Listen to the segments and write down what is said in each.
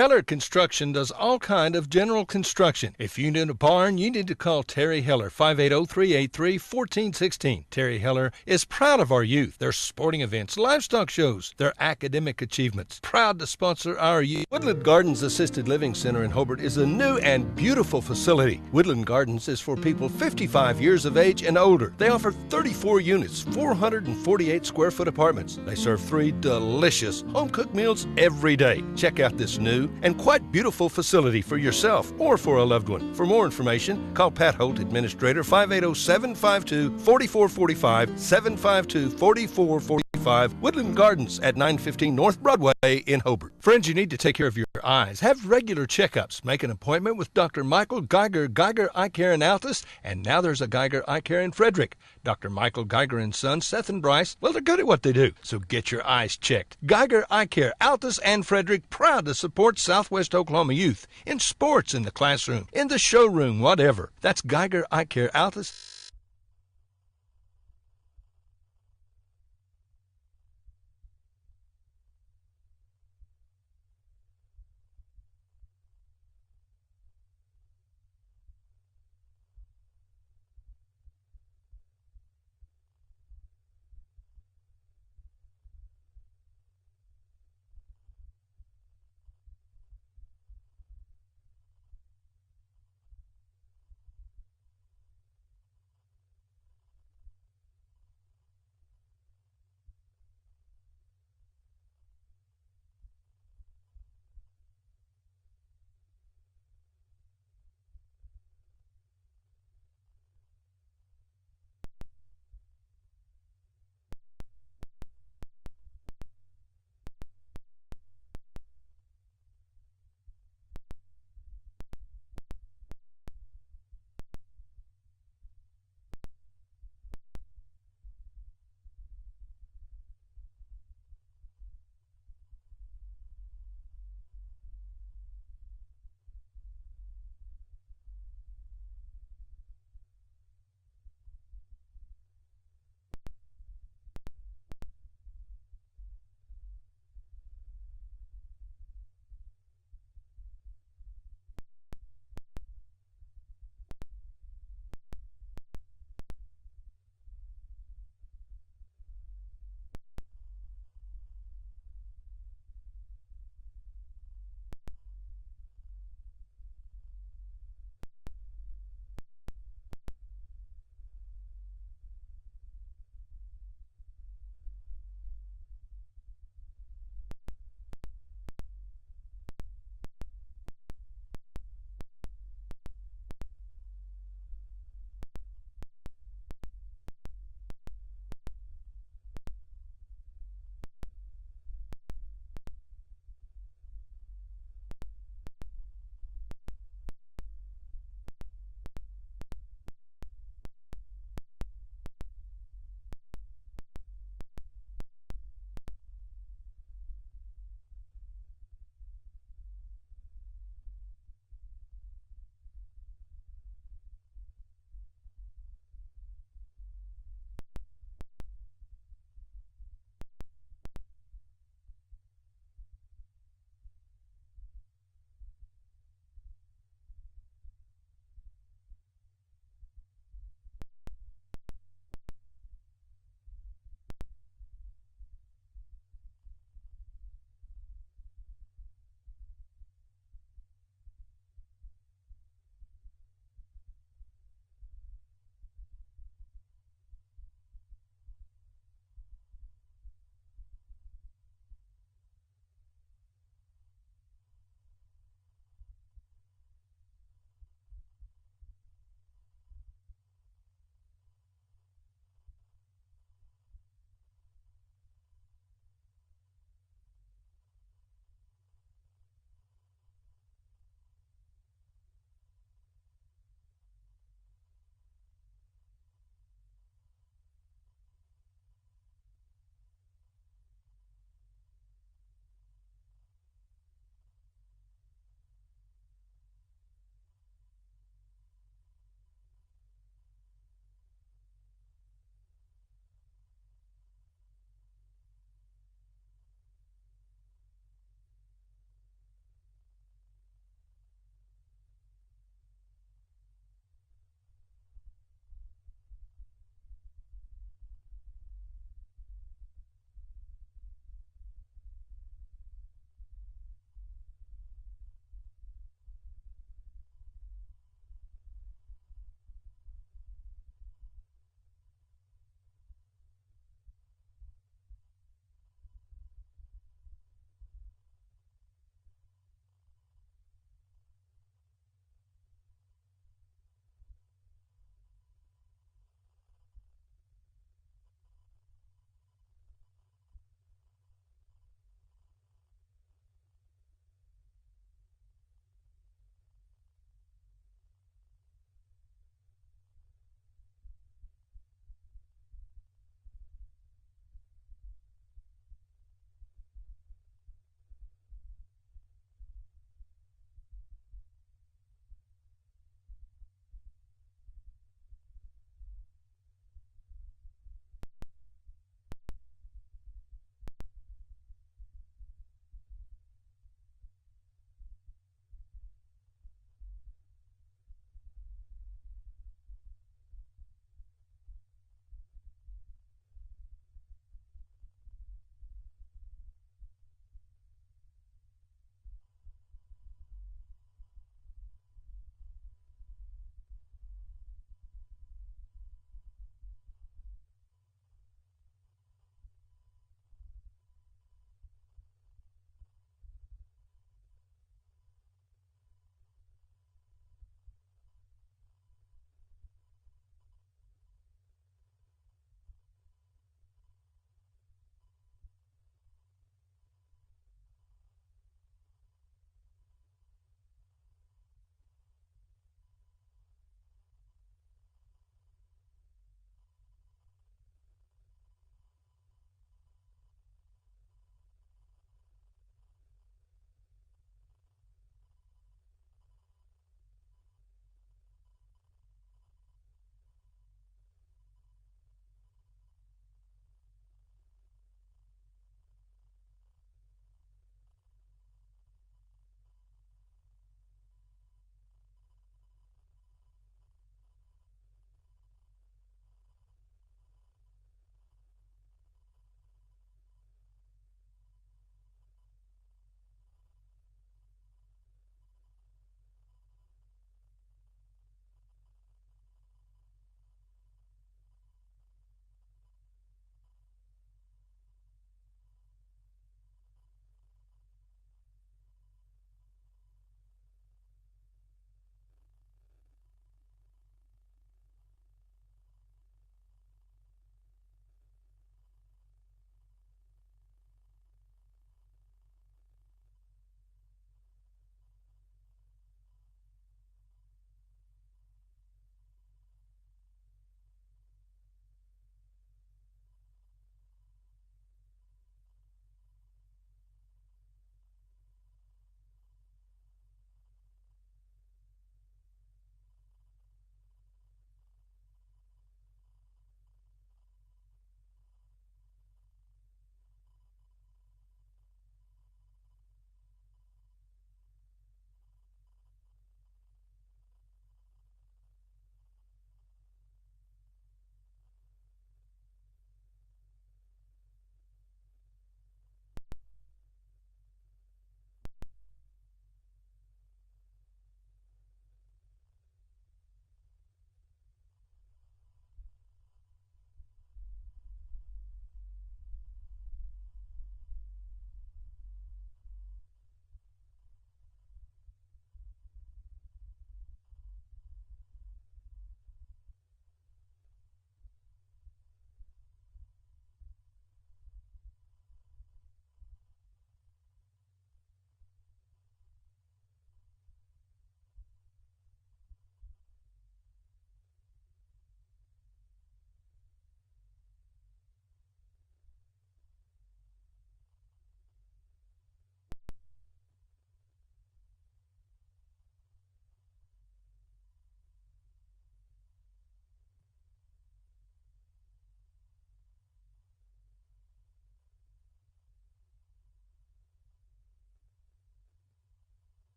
Heller Construction does all kind of general construction. If you need a barn, you need to call Terry Heller, 580-383-1416. Terry Heller is proud of our youth, their sporting events, livestock shows, their academic achievements. Proud to sponsor our youth. Woodland Gardens Assisted Living Center in Hobart is a new and beautiful facility. Woodland Gardens is for people 55 years of age and older. They offer 34 units, 448 square foot apartments. They serve 3 delicious home-cooked meals every day. Check out this new and quite beautiful facility for yourself or for a loved one. For more information, call Pat Holt, Administrator, 580-752-4445, 752-4445, Woodland Gardens at 915 North Broadway in Hobart. Friends, you need to take care of your eyes. Have regular checkups. Make an appointment with Dr. Michael Geiger, Geiger Eye Care in Altus, and now there's a Geiger Eye Care in Frederick. Dr. Michael Geiger and Son, Seth and Bryce, well, they're good at what they do, so get your eyes checked. Geiger Eye Care, Altus and Frederick, proud to support Southwest Oklahoma youth in sports, in the classroom, in the showroom, whatever. That's Geiger Eye Care, Altus.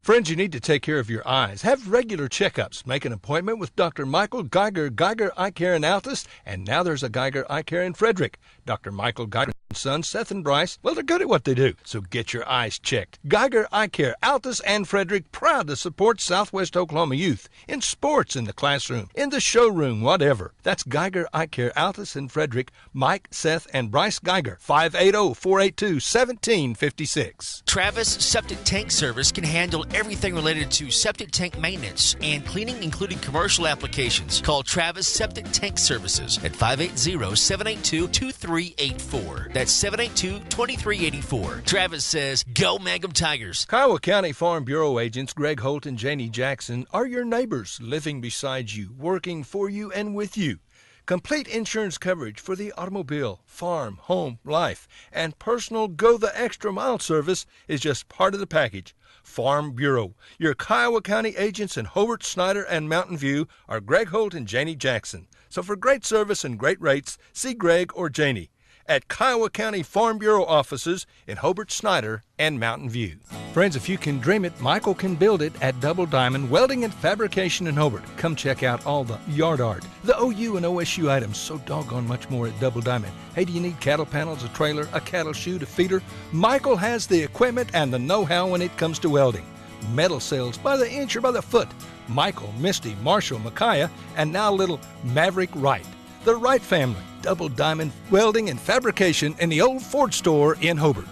Friends, you need to take care of your eyes. Have regular checkups. Make an appointment with Dr. Michael Geiger, Geiger Eye Care in Altus, and now there's a Geiger Eye Care in Frederick. Dr. Michael Geiger's son, Seth and Bryce, well, they're good at what they do, so get your eyes checked. Geiger Eye Care, Altus and Frederick, proud to support Southwest Oklahoma youth in sports, in the classroom, in the showroom, whatever. That's Geiger Eye Care, Altus and Frederick. Mike, Seth, and Bryce Geiger, 580-482-1756. Travis Septic Tank Service can handle everything related to septic tank maintenance and cleaning, including commercial applications. Call Travis Septic Tank Services at 580-782-2384. That's 782-2384. Travis says, go Mangum Tigers. Kiowa County Farm Bureau agents Greg Holt and Janie Jackson are your neighbors, living beside you, working for you and with you. Complete insurance coverage for the automobile, farm, home, life, and personal go-the-extra-mile service is just part of the package. Farm Bureau. Your Kiowa County agents in Hobart, Snyder, and Mountain View are Greg Holt and Janie Jackson. So for great service and great rates, see Greg or Janie at Kiowa County Farm Bureau offices in Hobart, Snyder, and Mountain View. Friends, if you can dream it, Michael can build it at Double Diamond Welding and Fabrication in Hobart. Come check out all the yard art, the OU and OSU items, so doggone much more at Double Diamond. Hey, do you need cattle panels, a trailer, a cattle chute, a feeder? Michael has the equipment and the know-how when it comes to welding. Metal sales by the inch or by the foot. Michael, Misty, Marshall, Micaiah, and now little Maverick Wright. The Wright family, Double Diamond Welding and Fabrication in the old Ford store in Hobart.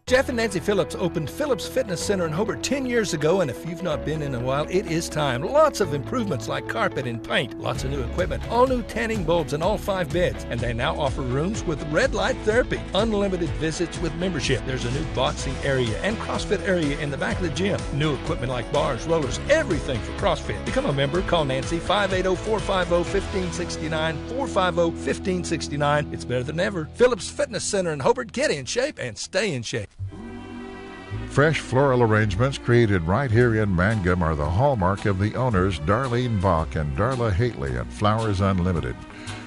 Jeff and Nancy Phillips opened Phillips Fitness Center in Hobart 10 years ago, and if you've not been in a while, it is time. Lots of improvements like carpet and paint, lots of new equipment, all new tanning bulbs and all 5 beds. And they now offer rooms with red light therapy, unlimited visits with membership. There's a new boxing area and CrossFit area in the back of the gym. New equipment like bars, rollers, everything for CrossFit. Become a member, call Nancy, 580-450-1569, 450-1569. It's better than ever. Phillips Fitness Center in Hobart. Get in shape and stay in shape. Fresh floral arrangements created right here in Mangum are the hallmark of the owners Darlene Bach and Darla Hately at Flowers Unlimited.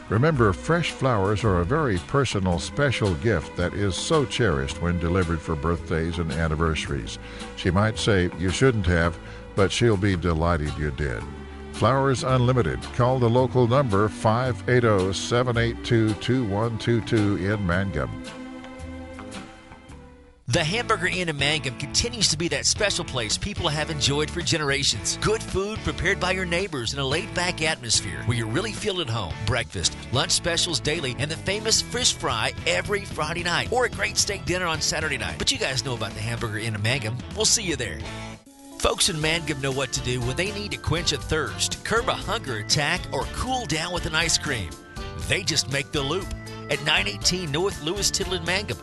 Remember, fresh flowers are a very personal, special gift that is so cherished when delivered for birthdays and anniversaries. She might say you shouldn't have, but she'll be delighted you did. Flowers Unlimited. Call the local number 580-782-2122 in Mangum. The Hamburger Inn in Mangum continues to be that special place people have enjoyed for generations. Good food prepared by your neighbors in a laid-back atmosphere where you really feel at home. Breakfast, lunch specials daily, and the famous fish fry every Friday night, or a great steak dinner on Saturday night. But you guys know about the Hamburger Inn in Mangum. We'll see you there. Folks in Mangum know what to do when they need to quench a thirst, curb a hunger attack, or cool down with an ice cream. They just make the Loop at 918 North Lewis Tittle in Mangum.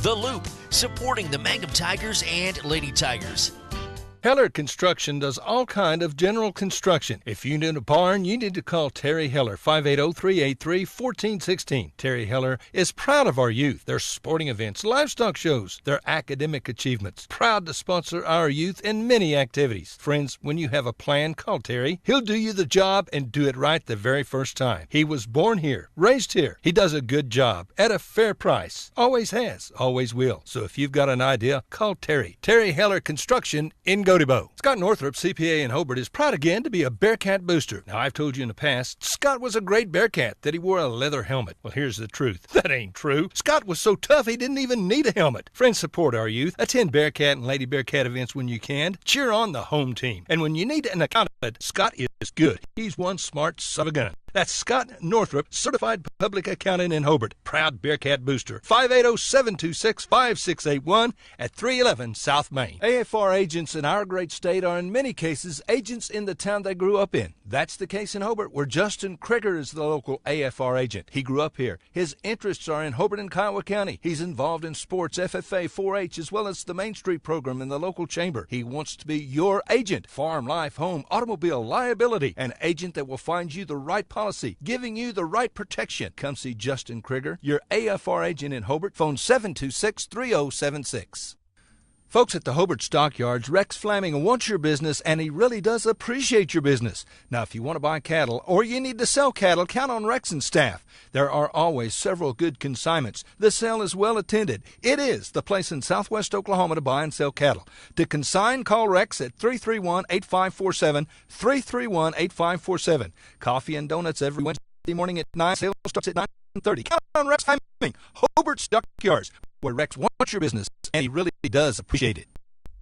The Loop, supporting the Mangum Tigers and Lady Tigers. Heller Construction does all kind of general construction. If you need a barn, you need to call Terry Heller, 580-383-1416. Terry Heller is proud of our youth, their sporting events, livestock shows, their academic achievements. Proud to sponsor our youth in many activities. Friends, when you have a plan, call Terry. He'll do you the job and do it right the very first time. He was born here, raised here. He does a good job at a fair price. Always has, always will. So if you've got an idea, call Terry. Terry Heller Construction in Godebo. Scott Northrup, CPA in Hobart, is proud again to be a Bearcat booster. Now, I've told you in the past, Scott was a great Bearcat, that he wore a leather helmet. Well, here's the truth. That ain't true. Scott was so tough he didn't even need a helmet. Friends, support our youth. Attend Bearcat and Lady Bearcat events when you can. Cheer on the home team. And when you need an accountant, Scott is good. He's one smart son of a gun. That's Scott Northrup, Certified Public Accountant in Hobart. Proud Bearcat booster. 580-726-5681 at 311 South Main. AFR agents in our great state are in many cases agents in the town they grew up in. That's the case in Hobart, where Justin Krieger is the local AFR agent. He grew up here. His interests are in Hobart and Kiowa County. He's involved in sports, FFA, 4-H, as well as the Main Street program in the local chamber. He wants to be your agent. Farm, life, home, automobile, liability. An agent that will find you the right policy, giving you the right protection. Come see Justin Krieger, your AFR agent in Hobart. Phone 726-3076. Folks at the Hobart Stockyards, Rex Fleming wants your business, and he really does appreciate your business. Now, if you want to buy cattle or you need to sell cattle, count on Rex and staff. There are always several good consignments. The sale is well attended. It is the place in southwest Oklahoma to buy and sell cattle. To consign, call Rex at 331-8547, 331-8547. Coffee and donuts every Wednesday morning at 9. Sale starts at 9:30. Count on Rex Fleming, Hobart Stockyards, where Rex wants your business, and he really does appreciate it.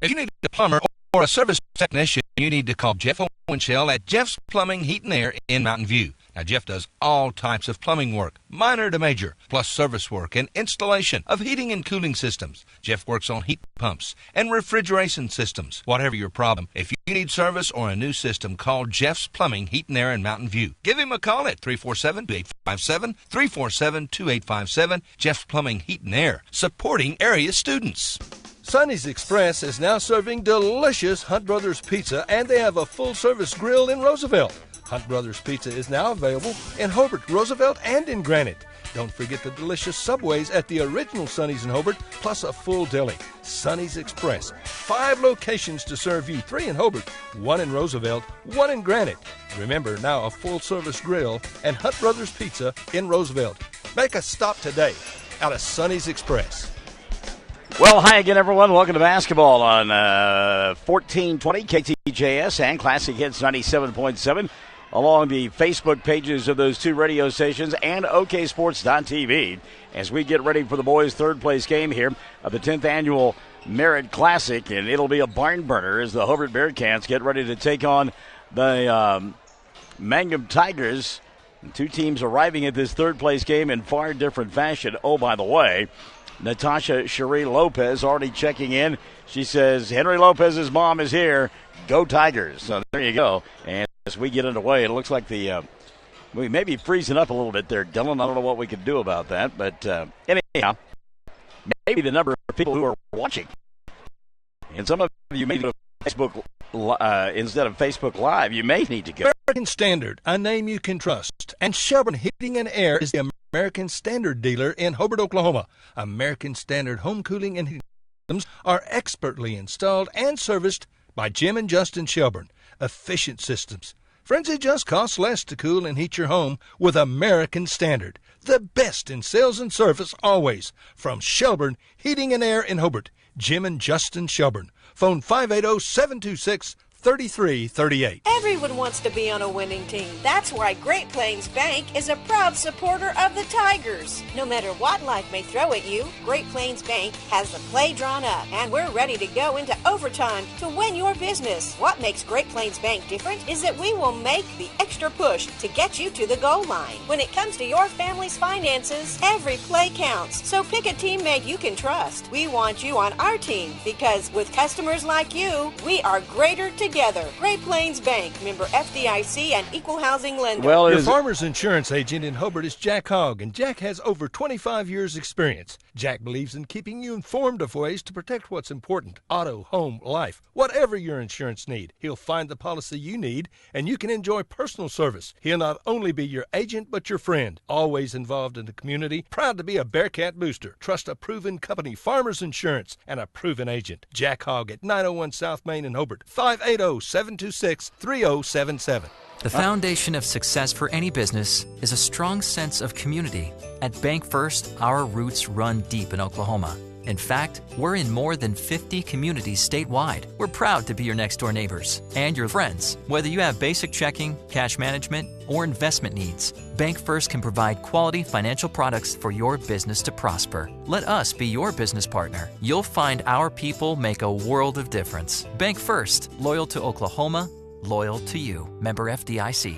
If you need a plumber or a service technician, you need to call Jeff Owenshell at Jeff's Plumbing, Heat and Air in Mountain View. Now, Jeff does all types of plumbing work, minor to major, plus service work and installation of heating and cooling systems. Jeff works on heat pumps and refrigeration systems. Whatever your problem, if you need service or a new system, call Jeff's Plumbing, Heat and Air in Mountain View. Give him a call at 347-2857, 347-2857. Jeff's Plumbing, Heat and Air, supporting area students. Sonny's Express is now serving delicious Hunt Brothers Pizza, and they have a full-service grill in Roosevelt. Hunt Brothers Pizza is now available in Hobart, Roosevelt, and in Granite. Don't forget the delicious Subways at the original Sonny's in Hobart, plus a full deli. Sonny's Express. 5 locations to serve you. 3 in Hobart, 1 in Roosevelt, 1 in Granite. Remember, now a full-service grill and Hunt Brothers Pizza in Roosevelt. Make a stop today out of Sonny's Express. Well, hi again, everyone. Welcome to basketball on 1420 KTJS and Classic Hits 97.7 along the Facebook pages of those 2 radio stations and OKSports.tv as we get ready for the boys' third-place game here of the 10th annual Merritt Classic, and it'll be a barn burner as the Hobart Bearcats get ready to take on the Mangum Tigers. 2 teams arriving at this third-place game in far different fashion. Oh, by the way, Natasha Cherie Lopez already checking in. She says, Henry Lopez's mom is here. Go Tigers. So there you go. And as we get underway, it looks like we may be freezing up a little bit there, Dylan. I don't know what we can do about that. But anyhow, maybe the number of people who are watching. And some of you may go to Facebook instead of Facebook Live. You may need to go. American Standard, a name you can trust. And Shelburne Heating and Air is the American Standard dealer in Hobart, Oklahoma. American Standard home cooling and heating systems are expertly installed and serviced by Jim and Justin Shelburne. Efficient systems. Friends, it just costs less to cool and heat your home with American Standard. The best in sales and service always. From Shelburne Heating and Air in Hobart, Jim and Justin Shelburne. Phone 580-726-3338. Everyone wants to be on a winning team. That's why Great Plains Bank is a proud supporter of the Tigers. No matter what life may throw at you, Great Plains Bank has the play drawn up, and we're ready to go into overtime to win your business. What makes Great Plains Bank different is that we will make the extra push to get you to the goal line. When it comes to your family's finances, every play counts. So pick a teammate you can trust. We want you on our team because with customers like you, we are greater together. Great Plains Bank, member FDIC and equal housing lender. Well, your farmer's insurance agent in Hobart is Jack Hogg, and Jack has over 25 years' experience. Jack believes in keeping you informed of ways to protect what's important. Auto, home, life, whatever your insurance need. He'll find the policy you need, and you can enjoy personal service. He'll not only be your agent, but your friend. Always involved in the community. Proud to be a Bearcat booster. Trust a proven company, Farmers Insurance, and a proven agent. Jack Hogg at 901 South Main in Hobart. 580-726-3077. The foundation of success for any business is a strong sense of community. At Bank First, our roots run deep in Oklahoma. In fact, we're in more than 50 communities statewide. We're proud to be your next-door neighbors and your friends. Whether you have basic checking, cash management, or investment needs, Bank First can provide quality financial products for your business to prosper. Let us be your business partner. You'll find our people make a world of difference. Bank First, loyal to Oklahoma, loyal to you. Member FDIC.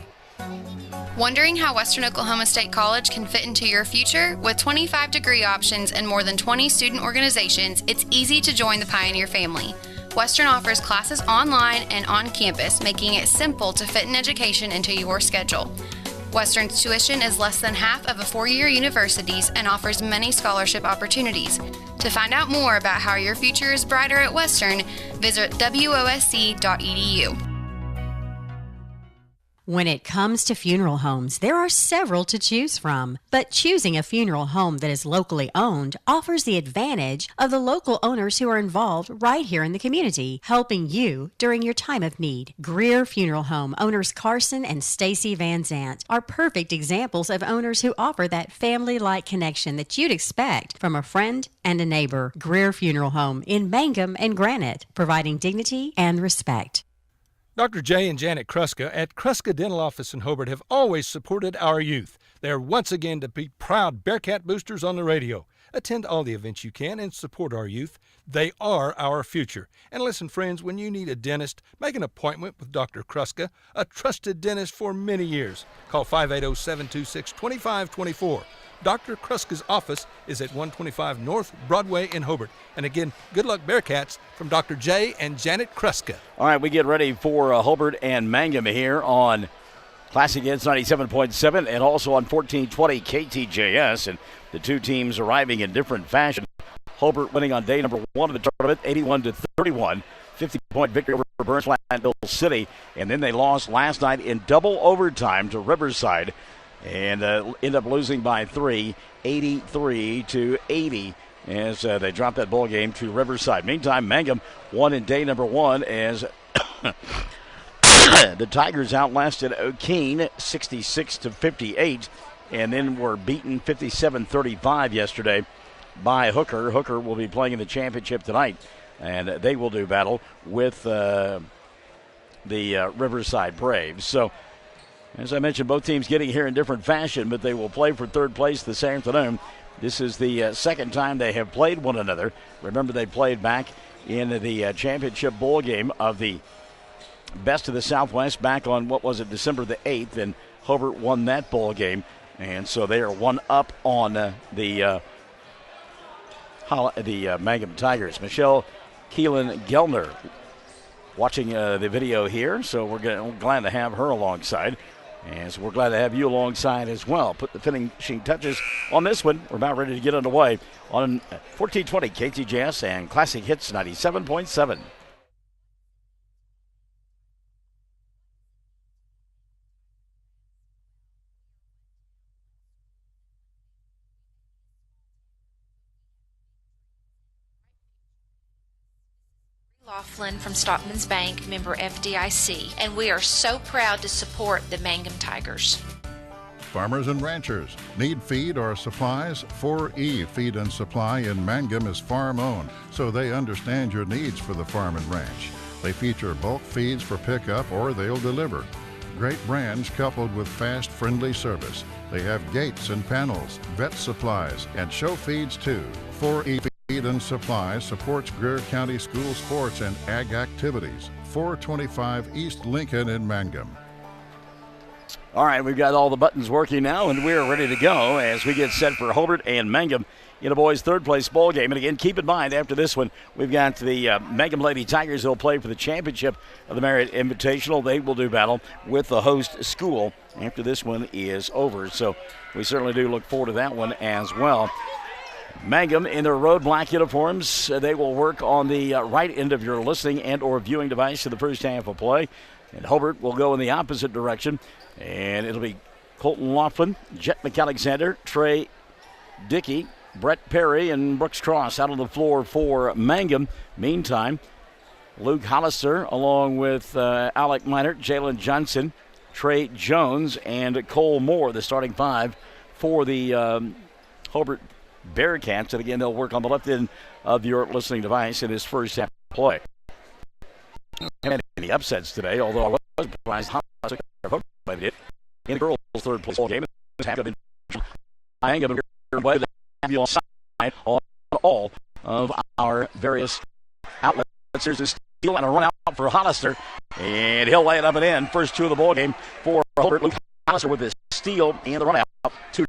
Wondering how Western Oklahoma State College can fit into your future? With 25 degree options and more than 20 student organizations, it's easy to join the Pioneer family. Western offers classes online and on campus, making it simple to fit an education into your schedule. Western's tuition is less than half of a four-year university's and offers many scholarship opportunities. To find out more about how your future is brighter at Western, visit wosc.edu. When it comes to funeral homes, there are several to choose from, but choosing a funeral home that is locally owned offers the advantage of the local owners who are involved right here in the community, helping you during your time of need. Greer Funeral Home owners Carson and Stacy Van Zant are perfect examples of owners who offer that family-like connection that you'd expect from a friend and a neighbor. Greer Funeral Home in Mangum and Granite, providing dignity and respect. Dr. Jay and Janet Kruska at Kruska Dental Office in Hobart have always supported our youth. They're once again to be proud Bearcat boosters on the radio. Attend all the events you can and support our youth. They are our future. And listen, friends, when you need a dentist, make an appointment with Dr. Kruska, a trusted dentist for many years. Call 580-726-2524. Dr. Kruska's office is at 125 North Broadway in Hobart. And again, good luck Bearcats from Dr. Jay and Janet Kruska. All right, we get ready for Hobart and Mangum here on Classic Hits 97.7 and also on 1420 KTJS. And the two teams arriving in different fashion. Hobart winning on day number 1 of the tournament, 81-31. 50-point victory over Burns Flat City. And then they lost last night in double overtime to Riverside. And end up losing by 3, 83-80, as they dropped that ball game to Riverside. Meantime, Mangum won in day number 1 as the Tigers outlasted O'Keene 66-58, and then were beaten 57-35 yesterday by Hooker. Hooker will be playing in the championship tonight, and they will do battle with the Riverside Braves. So, as I mentioned, both teams getting here in different fashion, but they will play for third place this afternoon. This is the second time they have played one another. Remember, they played back in the championship bowl game of the Best of the Southwest back on, December the 8th, and Hobart won that bowl game. And so they are one up on the Mangum Tigers. Michelle Keelan-Gelner watching the video here, so we're glad to have her alongside. And so we're glad to have you alongside as well. Put the finishing touches on this one. We're about ready to get underway on 1420 KTJS and Classic Hits 97.7. Laughlin from Stockman's Bank, member FDIC, and we are so proud to support the Mangum Tigers. Farmers and ranchers need feed or supplies? 4E Feed and Supply in Mangum is farm-owned, so they understand your needs for the farm and ranch. They feature bulk feeds for pickup or they'll deliver. Great brands coupled with fast, friendly service. They have gates and panels, vet supplies, and show feeds too. 4E Feed and Supply supports Greer County school sports and ag activities. 425 East Lincoln in Mangum. All right, we've got all the buttons working now, and we're ready to go as we get set for Hobart and Mangum in a boys' third-place ball game. And again, keep in mind, after this one, we've got the Mangum Lady Tigers who will play for the championship of the Merritt Invitational. They will do battle with the host school after this one is over. So we certainly do look forward to that one as well. Mangum in their road black uniforms. They will work on the right end of your listening and or viewing device in the first half of play. And Hobart will go in the opposite direction. And it'll be Colton Laughlin, Jet McAlexander, Trey Dickey, Brett Perry, and Brooks Cross out on the floor for Mangum. Meantime, Luke Hollister along with Alec Minert, Jalen Johnson, Trey Jones, and Cole Moore, the starting five for the Hobart Bearcats. And again, they'll work on the left end of your listening device in his first half play. Haven't had any upsets today, although I was surprised how much they did in the girls' third place ball game. I am going to have you on side on all of our various outlets. There's a steal and a run out for Hollister, and he'll lay it up and in. First two of the ball game for Hobart. Luke Hollister with his steal and the run out, 2-0.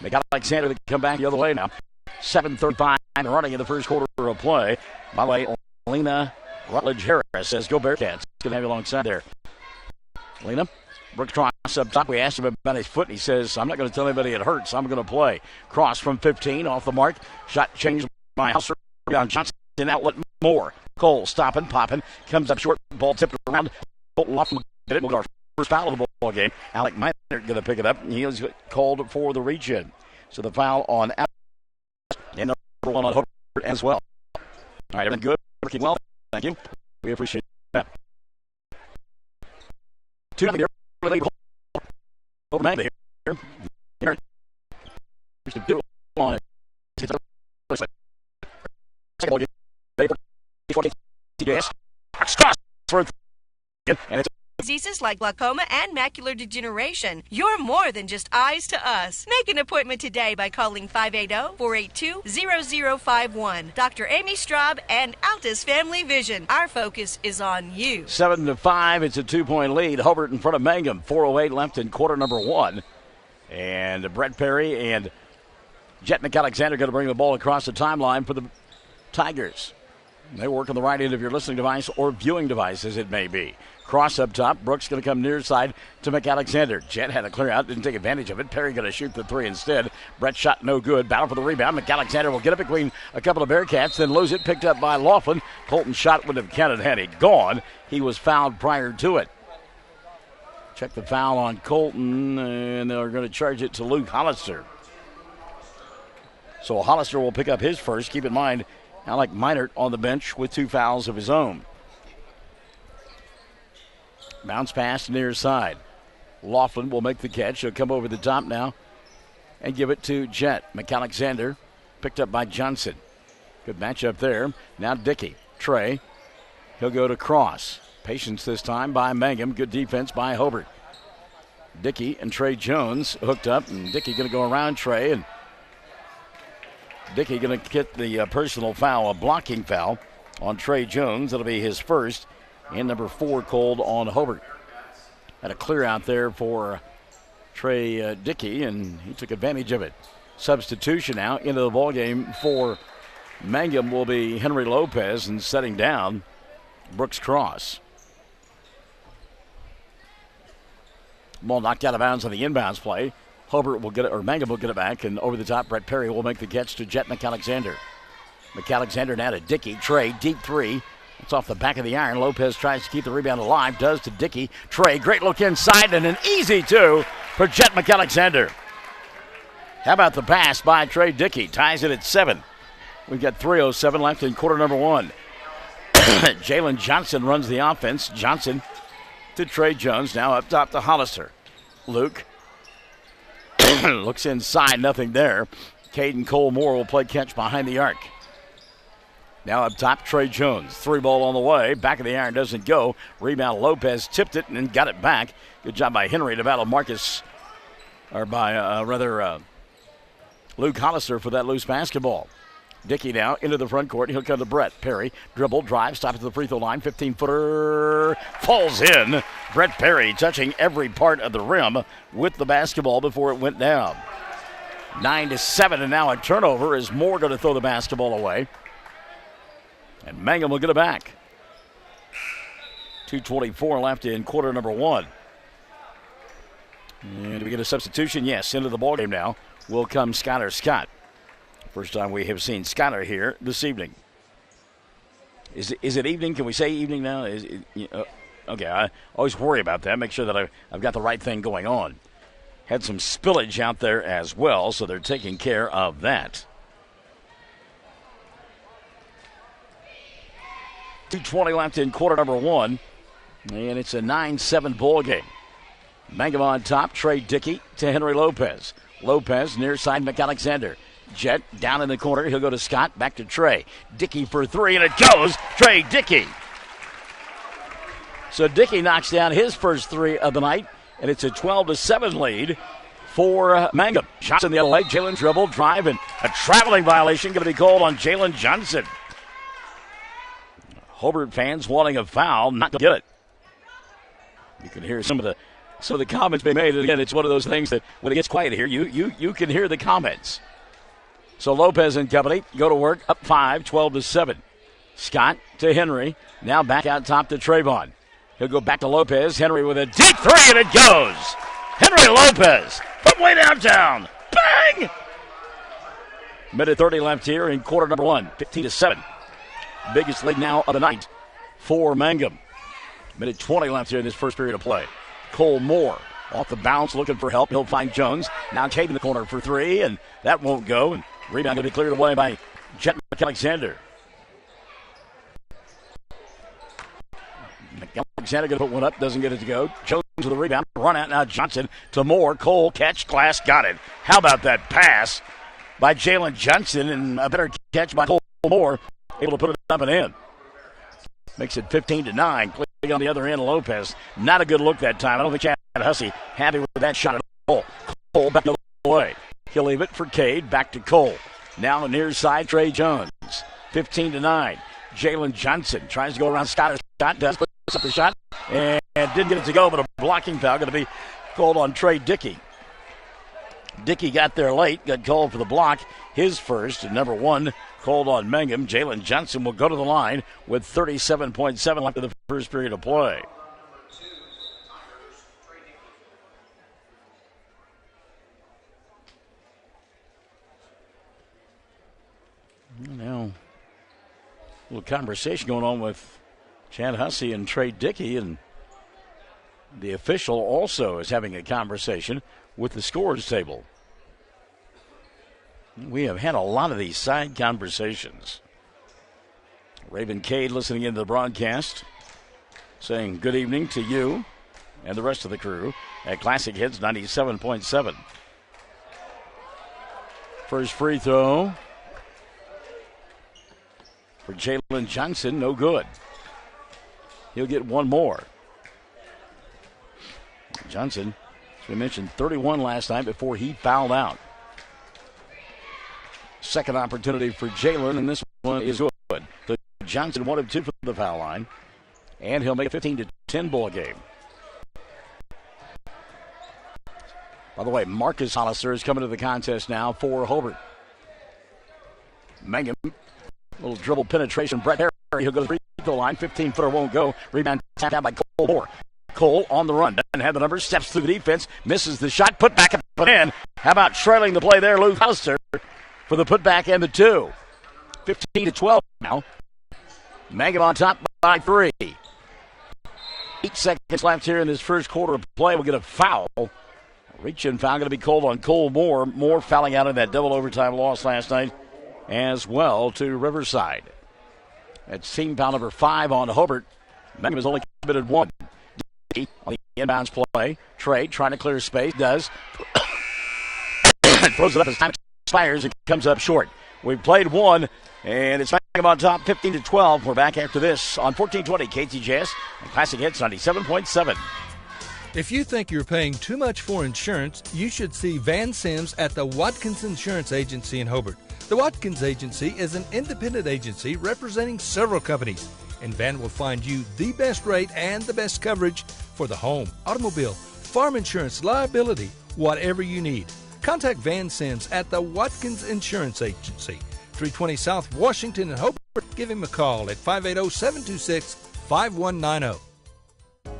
McAlexander to come back the other way now. 7:35 running in the first quarter of play. By the way, Lena Rutledge Harris says, "Go Bearcats." Going to have you alongside there. Lena, Brooks Cross up top. We asked him about his foot, and he says, "I'm not going to tell anybody it hurts. I'm going to play." Cross from 15 off the mark. Shot changed by Hauser on Johnson. Outlet Moore. Cole stopping, popping. Comes up short. Ball tipped around. Colton Laughlin did it. We'll go our first foul of the ball game. Alec Minor going to pick it up, and he is called for the reach-in. So the foul on Alex and number 1 on Hobart as well. All right, everything good, working well. Thank you. We appreciate that. 2-0 here. Over Mangum here. Merritt. On it. And it's diseases like glaucoma and macular degeneration. You're more than just eyes to us. Make an appointment today by calling 580-482-0051. Dr. Amy Straub and Altus Family Vision. Our focus is on you. 7-5. It's a 2-point lead. Hobart in front of Mangum. 4:08 left in quarter number 1. And Brett Perry and Jet McAlexander going to bring the ball across the timeline for the Tigers. They work on the right end of your listening device or viewing device, as it may be. Cross up top. Brooks going to come near side to McAlexander. Jet had a clear out, didn't take advantage of it. Perry going to shoot the 3 instead. Brett shot no good. Battle for the rebound. McAlexander will get it between a couple of Bearcats, then lose it. Picked up by Laughlin. Colton's shot would have counted had he gone. He was fouled prior to it. Check the foul on Colton, and they're going to charge it to Luke Hollister. So Hollister will pick up his first. Keep in mind, Alec Minor on the bench with 2 fouls of his own. Bounce pass near side. Laughlin will make the catch. He'll come over the top now and give it to Jet. McAlexander picked up by Johnson. Good matchup there. Now Dickey. Trey. He'll go to Cross. Patience this time by Mangum. Good defense by Hobart. Dickey and Trey Jones hooked up, and Dickey going to go around Trey, and Dickey going to get the personal foul, a blocking foul on Trey Jones. That'll be his first, and number 4 called on Hobart. Had a clear out there for Trey Dickey, and he took advantage of it. Substitution now into the ballgame for Mangum will be Henry Lopez, and setting down Brooks Cross. Ball knocked out of bounds on the inbounds play. Hobart will get it, or Mangum will get it back, and over the top, Brett Perry will make the catch to Jet McAlexander. McAlexander now to Dickey. Trey, deep 3. It's off the back of the iron. Lopez tries to keep the rebound alive. Does to Dickey. Trey, great look inside, and an easy 2 for Jet McAlexander. How about the pass by Trey Dickey? Ties it at 7. We've got 3:07 left in quarter number 1. Jalen Johnson runs the offense. Johnson to Trey Jones. Now up top to Hollister. Luke looks inside. Nothing there. Caden Cole Moore will play catch behind the arc. Now up top, Trey Jones. 3 ball on the way. Back of the iron doesn't go. Rebound Lopez tipped it and got it back. Good job by Henry to battle Luke Hollister for that loose basketball. Dickey now into the front court. He'll come to Brett. Perry, dribble, drive, stop at the free throw line. 15-footer falls in. Brett Perry touching every part of the rim with the basketball before it went down. 9-7, and now a turnover as Moore going to throw the basketball away. And Mangum will get it back. 2:24 left in quarter number 1. And do we get a substitution? Yes, into the ballgame now will come Skylar Scott. First time we have seen Skylar here this evening. Is it evening? Can we say evening now? Okay, I always worry about that. Make sure that I've got the right thing going on. Had some spillage out there as well, so they're taking care of that. 2:20 left in quarter number 1, and it's a 9-7 ball game. Mangum on top, Trey Dickey to Henry Lopez. Lopez near side McAlexander. Jet down in the corner. He'll go to Scott. Back to Trey. Dickey for 3, and it goes. Trey Dickey. So Dickey knocks down his first 3 of the night, and it's a 12-7 lead for Mangum. Shots in the other leg. Jalen dribble, drive, and a traveling violation going to be called on Jalen Johnson. Hobart fans wanting a foul, not going to get it. You can hear some of the comments being made. And again, it's one of those things that when it gets quiet here, you can hear the comments. So Lopez and company go to work, up 5, 12-7. Scott to Henry. Now back out top to Trayvon. He'll go back to Lopez. Henry with a deep 3, and it goes. Henry Lopez from way downtown. Bang! Minute 30 left here in quarter number 1, 15-7. Biggest lead now of the night for Mangum. Minute 20 left here in this first period of play. Cole Moore off the bounce looking for help. He'll find Jones. Now Cade in the corner for three, and that won't go. And rebound going to be cleared away by Jet McAlexander. McAlexander going to put one up, doesn't get it to go. Jones with the rebound. Run out now. Johnson to Moore. Cole catch. Glass got it. How about that pass by Jalen Johnson, and a better catch by Cole Moore, able to put it up and in. Makes it 15-9. Clicking on the other end, Lopez. Not a good look that time. I don't think Chad Hussey happy with that shot at all. Cole back the way. He'll leave it for Cade. Back to Cole. Now near side, Trey Jones. 15-9. Jalen Johnson tries to go around Scott. Scott does puts up the shot and didn't get it to go, but a blocking foul going to be called on Trey Dickey. Dickey got there late, got called for the block, his first, and number one called on Mangum. Jalen Johnson will go to the line with 37.7 left in the first period of play. Now, a little conversation going on with Chad Hussey and Trey Dickey, and the official also is having a conversation with the scores table. We have had a lot of these side conversations. Raven Cade listening into the broadcast, saying good evening to you and the rest of the crew at Classic Hits 97.7. First free throw for Jalen Johnson, no good. He'll get one more. Johnson, as we mentioned, 31 last night before he fouled out. Second opportunity for Jalen, and this one is good. So Johnson 1 of 2 for the foul line, and he'll make a 15-10 ball game. By the way, Marcus Hollister is coming to the contest now for Hobart. Mangum, little dribble penetration. Brett Harry, he'll go to the free throw line. 15-footer won't go. Rebound tapped out by Cole Moore. Cole on the run. Doesn't have the numbers. Steps through the defense. Misses the shot. Put back up and in. How about trailing the play there, Luke Hollister, for the putback and the two. 15-12 now. Mangum on top by 3. 8 seconds left here in this first quarter of play. We'll get a foul. Reach-in foul going to be called on Cole Moore. Moore fouling out in that double overtime loss last night as well to Riverside. That's team foul number 5 on Hobart. Mangum has only committed 1. On the inbounds play. Trey trying to clear space. Does. Throws it up as time expires. It comes up short. We've played one, and it's Mangum on top 15-12. We're back after this on 1420 KTJS and Classic Hits 97.7. If you think you're paying too much for insurance, you should see Van Sims at the Watkins Insurance Agency in Hobart. The Watkins Agency is an independent agency representing several companies, and Van will find you the best rate and the best coverage for the home, automobile, farm insurance, liability, whatever you need. Contact Van Sims at the Watkins Insurance Agency, 320 South Washington in Hobart. Give him a call at 580-726-5190.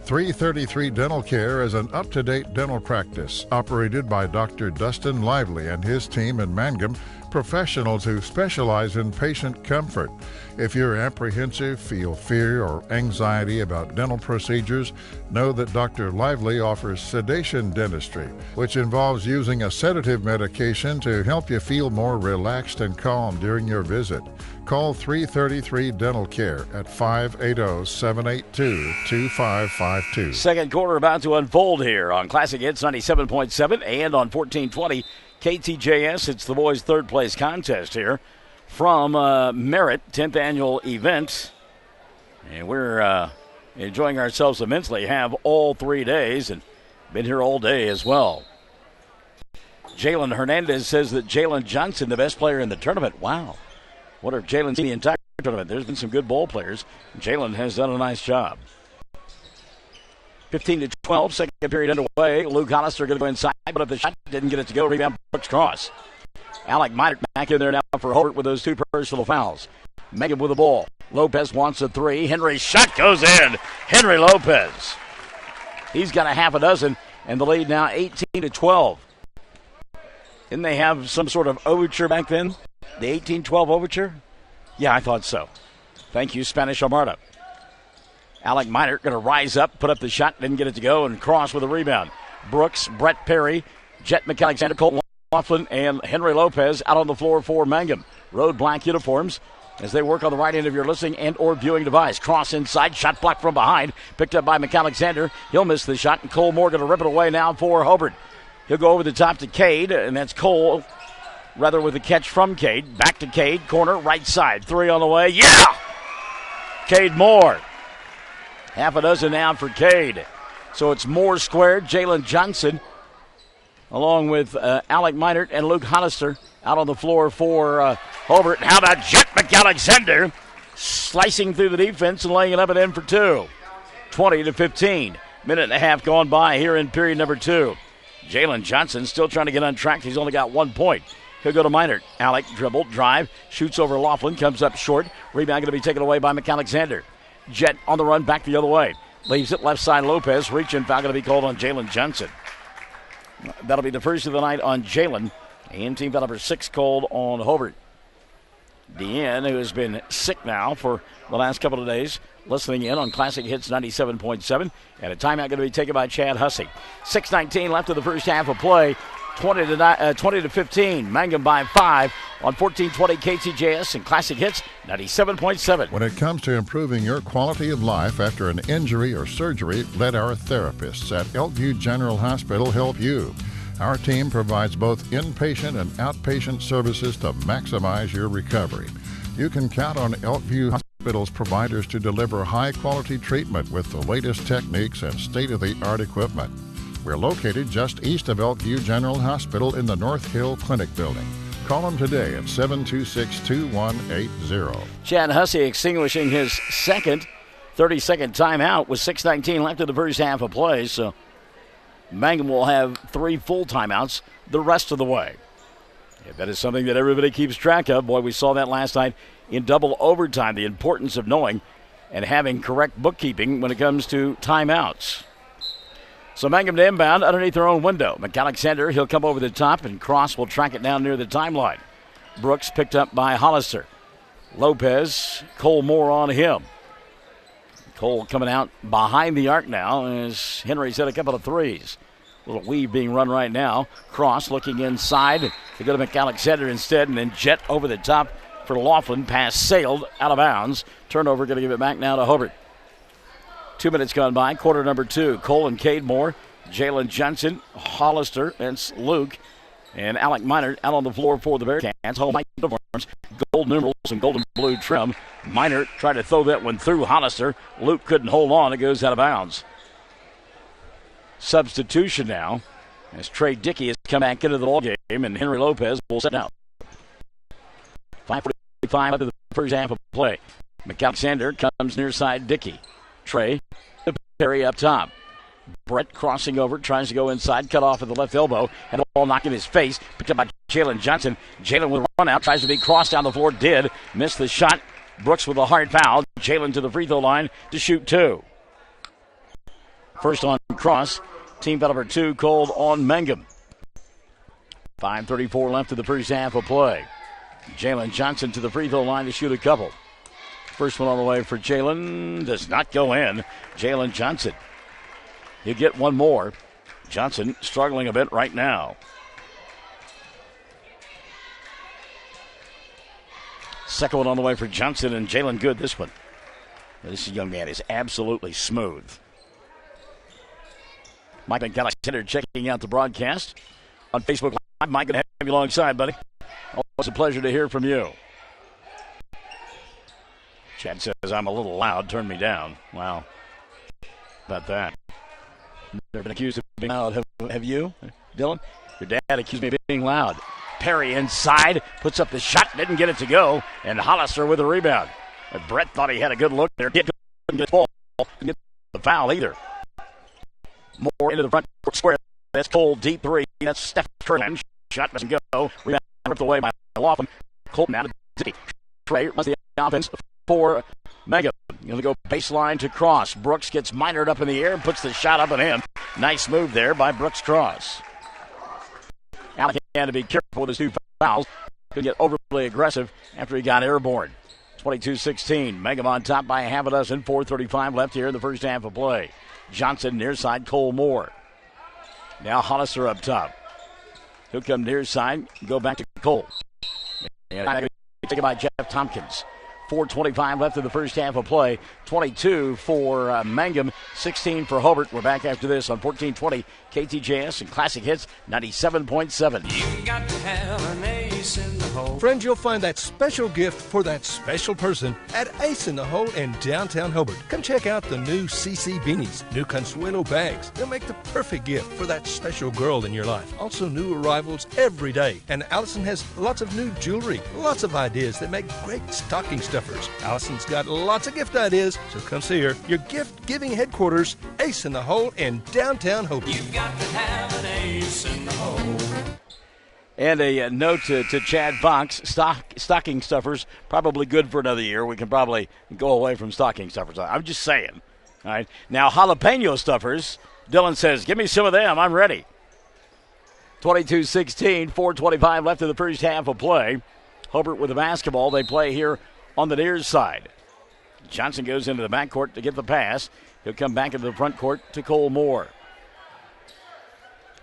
333 Dental Care is an up-to-date dental practice operated by Dr. Dustin Lively and his team in Mangum, professionals who specialize in patient comfort. If you're apprehensive, feel fear or anxiety about dental procedures, know that Dr. Lively offers sedation dentistry, which involves using a sedative medication to help you feel more relaxed and calm during your visit. Call 333 Dental Care at 580-782-2552. Second quarter about to unfold here on Classic Hits 97.7 and on 1420 KTJS. It's the boys' third place contest here from Merritt, 10th annual event. And we're enjoying ourselves immensely. Have all 3 days and been here all day as well. Jalen Hernandez says that Jalen Johnson, the best player in the tournament. Wow. What if Jalen's in the entire tournament? There's been some good ball players. Jalen has done a nice job. 15-12, second period underway. Luke Hollister going to go inside, but if the shot didn't get it to go, rebound Brooks Cross. Alec Minert back in there now for Hobart with those 2 personal fouls. Mangum with the ball. Lopez wants a 3. Henry's shot goes in. Henry Lopez. He's got a half a dozen, and the lead now 18-12. Didn't they have some sort of overture back then? The 18-12 overture? Yeah, I thought so. Thank you, Spanish Armada. Alec Minert going to rise up, put up the shot, didn't get it to go, and cross with a rebound. Brooks, Brett Perry, Jet McAlexander, Colton Laughlin, and Henry Lopez out on the floor for Mangum. Road black uniforms as they work on the right end of your listening and or viewing device. Cross inside, shot blocked from behind, picked up by McAlexander. He'll miss the shot, and Cole Moore going to rip it away now for Hobart. He'll go over the top to Cade, and that's Cole, rather with a catch from Cade. Back to Cade, corner, right side. 3 on the way, yeah! Cade Moore. Half a dozen now for Cade. So it's Moore squared, Jalen Johnson, along with Alec Minert and Luke Hollister out on the floor for Hobart. How about Jet McAlexander slicing through the defense and laying it up and in for 2. 20-15. Minute and a half gone by here in period number 2. Jalen Johnson still trying to get on track. He's only got 1 point. He'll go to Minert. Alec dribble, drive, shoots over Laughlin, comes up short. Rebound going to be taken away by McAlexander. Jet on the run back the other way. Leaves it left side. Lopez. Reach-in foul going to be called on Jalen Johnson. That'll be the first of the night on Jalen. And team foul number 6 called on Hobart. Deanne, who has been sick now for the last couple of days, listening in on Classic Hits 97.7. And a timeout going to be taken by Chad Hussey. 6:19 left of the first half of play. 20-15. Mangum by 5 on 1420 KTJS and Classic Hits 97.7. When it comes to improving your quality of life after an injury or surgery, let our therapists at Elkview General Hospital help you. Our team provides both inpatient and outpatient services to maximize your recovery. You can count on Elkview Hospital's providers to deliver high-quality treatment with the latest techniques and state-of-the-art equipment. We're located just east of Elkview General Hospital in the North Hill Clinic building. Call them today at 726-2180. Chad Hussey extinguishing his second 30-second timeout with 6:19 left in the first half of play. So Mangum will have 3 full timeouts the rest of the way. Yeah, that is something that everybody keeps track of. Boy, we saw that last night in double overtime, the importance of knowing and having correct bookkeeping when it comes to timeouts. So Mangum to inbound underneath their own window. McAlexander, he'll come over the top, and Cross will track it down near the timeline. Brooks picked up by Hollister. Lopez, Cole Moore on him. Cole coming out behind the arc now as Henry's hit a couple of threes. A little weave being run right now. Cross looking inside. They go to McAlexander instead, and then Jet over the top for Laughlin. Pass sailed out of bounds. Turnover going to give it back now to Hobart. 2 minutes gone by, quarter number 2. Cole and Cade Moore, Jalen Johnson, Hollister, and Luke, and Alec Minert out on the floor for the Bearcats. Home white uniforms, gold numerals and gold and blue trim. Minert tried to throw that one through Hollister. Luke couldn't hold on. It goes out of bounds. Substitution now as Trey Dickey has come back into the ball game, and Henry Lopez will set out. 5:45 after the first half of play. McAlexander comes near side Dickey. Trey, Perry up top. Brett crossing over, tries to go inside, cut off at the left elbow, and the ball knocked in his face. Picked up by Jalen Johnson. Jalen with a run out, tries to be crossed down the floor, did. Missed the shot. Brooks with a hard foul. Jalen to the free throw line to shoot 2. First on Cross. Team foul number 2 called on Mangum. 5:34 left of the first half of play. Jalen Johnson to the free throw line to shoot a couple. First one on the way for Jalen does not go in. Jalen Johnson. You get one more. Johnson struggling a bit right now. Second one on the way for Johnson, and Jalen good this one. This young man is absolutely smooth. Mike McAlexander checking out the broadcast on Facebook Live. Mike, good to have you alongside, buddy. Always a pleasure to hear from you. Chad says, I'm a little loud. Turn me down. Wow. About that. Never been accused of being loud. Have you, Dylan? Your dad accused me of being loud. Perry inside. Puts up the shot. Didn't get it to go. And Hollister with a rebound. But Brett thought he had a good look there. Couldn't get the ball. Didn't get the foul either. More into the front square. That's Cole. Deep 3. That's Steph Curran. Shot doesn't go. Rebound ripped away by Laughlin. Colton out of Dickey. Trey runs the offense for Mangum. Going to go baseline to Cross. Brooks gets Minert up in the air and puts the shot up and in. Nice move there by Brooks Cross. Alec had to be careful with his 2 fouls. Couldn't get overly aggressive after he got airborne. 22-16. Mangum on top by a half a dozen. 4:35 left here in the first half of play. Johnson near side, Cole Moore. Now Hollister up top. He'll come near side, go back to Cole. And taken by Jeff Tompkins. 4:25 left in the first half of play. 22 for Mangum, 16 for Hobart. We're back after this on 1420 KTJS and Classic Hits 97.7. You got to have an ace in the hole. Friends, you'll find that special gift for that special person at Ace in the Hole in downtown Hobart. Come check out the new CC Beanies, new Consuelo bags. They'll make the perfect gift for that special girl in your life. Also new arrivals every day. And Allison has lots of new jewelry, lots of ideas that make great stocking stuffers. Allison's got lots of gift ideas, so come see her. Your gift-giving headquarters, Ace in the Hole in downtown Hobart. You've got to have an ace in the hole. And a note to Chad Fox, stocking stuffers, probably good for another year. We can probably go away from stocking stuffers. I'm just saying. All right. Now, jalapeno stuffers, Dylan says, give me some of them. I'm ready. 22-16, 4:25 left in the first half of play. Hobart with the basketball. They play here on the near side. Johnson goes into the backcourt to get the pass. He'll come back into the front court to Cole Moore.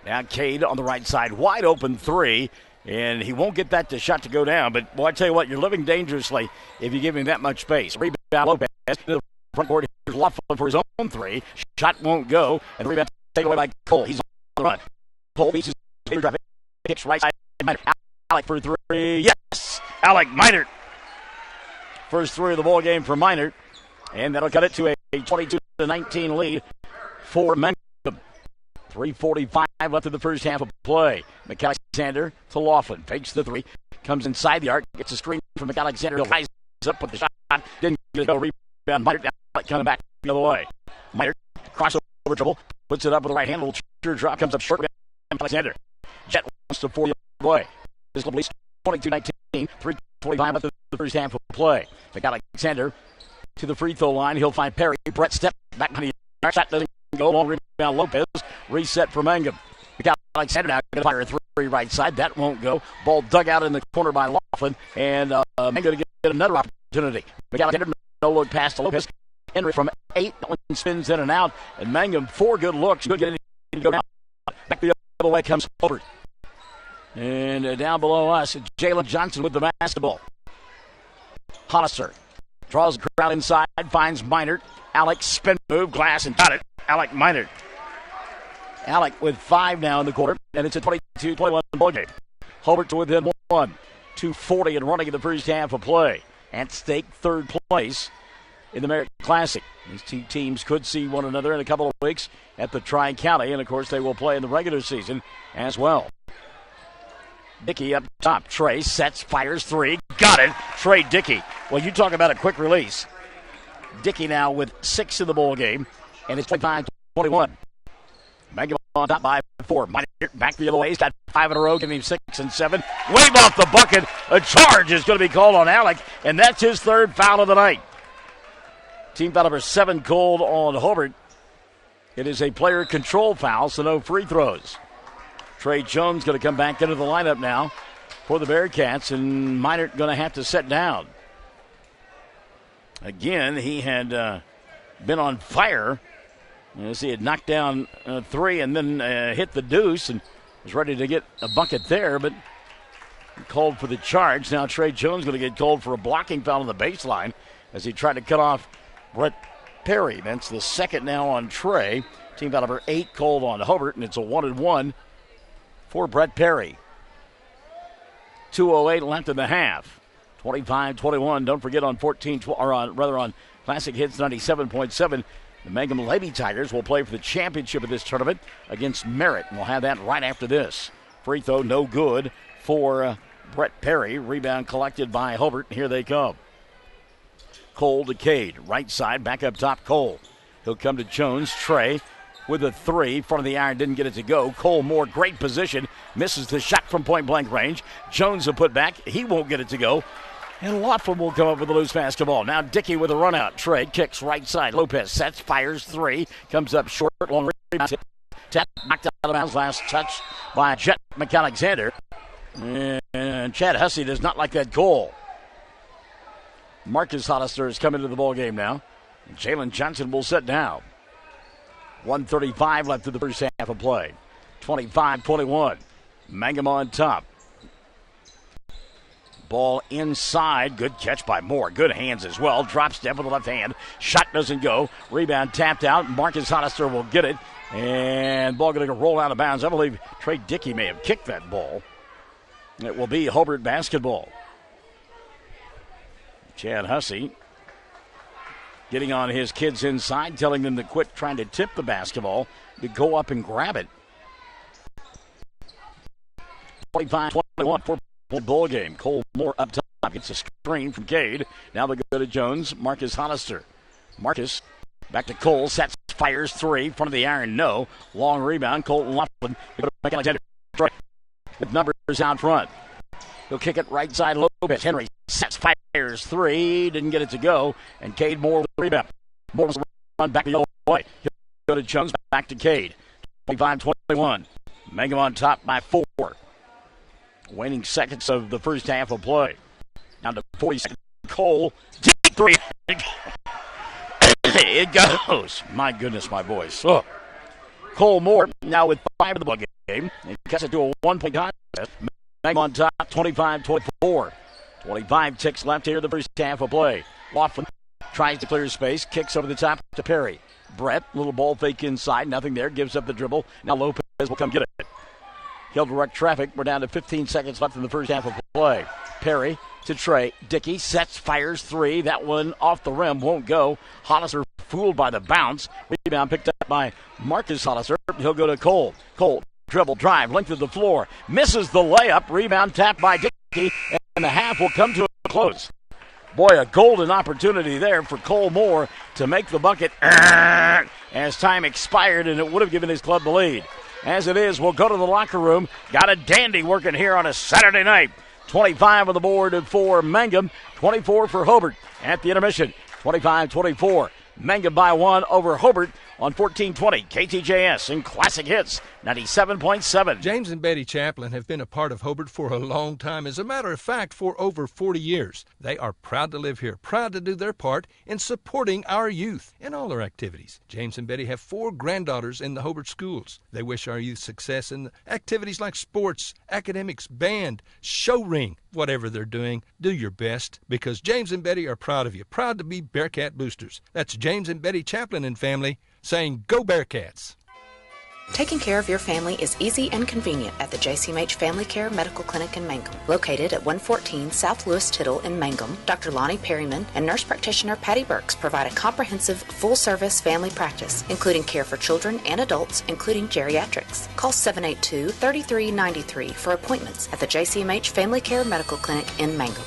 Now Cade on the right side, wide open three, and he won't get that shot to go down. But, boy, I tell you what, you're living dangerously if you give him that much space. Rebound Lopez to the front court. Here's Laughlin for his own three. Shot won't go, and the rebound taken away by Cole. He's on the run. Cole beats his drive. Kicks right side. Alec for three. Yes! Alec Minert. First three of the ball game for Minert, and that'll cut it to a 22-19 lead for Mangum. 3:45 left in the first half of play. McAlexander to Laughlin. Fakes the three. Comes inside the arc. Gets a screen from McAlexander. He'll rise up with the shot. Didn't get it. Rebound. Minert coming back the other way. Minert crossover dribble. Puts it up with the right hand. Little drop. Comes up short. McAlexander. Jet wants to force the way. This will least 22-19. 3:45 left in the first half of play. McAlexander to the free throw line. He'll find Perry. Brett step back on the arc. Shot doesn't go. Long rebound. Lopez. Reset for Mangum. McAlexander now going to fire a three right side. That won't go. Ball dug out in the corner by Laughlin. And Mangum going to get another opportunity. McAlexander no look pass to Lopez. Henry from 8. Spins in and out. And Mangum 4 good looks. Good getting to go down. Back the other way comes Hobart. And down below us, Jalen Johnson with the basketball. Hollister draws the crowd inside, finds Minert. Alec spin move, glass, and got it. Alec Minert. Alec with 5 now in the quarter, and it's a 22-21 ball game. Hobart within 1. 2:40 and running in the first half of play. At stake, third place in the Merritt Classic. These two teams could see one another in a couple of weeks at the Tri-County, and of course they will play in the regular season as well. Dickey up top. Trey sets, fires three. Got it. Trey Dickey. Well, you talk about a quick release. Dickey now with 6 in the ball game, and it's 25-21. Mangum on top by 4. Back the other way. He's got 5 in a row, giving him 6 and 7. Wave off the bucket. A charge is going to be called on Alec, and that's his 3rd foul of the night. Team foul number 7 called on Hobart. It is a player control foul, so no free throws. Trey Jones going to come back into the lineup now for the Bearcats, and Minert going to have to sit down. Again, he had been on fire as he had knocked down 3 and then hit the deuce and was ready to get a bucket there, but called for the charge. Now Trey Jones going to get called for a blocking foul on the baseline as he tried to cut off Brett Perry. That's the 2nd now on Trey. Team foul number 8 called on Hobart, and it's a 1-and-1 for Brett Perry. 2:08 left in the half. 25-21. Don't forget on on Classic Hits 97.7. The Mangum Lady Tigers will play for the championship of this tournament against Merritt. And we'll have that right after this. Free throw no good for Brett Perry. Rebound collected by Hobart. Here they come. Cole to Cade. Right side, back up top, Cole. He'll come to Jones. Trey with a 3. Front of the iron, didn't get it to go. Cole Moore, great position. Misses the shot from point-blank range. Jones will put back. He won't get it to go. And Laughlin will come up with a loose basketball. Now Dickey with a run-out. Trey kicks right side. Lopez sets, fires 3. Comes up short. Long rebound. Tap knocked out of bounds. Last touch by Jet McAlexander. And Chad Hussey does not like that goal. Marcus Hollister has come into the ball game now. Jalen Johnson will sit down. 1:35 left in the first half of play. 25-21. Mangum on top. Ball inside. Good catch by Moore. Good hands as well. Drop step with the left hand. Shot doesn't go. Rebound tapped out. Marcus Hollister will get it. And ball going to roll out of bounds. I believe Trey Dickey may have kicked that ball. It will be Hobart basketball. Chad Hussey getting on his kids inside, telling them to quit trying to tip the basketball, to go up and grab it. 25-21, 4-point ball game. Cole Moore up top gets a screen from Cade. Now they go to Jones. Marcus Hollister. Marcus back to Cole. Sets, fires three. Front of the iron, no. Long rebound. Colton Laughlin. Alexander with numbers out front. He'll kick it right side. Lopez. Henry sets, fires three. Didn't get it to go. And Cade Moore with the rebound. Moore was run back the other way. He'll go to Jones. Back to Cade. 25-21. Mangum on top by 4. Waning seconds of the first half of play. Down to 40 seconds. Cole. Deep three. It goes. My goodness, my voice. Oh. Cole Moore now with 5 of the ball game. He cuts it to a 1-point contest. Mangum on top, 25-24. 25 ticks left here in the first half of play. Laughlin tries to clear space. Kicks over the top to Perry. Brett, little ball fake inside. Nothing there. Gives up the dribble. Now Lopez will come get it. He'll direct traffic. We're down to 15 seconds left in the first half of play. Perry to Trey. Dickey sets, fires three. That one off the rim. Won't go. Hollister fooled by the bounce. Rebound picked up by Marcus Hollister. He'll go to Cole. Cole, dribble, drive, length of the floor. Misses the layup. Rebound tapped by Dickey. And the half will come to a close. Boy, a golden opportunity there for Cole Moore to make the bucket as time expired, and it would have given his club the lead. As it is, we'll go to the locker room. Got a dandy working here on a Saturday night. 25 on the board for Mangum, 24 for Hobart at the intermission. 25-24. Mangum by 1 over Hobart on 1420 KTJS in Classic Hits 97.7. James and Betty Chaplin have been a part of Hobart for a long time. As a matter of fact, for over 40 years. They are proud to live here, proud to do their part in supporting our youth in all their activities. James and Betty have 4 granddaughters in the Hobart schools. They wish our youth success in activities like sports, academics, band, show ring. Whatever they're doing, do your best, because James and Betty are proud of you, proud to be Bearcat boosters. That's James and Betty Chaplin and family saying, go Bearcats. Taking care of your family is easy and convenient at the JCMH Family Care Medical Clinic in Mangum. Located at 114 South Lewis Tittle in Mangum, Dr. Lonnie Perryman and nurse practitioner Patty Burks provide a comprehensive, full-service family practice, including care for children and adults, including geriatrics. Call 782-3393 for appointments at the JCMH Family Care Medical Clinic in Mangum.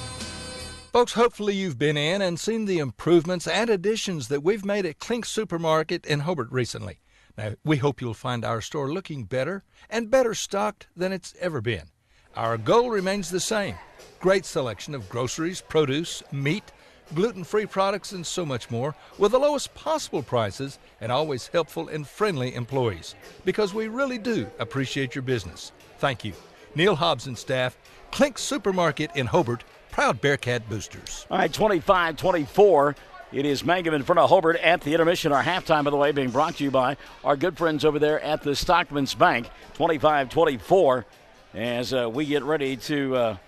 Folks, hopefully you've been in and seen the improvements and additions that we've made at Klink Supermarket in Hobart recently. Now, we hope you'll find our store looking better and better stocked than it's ever been. Our goal remains the same. Great selection of groceries, produce, meat, gluten-free products, and so much more with the lowest possible prices and always helpful and friendly employees, because we really do appreciate your business. Thank you. Neil Hobbs and staff, Klink Supermarket in Hobart, proud Bearcat boosters. All right, 25-24. It is Mangum in front of Hobart at the intermission. Our halftime, by the way, being brought to you by our good friends over there at the Stockman's Bank. 25-24 as we get ready to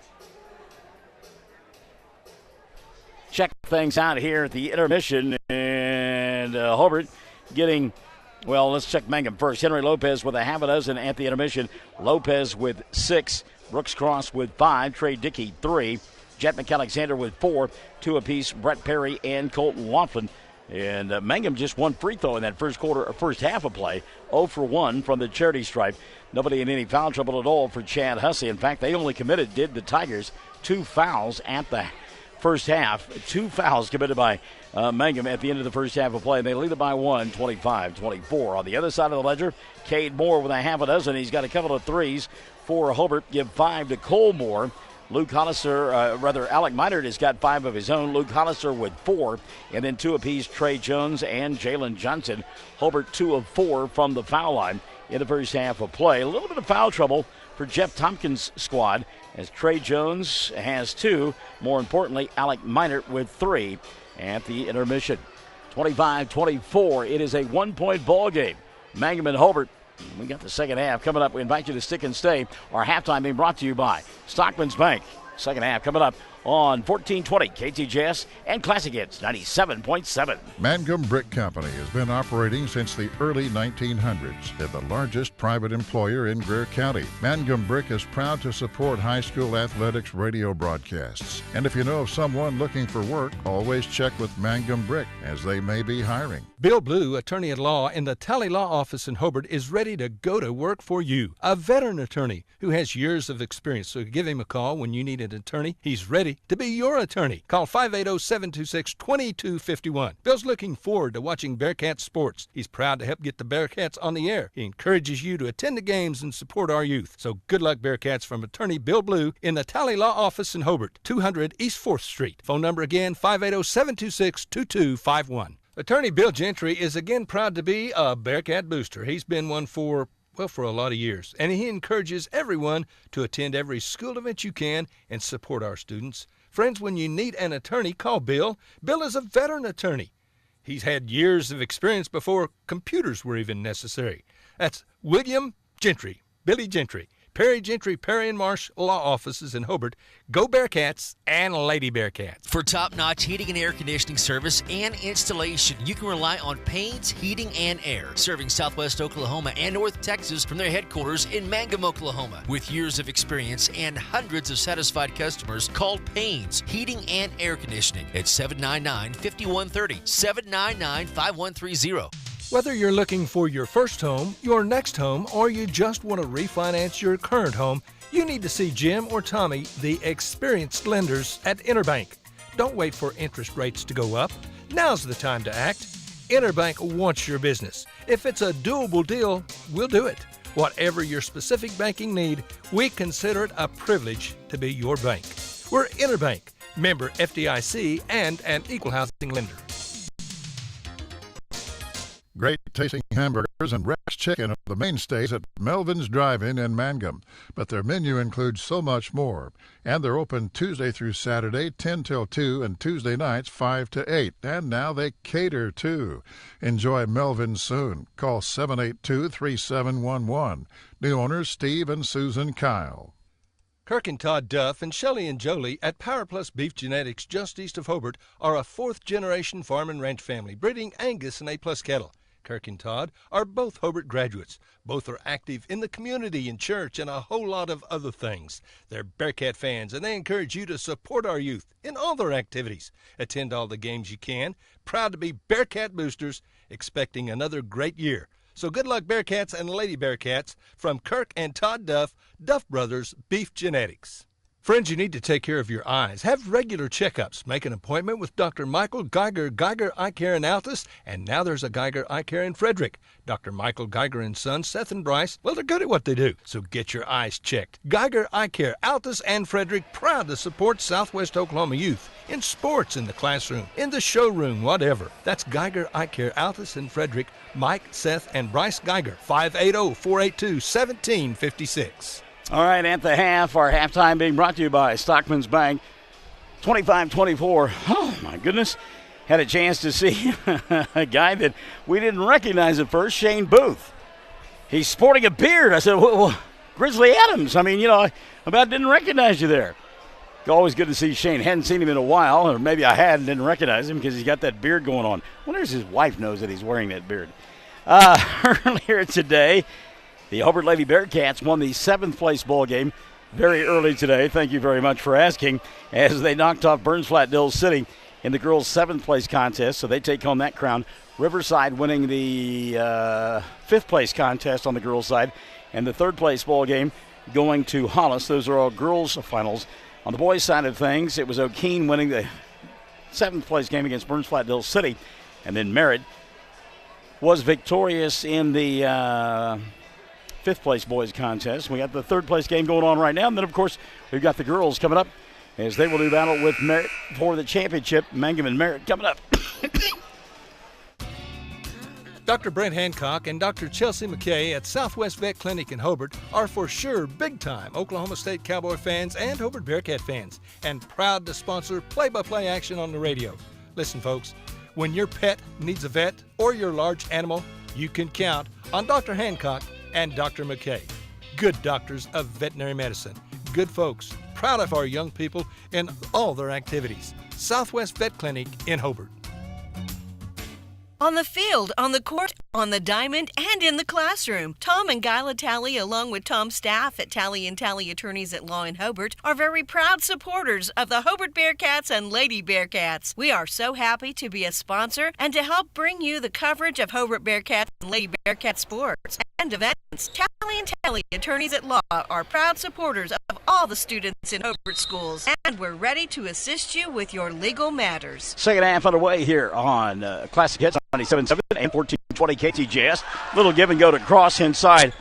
check things out here at the intermission. And Hobart getting, well, let's check Mangum first. Henry Lopez with a half a dozen at the intermission. Lopez with 6. Brooks Cross with 5. Trey Dickey, 3. Jet McAlexander with 4, 2 apiece, Brett Perry and Colton Laughlin. And Mangum just one free throw in that first half of play. 0 for 1 from the charity stripe. Nobody in any foul trouble at all for Chad Hussey. In fact, they only committed, the Tigers, 2 fouls at the first half. 2 fouls committed by Mangum at the end of the first half of play. And they lead it by 1, 25-24. On the other side of the ledger, Cade Moore with a half a dozen. He's got a couple of threes for Hobart. Give 5 to Cole Moore. Luke Hollister, Alec Minard has got 5 of his own. Luke Hollister with 4. And then 2 apiece, Trey Jones and Jalen Johnson. Hobart 2 of 4 from the foul line in the first half of play. A little bit of foul trouble for Jeff Tompkins' squad, as Trey Jones has 2. More importantly, Alec Minert with 3 at the intermission. 25-24. It is a 1-point ball game. Mangum and Hobart. We got the second half coming up. We invite you to stick and stay. Our halftime being brought to you by Stockman's Bank. Second half coming up on 1420 KTJS and Classic Hits 97.7. Mangum Brick Company has been operating since the early 1900s. They're the largest private employer in Greer County. Mangum Brick is proud to support high school athletics radio broadcasts. And if you know of someone looking for work, always check with Mangum Brick, as they may be hiring. Bill Blue, attorney at law in the Tally Law Office in Hobart, is ready to go to work for you. A veteran attorney who has years of experience, so give him a call when you need an attorney. He's ready to be your attorney. Call 580-726-2251. Bill's looking forward to watching Bearcats sports. He's proud to help get the Bearcats on the air. He encourages you to attend the games and support our youth. So good luck, Bearcats, from attorney Bill Blue in the Tally Law Office in Hobart, 200 East 4th Street. Phone number again, 580-726-2251. Attorney Bill Gentry is again proud to be a Bearcat booster. He's been one for a lot of years, and he encourages everyone to attend every school event you can and support our students. Friends, when you need an attorney, call Bill. Bill is a veteran attorney. He's had years of experience before computers were even necessary. That's William Gentry, Billy Gentry. Perry Gentry, Perry and Marsh Law Offices in Hobart. Go Bearcats and Lady Bearcats. For top-notch heating and air conditioning service and installation, you can rely on Payne's Heating and Air, serving Southwest Oklahoma and North Texas from their headquarters in Mangum, Oklahoma. With years of experience and hundreds of satisfied customers, call Payne's Heating and Air Conditioning at 799-5130, 799-5130. Whether you're looking for your first home, your next home, or you just want to refinance your current home, you need to see Jim or Tommy, the experienced lenders at Interbank. Don't wait for interest rates to go up. Now's the time to act. Interbank wants your business. If it's a doable deal, we'll do it. Whatever your specific banking need, we consider it a privilege to be your bank. We're Interbank, member FDIC, and an equal housing lender. Great tasting hamburgers and Rex chicken are the mainstays at Melvin's Drive-In in Mangum, but their menu includes so much more. And they're open Tuesday through Saturday, 10 till 2, and Tuesday nights, 5 to 8. And now they cater, too. Enjoy Melvin's soon. Call 782-3711. New owners Steve and Susan Kyle. Kirk and Todd Duff and Shelley and Jolie at Power Plus Beef Genetics just east of Hobart are a fourth-generation farm and ranch family breeding Angus and A-plus cattle. Kirk and Todd are both Hobart graduates. Both are active in the community and church and a whole lot of other things. They're Bearcat fans, and they encourage you to support our youth in all their activities. Attend all the games you can. Proud to be Bearcat boosters, expecting another great year. So good luck, Bearcats and Lady Bearcats, from Kirk and Todd Duff, Duff Brothers Beef Genetics. Friends, you need to take care of your eyes. Have regular checkups. Make an appointment with Dr. Michael Geiger, Geiger Eye Care in Altus, and now there's a Geiger Eye Care in Frederick. Dr. Michael Geiger and Son, Seth and Bryce, well, they're good at what they do, so get your eyes checked. Geiger Eye Care, Altus and Frederick, proud to support Southwest Oklahoma youth in sports, in the classroom, in the showroom, whatever. That's Geiger Eye Care, Altus and Frederick, Mike, Seth, and Bryce Geiger, 580-482-1756. All right, at the half, our halftime being brought to you by Stockman's Bank. 25-24. Oh, my goodness. Had a chance to see a guy that we didn't recognize at first, Shane Booth. He's sporting a beard. I said, well, Grizzly Adams. I mean, you know, I about didn't recognize you there. Always good to see Shane. Hadn't seen him in a while, or maybe I had and didn't recognize him because he's got that beard going on. I wonder if his wife knows that he's wearing that beard. Earlier today, the Hobart Lady Bearcats won the 7th place ball game very early today. Thank you very much for asking, as they knocked off Burns Flat Dills City in the girls' 7th place contest, so they take home that crown. Riverside winning the 5th place contest on the girls' side, and the 3rd place ball game going to Hollis. Those are all girls' finals. On the boys' side of things, it was O'Keene winning the 7th place game against Burns Flat Dills City, and then Merritt was victorious in the 5th place boys contest. We got the 3rd place game going on right now. And then, of course, we've got the girls coming up as they will do battle with Merritt for the championship. Mangum and Merritt coming up. Dr. Brent Hancock and Dr. Chelsea McKay at Southwest Vet Clinic in Hobart are for sure big-time Oklahoma State Cowboy fans and Hobart Bearcat fans, and proud to sponsor play-by-play action on the radio. Listen, folks, when your pet needs a vet or your large animal, you can count on Dr. Hancock and Dr. McKay. Good doctors of veterinary medicine. Good folks, proud of our young people in all their activities. Southwest Vet Clinic in Hobart. On the field, on the court, on the diamond, and in the classroom, Tom and Guyla Talley, along with Tom's staff at Talley & Talley Attorneys at Law in Hobart, are very proud supporters of the Hobart Bearcats and Lady Bearcats. We are so happy to be a sponsor and to help bring you the coverage of Hobart Bearcats and Lady Bearcat sports and events. Talley & Talley Attorneys at Law are proud supporters of all the students in Hobart schools, and we're ready to assist you with your legal matters. Second half underway here on Classic Hits 97.7 and 1420 KTJS. Little give and go to cross inside.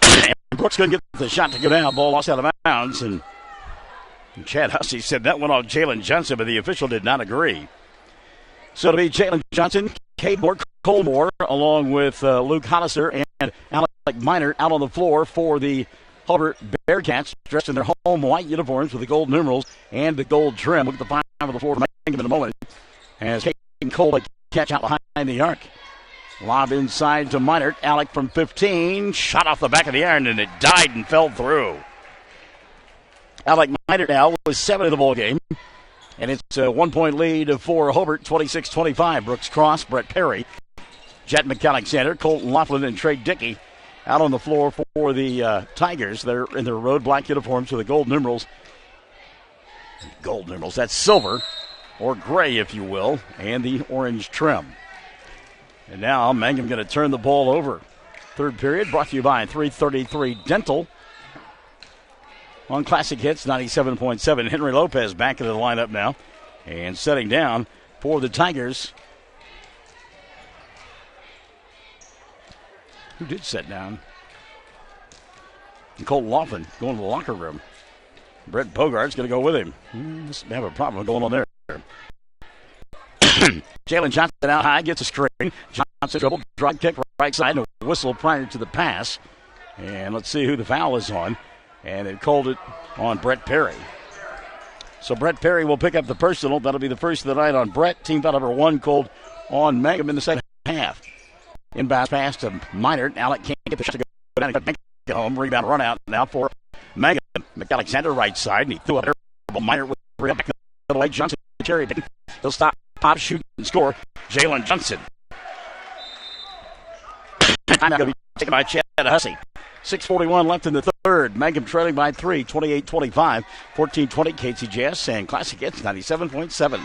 And Brooks couldn't get the shot to go down. Ball lost out of bounds. And Chad Hussey said that went on Jalen Johnson, but the official did not agree. So it'll be Jalen Johnson, Cade Moore, Cole Moore, along with Luke Hollister and Alec Minor out on the floor for the Hobart Bearcats, dressed in their home white uniforms with the gold numerals and the gold trim. Look at the five on the floor for Mangum in a moment. As Cade and Cole catch out behind the arc. Lob inside to Minor. Alec from 15. Shot off the back of the iron, and it died and fell through. Alec Minor now with 7 in the ball game. And it's a 1-point lead for Hobart, 26-25. Brooks Cross, Brett Perry, Jet McAlexander, Colton Laughlin, and Trey Dickey out on the floor for the Tigers. They're in their road black uniforms with the gold numerals. Gold numerals, that's silver, or gray, if you will, and the orange trim. And now Mangum going to turn the ball over. Third period brought to you by 333 Dental. On Classic Hits 97.7, Henry Lopez back in the lineup now. And setting down for the Tigers. Who did set down? And Colton Laughlin going to the locker room. Brett Bogart's going to go with him. This may have a problem going on there. Jalen Johnson out high, gets a screen. Johnson dribble, drive kick right side, and a whistle prior to the pass. And let's see who the foul is on. And they called it on Brett Perry. So Brett Perry will pick up the personal. That'll be the first of the night on Brett. Team foul number 1 called on Mangum in the second half. Inbound pass to Minor. Alec can't get the shot to go down. Make it home. Rebound run out now for Mangum. McAlexander right side. And he threw up there. Minor with back the way. Johnson cherry. He'll stop, pop, shoot, and score. Jalen Johnson. Time going to be taken by Chad Hussey. 6:41 left in the third. Mangum trailing by 3, 28-25, 14-20 KTJS and Classic Hits 97.7.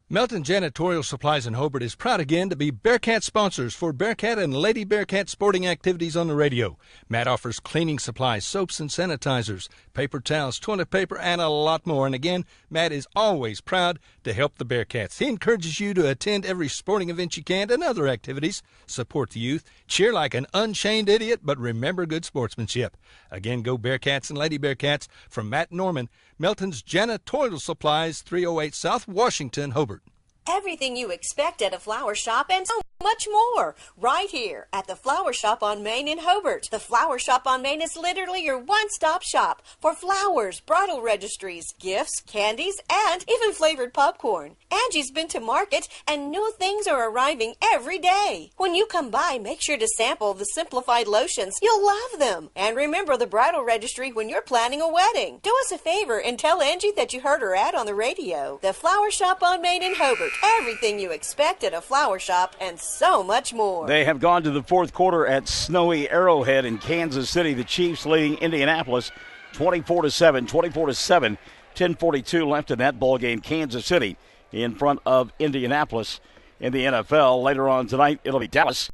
Melton Janitorial Supplies in Hobart is proud again to be Bearcat sponsors for Bearcat and Lady Bearcat sporting activities on the radio. Matt offers cleaning supplies, soaps and sanitizers, paper towels, toilet paper, and a lot more. And again, Matt is always proud to help the Bearcats. He encourages you to attend every sporting event you can and other activities. Support the youth, cheer like an unchained idiot, but remember good sportsmanship. Again, go Bearcats and Lady Bearcats from Matt Norman, Melton's Janitorial Supplies, 308 South Washington, Hobart. Everything you expect at a flower shop and so much more right here at the Flower Shop on Main in Hobart. The Flower Shop on Main is literally your one-stop shop for flowers, bridal registries, gifts, candies, and even flavored popcorn. Angie's been to market and new things are arriving every day. When you come by, make sure to sample the simplified lotions. You'll love them. And remember the bridal registry when you're planning a wedding. Do us a favor and tell Angie that you heard her ad on the radio. The Flower Shop on Main in Hobart. Everything you expect at a flower shop and so much more. They have gone to the fourth quarter at Snowy Arrowhead in Kansas City. The Chiefs leading Indianapolis 24-7, 24-7. 10:42 left in that ball game. Kansas City in front of Indianapolis in the NFL. Later on tonight, it'll be Dallas.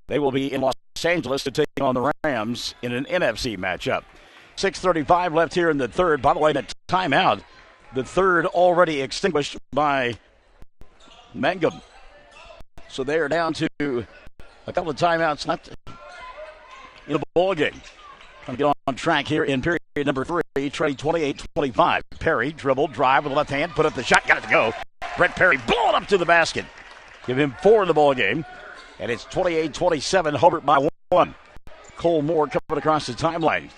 They will be in Los Angeles to take on the Rams in an NFC matchup. 6:35 left here in the third. By the way, that timeout, the third already extinguished by Mangum. So they are down to a couple of timeouts left in the ball game. Trying to get on track here in period number 3, trailing 28-25. Perry dribble, drive with the left hand, put up the shot, got it to go. Brett Perry blow it up to the basket. Give him 4 in the ball game. And it's 28-27, Hobart by 1. Cole Moore coming across the timeline.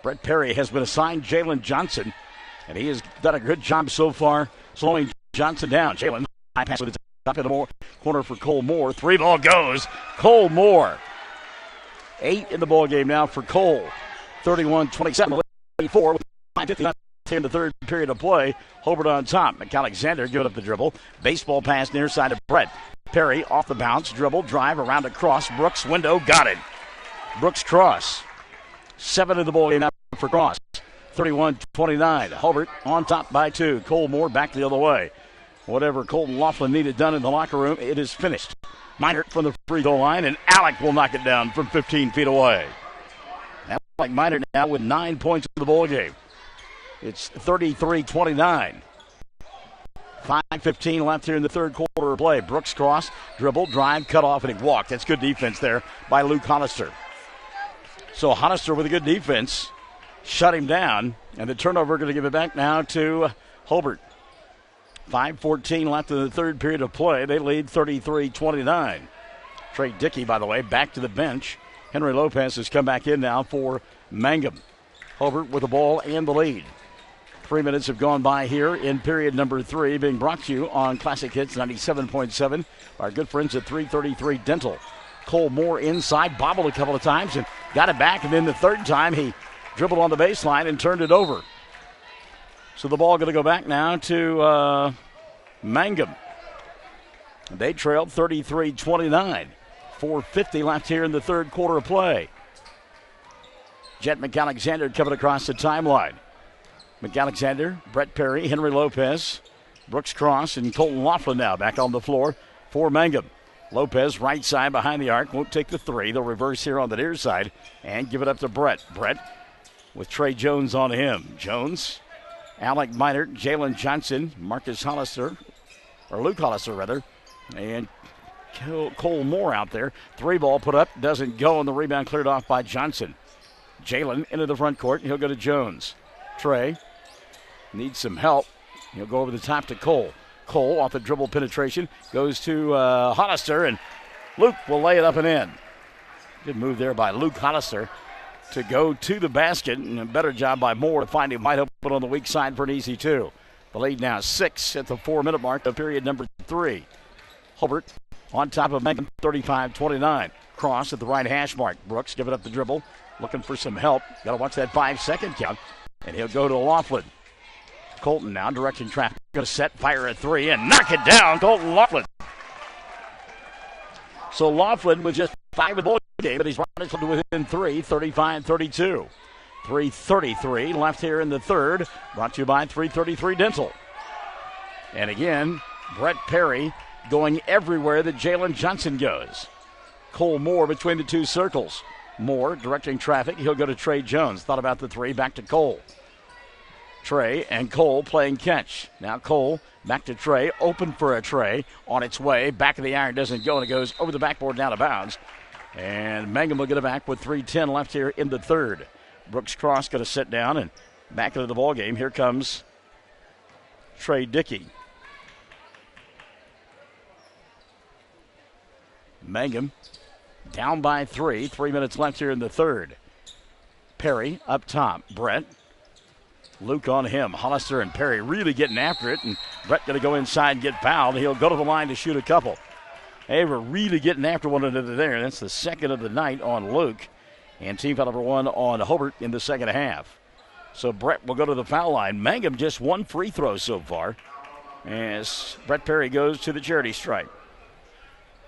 Brett Perry has been assigned Jalen Johnson, and he has done a good job so far slowing Johnson down. Jalen, high pass with the top of the corner for Cole Moore. 3 ball goes. Cole Moore. 8 in the ball game now for Cole. 31-27, 4 with 5:50 in the third period of play. Hobart on top. McAlexander giving up the dribble. Baseball pass near side of Brett. Perry off the bounce, dribble, drive around a cross. Brooks window, got it. Brooks cross. 7 in the ball game now for Cross. 31-29. Hobart on top by 2. Cole Moore back the other way. Whatever Colton Laughlin needed done in the locker room, it is finished. Minor from the free throw line, and Alec will knock it down from 15 feet away. Alec Minor now with 9 points in the ball game. It's 33-29. 5:15 left here in the third quarter of play. Brooks cross, dribble, drive, cut off, and he walked. That's good defense there by Luke Hollister. So Hollister with a good defense shut him down, and the turnover going to give it back now to Hobart. 5:14 left in the third period of play. They lead 33-29. Trey Dickey, by the way, back to the bench. Henry Lopez has come back in now for Mangum. Hobart with the ball and the lead. 3 minutes have gone by here in period number 3, being brought to you on Classic Hits 97.7. Our good friends at 333 Dental. Cole Moore inside, bobbled a couple of times and got it back, and then the third time he dribbled on the baseline and turned it over. So the ball going to go back now to Mangum. They trailed 33-29. 4:50 left here in the third quarter of play. Jet McAlexander coming across the timeline. McAlexander, Brett Perry, Henry Lopez, Brooks Cross, and Colton Laughlin now back on the floor for Mangum. Lopez right side behind the arc, won't take the 3. They'll reverse here on the near side and give it up to Brett. Brett with Trey Jones on him. Jones, Alec Minor, Jalen Johnson, Marcus Hollister, or Luke Hollister rather, and Cole Moore out there. 3 ball put up, doesn't go, and the rebound cleared off by Johnson. Jalen into the front court, he'll go to Jones. Trey needs some help. He'll go over the top to Cole. Cole off the dribble penetration, goes to Hollister, and Luke will lay it up and in. Good move there by Luke Hollister to go to the basket, and a better job by Moore to find him wide open on the weak side for an easy 2. The lead now 6 at the 4-minute mark of period number 3. Hobart on top of Mangum, 35-29. Cross at the right hash mark. Brooks giving up the dribble, looking for some help. Got to watch that 5-second count, and he'll go to Laughlin. Colton now directing traffic. Going to set, fire a 3, and knock it down. Colton Laughlin. So Laughlin with just 5 in the ball game, but he's running to within 3, 35-32. 3:33 left here in the third. Brought to you by 333 Dental. And again, Brett Perry going everywhere that Jalen Johnson goes. Cole Moore between the 2 circles. Moore directing traffic. He'll go to Trey Jones. Thought about the 3, back to Cole. Trey and Cole playing catch. Now Cole back to Trey, open for a Trey, on its way. Back of the iron doesn't go, and it goes over the backboard and out of bounds. And Mangum will get it back with 3:10 left here in the third. Brooks Cross going to sit down and back into the ball game. Here comes Trey Dickey. Mangum down by 3. 3 minutes left here in the third. Perry up top. Brett. Luke on him. Hollister and Perry really getting after it. And Brett going to go inside and get fouled. He'll go to the line to shoot a couple. They were really getting after one another there. That's the second of the night on Luke. And team foul number 1 on Hobart in the second half. So Brett will go to the foul line. Mangum just 1 free throw so far, as Brett Perry goes to the charity stripe.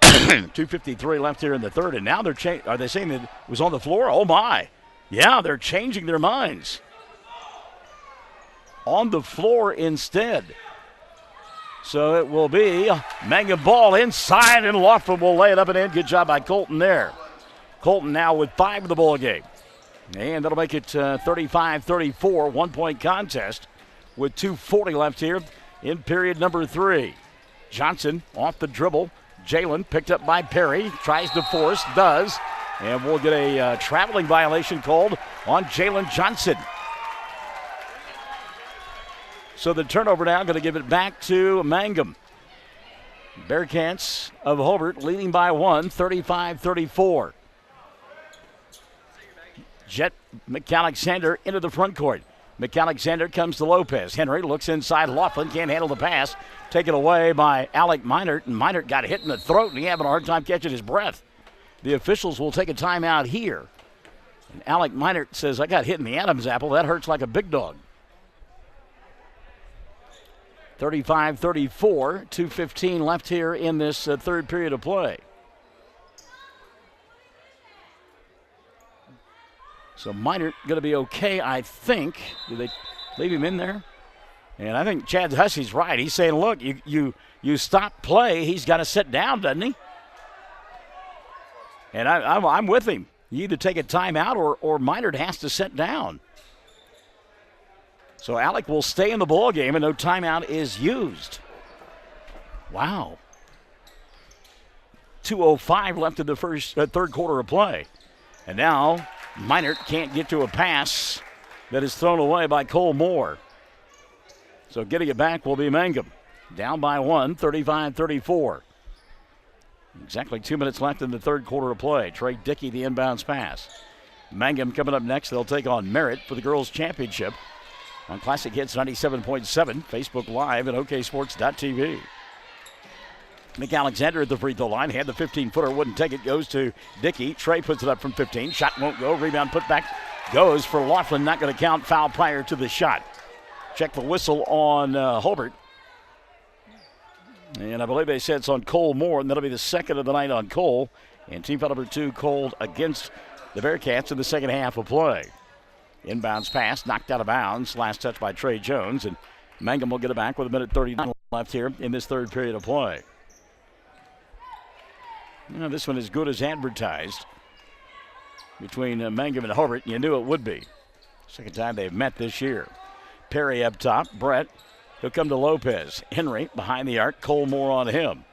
2:53 left here in the third, and now are they saying that it was on the floor? Oh my. Yeah, they're changing their minds. On the floor instead. So it will be Mangum ball inside, and Laughlin will lay it up and in. Good job by Colton there. Colton now with 5 in the ball game. And that'll make it 35-34, 1-point contest with 2:40 left here in period number 3. Johnson off the dribble. Jalen picked up by Perry. Tries to force, does. And we'll get a traveling violation called on Jalen Johnson. So the turnover now going to give it back to Mangum. Bearcats of Hobart leading by 1, 35-34. Jet McAlexander into the front court. McAlexander comes to Lopez. Henry looks inside. Laughlin can't handle the pass. Taken away by Alec Minert, and Minert got hit in the throat, and he's having a hard time catching his breath. The officials will take a timeout here. And Alec Minert says, I got hit in the Adam's apple. That hurts like a big dog. 35-34, 2:15 left here in this third period of play. So Minert going to be okay, I think. Do they leave him in there? And I think Chad Hussey's right. He's saying, look, you stop play. He's got to sit down, doesn't he? And I'm with him. You either take a timeout or Minert has to sit down. So Alec will stay in the ball game and no timeout is used. Wow. 2:05 left in the third quarter of play. And now Minert can't get to a pass that is thrown away by Cole Moore. So getting it back will be Mangum. Down by 1, 35-34. Exactly 2 minutes left in the third quarter of play. Trey Dickey, the inbounds pass. Mangum coming up next. They'll take on Merritt for the girls' championship on Classic Hits 97.7, Facebook Live at oksports.tv. McAlexander at the free throw line. Had the 15-footer, wouldn't take it. Goes to Dickey. Trey puts it up from 15. Shot won't go. Rebound put back. Goes for Laughlin. Not going to count. Foul prior to the shot. Check the whistle on Hobart. And I believe they said it's on Cole Moore, and that'll be the second of the night on Cole. And team foul number 2 called against the Bearcats in the second half of play. Inbounds pass, knocked out of bounds. Last touch by Trey Jones. And Mangum will get it back with 1:39 left here in this third period of play. You know, this one is good as advertised between Mangum and Hobart. You knew it would be. Second time they've met this year. Perry up top. Brett. He'll come to Lopez. Henry behind the arc. Cole Moore on him.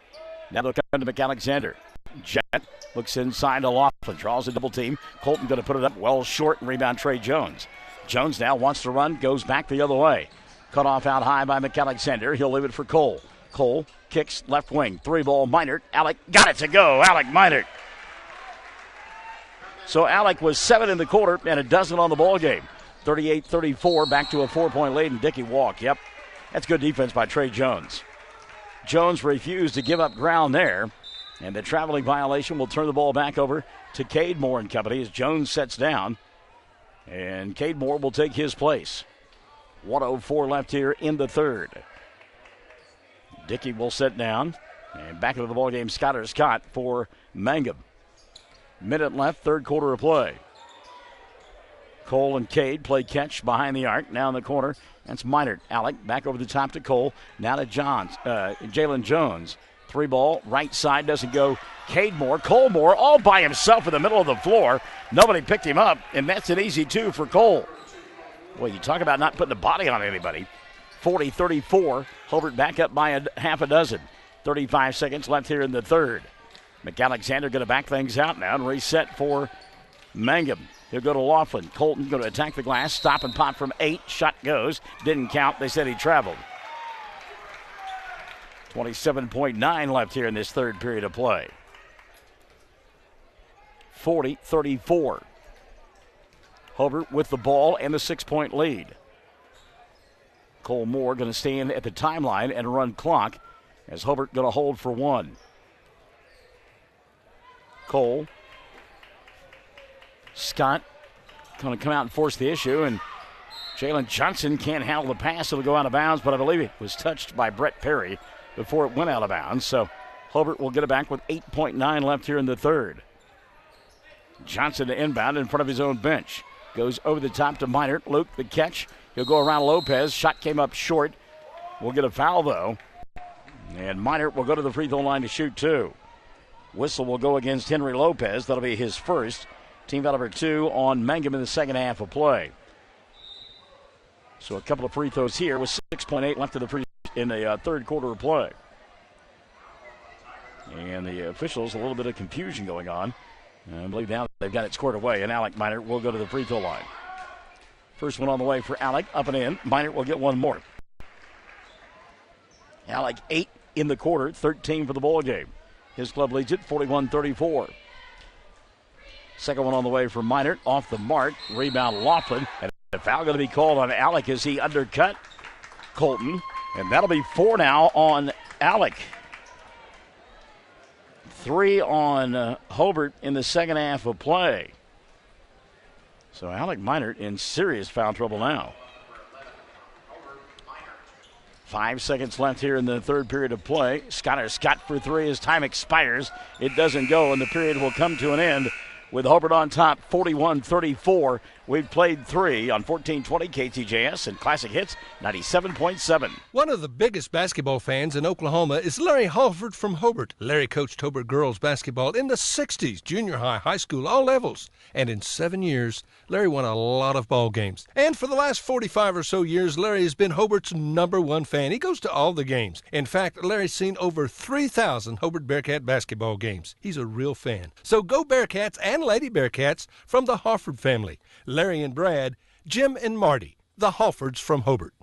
Now they'll come to McAlexander. Jet looks inside to Laughlin. Draws a double team. Colton going to put it up well short and rebound Trey Jones. Jones now wants to run. Goes back the other way. Cut off out high by McAlexander. He'll leave it for Cole. Cole kicks left wing. 3-ball Minert. Alec got it to go. Alec Minert. So Alec was 7 in the quarter and a dozen on the ball game. 38-34, back to a 4-point lead, and Dickey walk. Yep, that's good defense by Trey Jones. Jones refused to give up ground there, and the traveling violation will turn the ball back over to Cade Moore and company as Jones sets down, and Cade Moore will take his place. 1:04 left here in the third. Dickey will sit down, and back into the ball game, Scott for Mangum. Minute left, third quarter of play. Cole and Cade play catch behind the arc. Now in the corner, that's Minert. Alec back over the top to Cole. Now to Jalen Jones. 3-ball, right side, doesn't go. Cade Moore, Cole Moore, all by himself in the middle of the floor. Nobody picked him up, and that's an easy 2 for Cole. Well, you talk about not putting a body on anybody. 40-34, Hobart back up by a half a dozen. 35 seconds left here in the third. McAlexander going to back things out now and reset for Mangum. He'll go to Laughlin. Colton going to attack the glass. Stop and pop from 8. Shot goes. Didn't count. They said he traveled. 27.9 left here in this third period of play. 40-34. Hobart with the ball and the 6-point lead. Cole Moore going to stand at the timeline and run clock as Hobart going to hold for 1. Cole. Scott going to come out and force the issue, and Jalen Johnson can't handle the pass. It'll go out of bounds, but I believe it was touched by Brett Perry before it went out of bounds. So Hobart will get it back with 8.9 left here in the third. Johnson to inbound in front of his own bench. Goes over the top to Minert. Luke, the catch. He'll go around Lopez. Shot came up short. We'll get a foul, though. And Minert will go to the free throw line to shoot 2. Whistle will go against Henry Lopez. That'll be his first. Team foul number 2 on Mangum in the second half of play. So a couple of free throws here with 6.8 left in the third quarter of play. And the officials, a little bit of confusion going on. I believe now they've got it squared away, and Alec Minert will go to the free throw line. First one on the way for Alec, up and in. Minert will get one more. Alec 8 in the quarter, 13 for the ball game. His club leads it 41-34. Second one on the way for Minert, off the mark. Rebound Laughlin. And the foul going to be called on Alec as he undercut Colton. And that'll be 4 now on Alec. 3 on Hobart in the second half of play. So Alec Minert in serious foul trouble now. 5 seconds left here in the third period of play. Scott for 3 as time expires. It doesn't go, and the period will come to an end with Hobart on top, 41-34. We've played 3 on 1420 KTJS and Classic Hits 97.7. One of the biggest basketball fans in Oklahoma is Larry Halford from Hobart. Larry coached Hobart girls basketball in the 60s, junior high, high school, all levels. And in 7 years, Larry won a lot of ball games. And for the last 45 or so years, Larry has been Hobart's #1 fan. He goes to all the games. In fact, Larry's seen over 3,000 Hobart Bearcat basketball games. He's a real fan. So go Bearcats and Lady Bearcats from the Halford family. Larry and Brad, Jim and Marty, the Halfords from Hobart.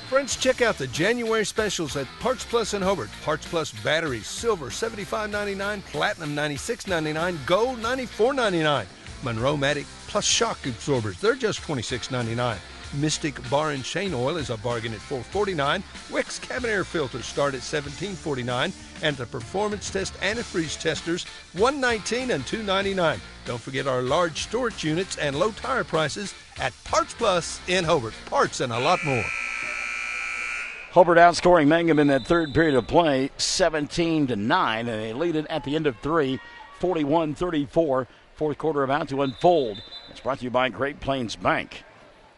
Friends, check out the January specials at Parts Plus in Hobart. Parts Plus batteries, silver $75.99, platinum $96.99, gold $94.99. Monroe-Matic plus shock absorbers, they're just $26.99. Mystic Bar and Chain Oil is a bargain at $4.49. Wix cabin air filters start at $17.49. And the Performance Test antifreeze testers, $119 and $2.99. Don't forget our large storage units and low tire prices at Parts Plus in Hobart. Parts and a lot more. Hobart outscoring Mangum in that third period of play, 17-9, and they lead it at the end of 3, 41-34. Fourth quarter about to unfold. It's brought to you by Great Plains Bank.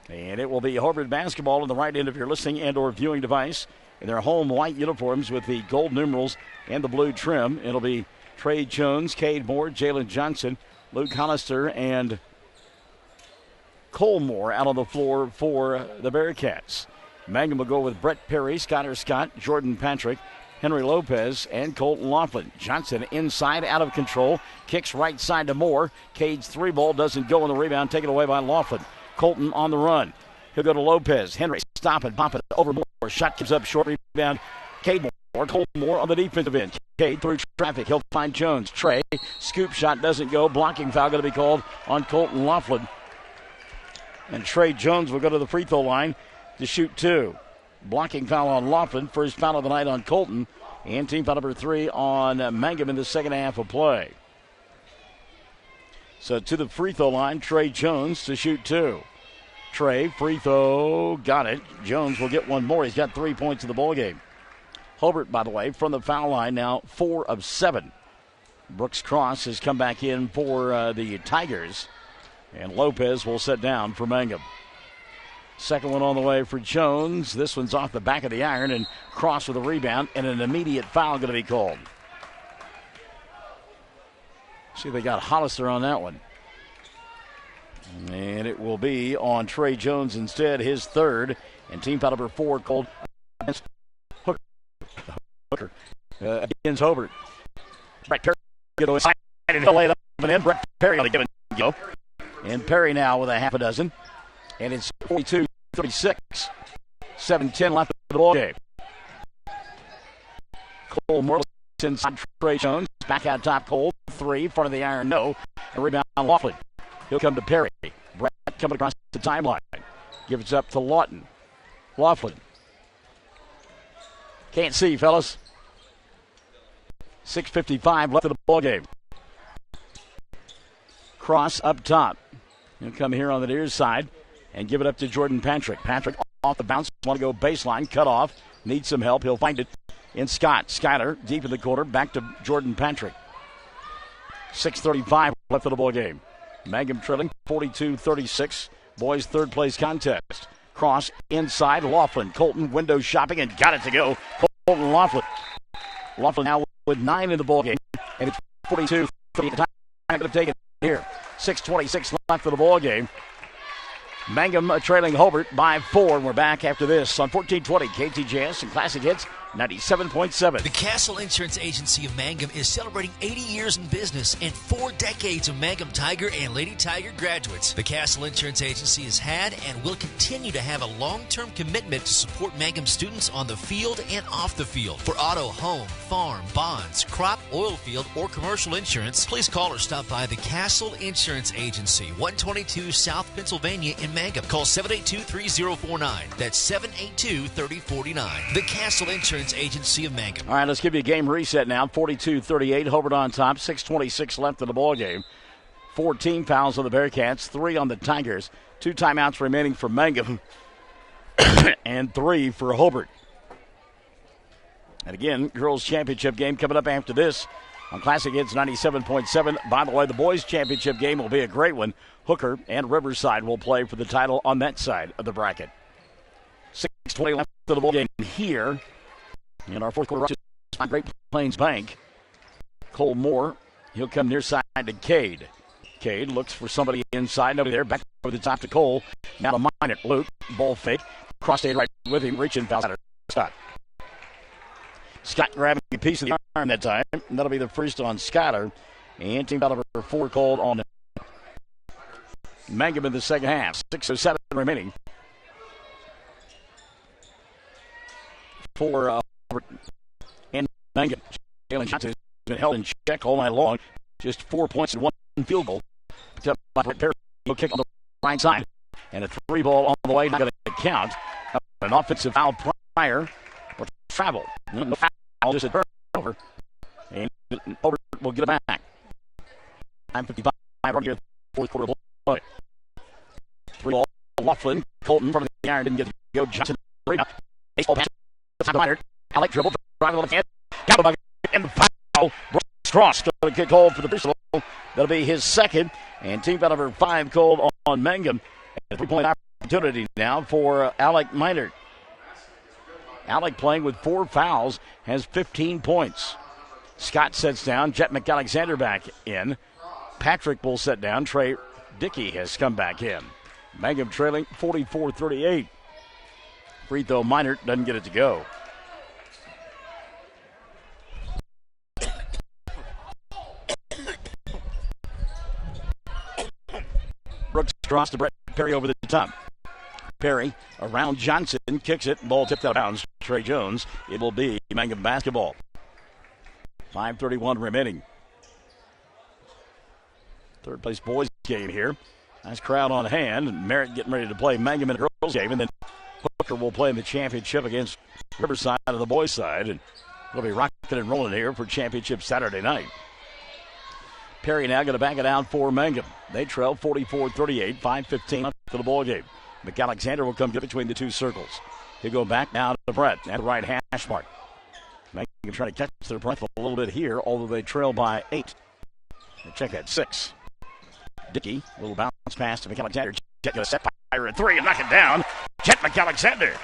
And it will be Hobart basketball on the right end of your listening and or viewing device in their home white uniforms with the gold numerals and the blue trim. It'll be Trey Jones, Cade Moore, Jalen Johnson, Luke Hollister, and Cole Moore out on the floor for the Bearcats. Mangum will go with Brett Perry, Skyler Scott, Jordan Patrick, Henry Lopez, and Colton Laughlin. Johnson inside, out of control, kicks right side to Moore. Cade's 3-ball doesn't go on the rebound, taken away by Laughlin. Colton on the run. He'll go to Lopez. Henry stop and pop it over Moore. Shot comes up short, rebound. Cade Moore. Colton Moore on the defensive end. Cade through traffic. He'll find Jones. Trey. Scoop shot doesn't go. Blocking foul going to be called on Colton Laughlin. And Trey Jones will go to the free throw line to shoot 2. Blocking foul on Laughlin. First foul of the night on Colton. And team foul number 3 on Mangum in the second half of play. So to the free throw line, Trey Jones to shoot 2. Trey, free throw, got it. Jones will get one more. He's got 3 points in the ballgame. Hobart, by the way, from the foul line now 4 of 7. Brooks Cross has come back in for the Tigers. And Lopez will sit down for Mangum. Second one on the way for Jones. This one's off the back of the iron, and Cross with a rebound, and an immediate foul going to be called. See, they got Hollister on that one. And it will be on Trey Jones instead, his third. And team foul number 4 called against Hooker. Against Hobart. Brett Perry going inside and he'll lay it up and in. Brett Perry on the give and go. And Perry now with a half a dozen. And it's 42-36. 7-10 left of the ball game. Cole Morris inside Trey Jones. Back out top, Cole. 3, front of the iron, no. And rebound Laughlin. He'll come to Perry. Brett coming across the timeline. Gives it up to Lawton. Laughlin. Can't see, fellas. 6:55 left of the ball game. Cross up top. He'll come here on the near side and give it up to Jordan Patrick. Patrick off the bounce. Want to go baseline. Cut off. Needs some help. He'll find it in Scott. Skyler deep in the corner. Back to Jordan Patrick. 6:35 left of the ball game. Mangum trailing 42-36. Boys third place contest. Cross inside. Laughlin. Colton window shopping and got it to go. Colton Laughlin. Laughlin now with 9 in the ball game. And it's 42-30. Time to take it here. 6:26 left of the ball game. Mangum trailing Hobart by 4. And we're back after this on 1420 KTJS and Classic Hits 97.7. The Castle Insurance Agency of Mangum is celebrating 80 years in business and 4 decades of Mangum Tiger and Lady Tiger graduates. The Castle Insurance Agency has had and will continue to have a long-term commitment to support Mangum students on the field and off the field. For auto, home, farm, bonds, crop, oil field, or commercial insurance, please call or stop by the Castle Insurance Agency, 122 South Pennsylvania in Mangum. Call 782-3049. That's 782-3049. The Castle Insurance Agency of Mangum. All right, let's give you a game reset now. 42-38, Hobart on top. 6:26 left in the ball game. 14 fouls on the Bearcats, 3 on the Tigers. 2 timeouts remaining for Mangum, and 3 for Hobart. And again, girls' championship game coming up after this on Classic Hits 97.7. By the way, the boys' championship game will be a great one. Hooker and Riverside will play for the title on that side of the bracket. 6:20 left in the ball game here. In our fourth quarter, on Great Plains Bank. Cole Moore, he'll come near side to Cade. Cade looks for somebody inside. Nobody there. Back over the top to Cole. Now to Minot. Luke, ball fake. Cross state right with him. Reaching foul. Scott. Scott grabbing a piece of the arm that time. And that'll be the first on Skyler. And team foul number 4 called on Mangum in the second half. 6:07 remaining. For and Mangum. Jalen Johnson has been held in check all night long. Just 4 points and 1 field goal. Picked up by Perry. He'll kick on the right side. And a 3 ball on the way. Not going to count. An offensive foul prior. Or travel. No foul. Just a turnover. And Hobart will get it back. 9:55 right here. Fourth quarter play. 3 ball. Laughlin. Colton from the iron. Didn't get to go. Johnson. Baseball pass. Minor. Alec dribble, driving on the hand. Got the bucket, and the foul. Cross going to get called for the personal. That'll be his second. And team foul number 5 called on Mangum. And a 3-point opportunity now for Alec Minor. Alec playing with 4 fouls, has 15 points. Scott sets down. Jet McAlexander back in. Patrick will set down. Trey Dickey has come back in. Mangum trailing 44-38. Free throw, Minor doesn't get it to go. Brooks cross to Brett Perry over the top. Perry around Johnson, kicks it, ball tipped out of bounds. Trey Jones. It will be Mangum basketball. 5:31 remaining. Third place boys game here. Nice crowd on hand. Merritt getting ready to play Mangum in the girls game, and then Hooker will play in the championship against Riverside on the boys' side. And it'll be rocking and rolling here for championship Saturday night. Perry now going to back it out for Mangum. They trail 44-38, 5:15 left for the ball game. McAlexander will come get between the 2 circles. He'll go back now to Brett at the right hash mark. Mangum trying to catch their breath a little bit here, although they trail by 8. They check at 6. Dickey, little bounce pass to McAlexander. Jet going to set fire at 3 and knock it down. Jet McAlexander.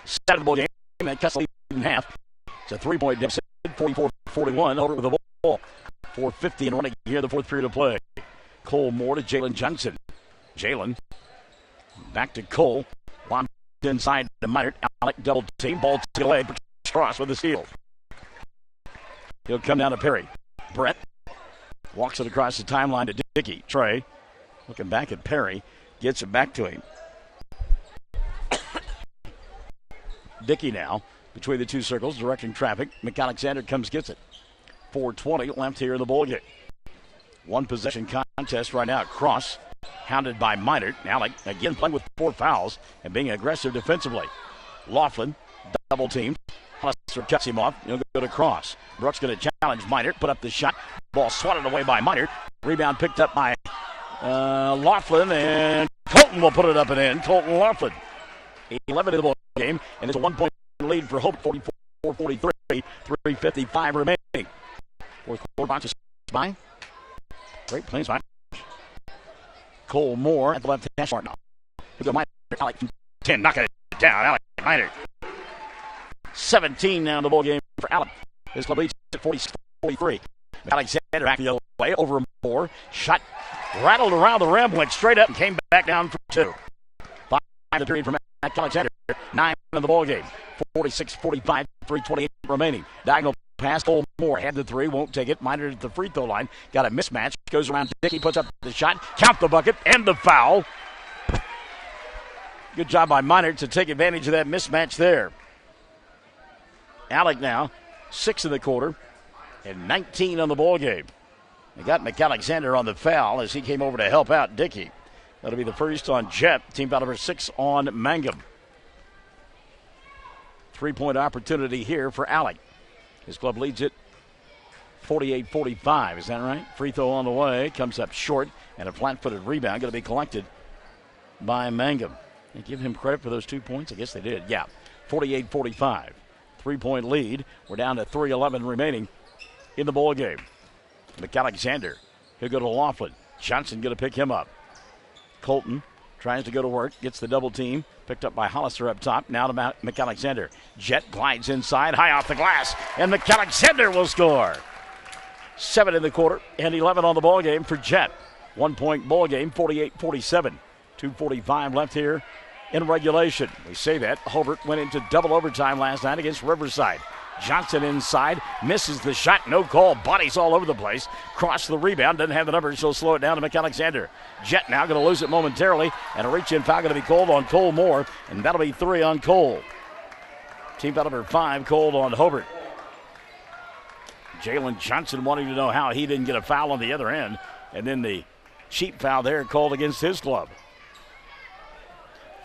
Set of the ball game. That cuts the lead in half. It's a 3-point deficit. 44-41 over the ball. 4:50 and running here, the fourth period of play. Cole Moore to Jalen Johnson. Jalen back to Cole. Lobbed inside to Minor. Alec double team. Ball to the leg. Cross with the steal. He'll come down to Perry. Brett walks it across the timeline to Dickey. Trey looking back at Perry. Gets it back to him. Dickey now between the 2 circles, directing traffic. McAlexander comes, gets it. 4:20 left here in the ball game. 1 possession contest right now. Cross, hounded by Minor. Alec again playing with 4 fouls and being aggressive defensively. Laughlin double teamed. Hollister cuts him off. He'll go to Cross. Brooks going to challenge Minor. Put up the shot. Ball swatted away by Minor. Rebound picked up by Laughlin, and Colton will put it up and in. Colton Laughlin. 11 in the ball game, and it's a 1-point lead for Hope. 44-43. 3:55 remaining. Fourth quarter bounces by Great Plains. Cole Moore at the left hash mark now. He'll go Minor. Alec from 10. Knocking it down. Alec Minor. 17 now in the ball game for Alec. His club leads at 46-43. Alexander back the other way over Moore. Shot rattled around the rim, went straight up and came back down for 2. 5 to 3 from Alexander. 9 in the ballgame. 46-45, 3:28 remaining. Diagonal pass, Cole Moore had the three, won't take it. Minor at the free throw line. Got a mismatch. Goes around Dickey, puts up the shot. Count the bucket and the foul. Good job by Minor to take advantage of that mismatch there. Alec now, 6 in the quarter and 19 on the ball game. They got McAlexander on the foul as he came over to help out Dickey. That'll be the first on Jet. Team foul number 6 on Mangum. 3-point opportunity here for Alec. His club leads it 48-45. Is that right? Free throw on the way. Comes up short. And a flat-footed rebound going to be collected by Mangum. They give him credit for those 2 points? I guess they did. Yeah. 48-45. 3-point lead. We're down to 3:11 remaining in the ball game. McAlexander. He'll go to Laughlin. Johnson going to pick him up. Colton tries to go to work. Gets the double team. Picked up by Hollister up top. Now to McAlexander. Jet glides inside. High off the glass. And McAlexander will score. 7 in the quarter and 11 on the ball game for Jet. 1-point ball game, 48-47. 2:45 left here in regulation. We say that. Hobart went into double overtime last night against Riverside. Johnson inside, misses the shot, no call, bodies all over the place. Cross the rebound, doesn't have the numbers, so slow it down to McAlexander. Jet now going to lose it momentarily, and a reach-in foul going to be called on Cole Moore, and that'll be 3 on Cole. Team foul number 5 called on Hobart. Jalen Johnson wanting to know how he didn't get a foul on the other end, and then the cheap foul there called against his club.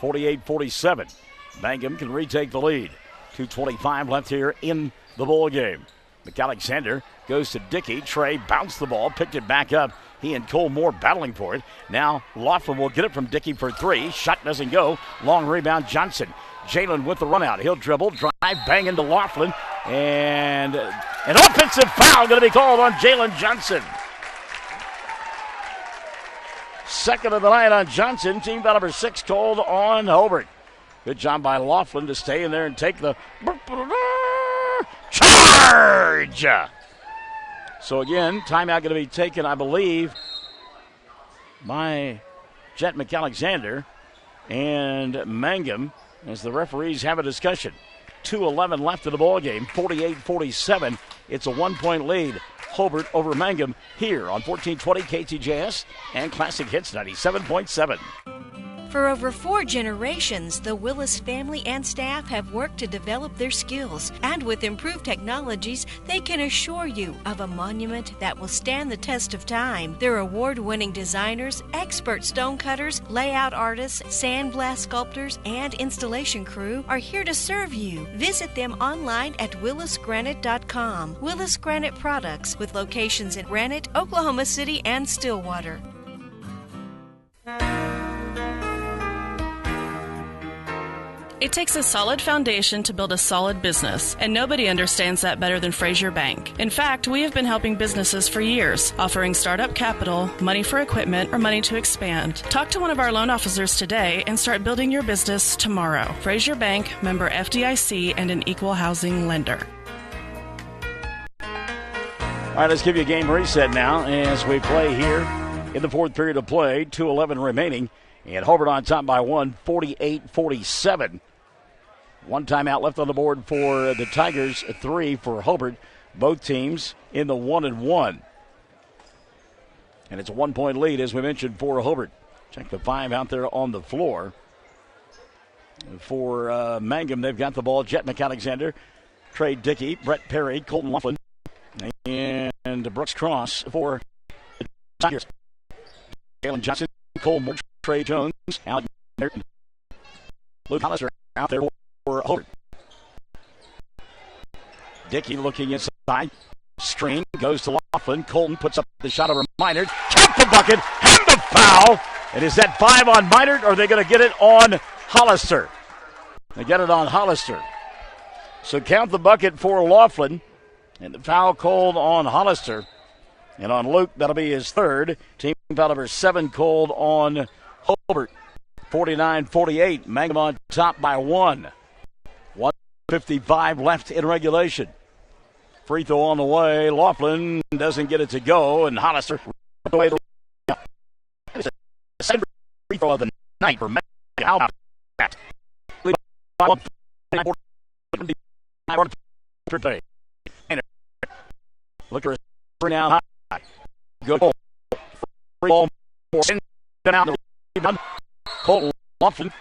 48-47. Mangum can retake the lead. 2:25 left here in the ball game. McAlexander goes to Dickey. Trey bounced the ball, picked it back up. He and Cole Moore battling for it. Now Laughlin will get it from Dickey for 3. Shot doesn't go. Long rebound Johnson. Jalen with the run out. He'll dribble, drive, bang into Laughlin. And an offensive foul going to be called on Jalen Johnson. Second of the night on Johnson. Team foul number 6 called on Hobart. Good job by Laughlin to stay in there and take the charge. So again, timeout going to be taken, I believe, by Jet McAlexander and Mangum as the referees have a discussion. 2:11 left in the ball game. 48-47. It's a 1-point lead. Hobart over Mangum here on 1420 KTJS and Classic Hits 97.7. For over 4 generations, the Willis family and staff have worked to develop their skills, and with improved technologies, they can assure you of a monument that will stand the test of time. Their award-winning designers, expert stonecutters, layout artists, sandblast sculptors, and installation crew are here to serve you. Visit them online at willisgranite.com. Willis Granite Products, with locations in Granite, Oklahoma City, and Stillwater. It takes a solid foundation to build a solid business, and nobody understands that better than Frazier Bank. In fact, we have been helping businesses for years, offering startup capital, money for equipment, or money to expand. Talk to one of our loan officers today and start building your business tomorrow. Frazier Bank, member FDIC, and an equal housing lender. All right, let's give you a game reset now as we play here in the 4th period of play. 2:11 remaining, and Hobart on top by 1, 48-47. 1 timeout left on the board for the Tigers, 3 for Hobart. Both teams in the 1-1. And it's a 1-point lead, as we mentioned, for Hobart. Check the 5 out there on the floor. For Mangum, they've got the ball. Jet McAlexander, Trey Dickey, Brett Perry, Colton Laughlin, and Brooks Cross for the Tigers. Jalen Johnson, Cole Moore, Trey Jones, Alec Merritt, Luke Hollister out there for Hobart. Dickey looking inside. Screen goes to Laughlin. Colton puts up the shot over Minard. Count the bucket and the foul. And is that 5 on Minard, or are they going to get it on Hollister? They get it on Hollister. So count the bucket for Laughlin. And the foul called on Hollister. And on Luke, that'll be his 3rd. Team foul number 7 called on Hobart. 49-48. Mangum on top by 1. 1:55 left in regulation. Free throw on the way. Laughlin doesn't get it to go, and Hollister away the second free throw of the night for Mangum. How about that? Look at her now high. Good ball. Free ball more. Down the rebound. Colton Laughlin.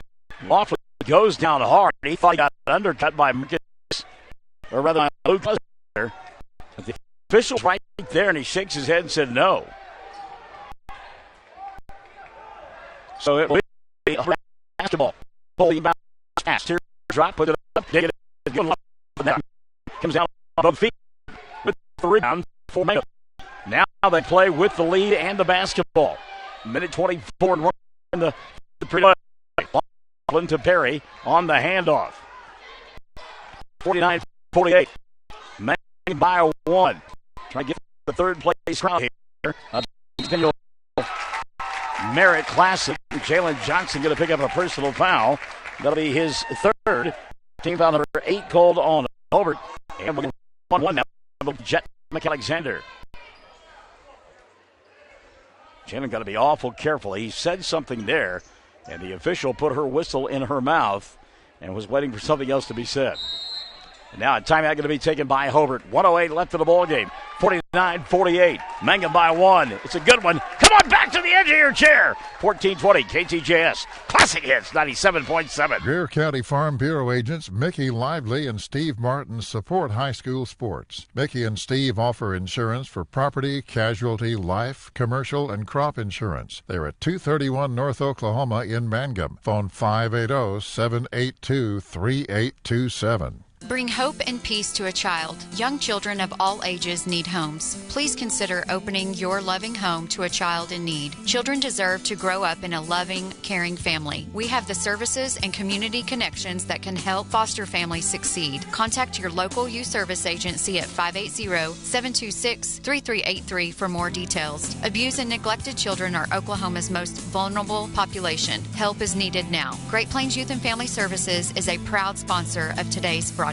Laughlin goes down hard. He thought he got undercut by Marcus, or rather Luke. But the official's right there, and he shakes his head and said no. So it will be a basketball. Pulling back, pass, tear drop, put it up, dig it, good comes down above feet with the rebound for Mangum. Now they play with the lead and the basketball. Minute 24 and 1 in the pre-play. Laughlin to Perry on the handoff. 49-48. Mangum by 1. Trying to get the third place crowd here. Merritt Classic. Jalen Johnson going to pick up a personal foul. That'll be his third. Team foul number 8 called on Hobart. And we're 1-1 now. Jet McAlexander. Jalen got to be awful careful. He said something there, and the official put her whistle in her mouth and was waiting for something else to be said. And now a timeout going to be taken by Hobart. 1:08 left in the ball game. 49-48. Mangum by 1. It's a good one. Come on back to the edge of your chair. 14-20 KTJS. Classic Hits 97.7. Greer County Farm Bureau agents Mickey Lively and Steve Martin support high school sports. Mickey and Steve offer insurance for property, casualty, life, commercial, and crop insurance. They're at 231 North Oklahoma in Mangum. Phone 580-782-3827. Bring hope and peace to a child. Young children of all ages need homes. Please consider opening your loving home to a child in need. Children deserve to grow up in a loving, caring family. We have the services and community connections that can help foster families succeed. Contact your local youth service agency at 580-726-3383 for more details. Abused and neglected children are Oklahoma's most vulnerable population. Help is needed now. Great Plains Youth and Family Services is a proud sponsor of today's broadcast.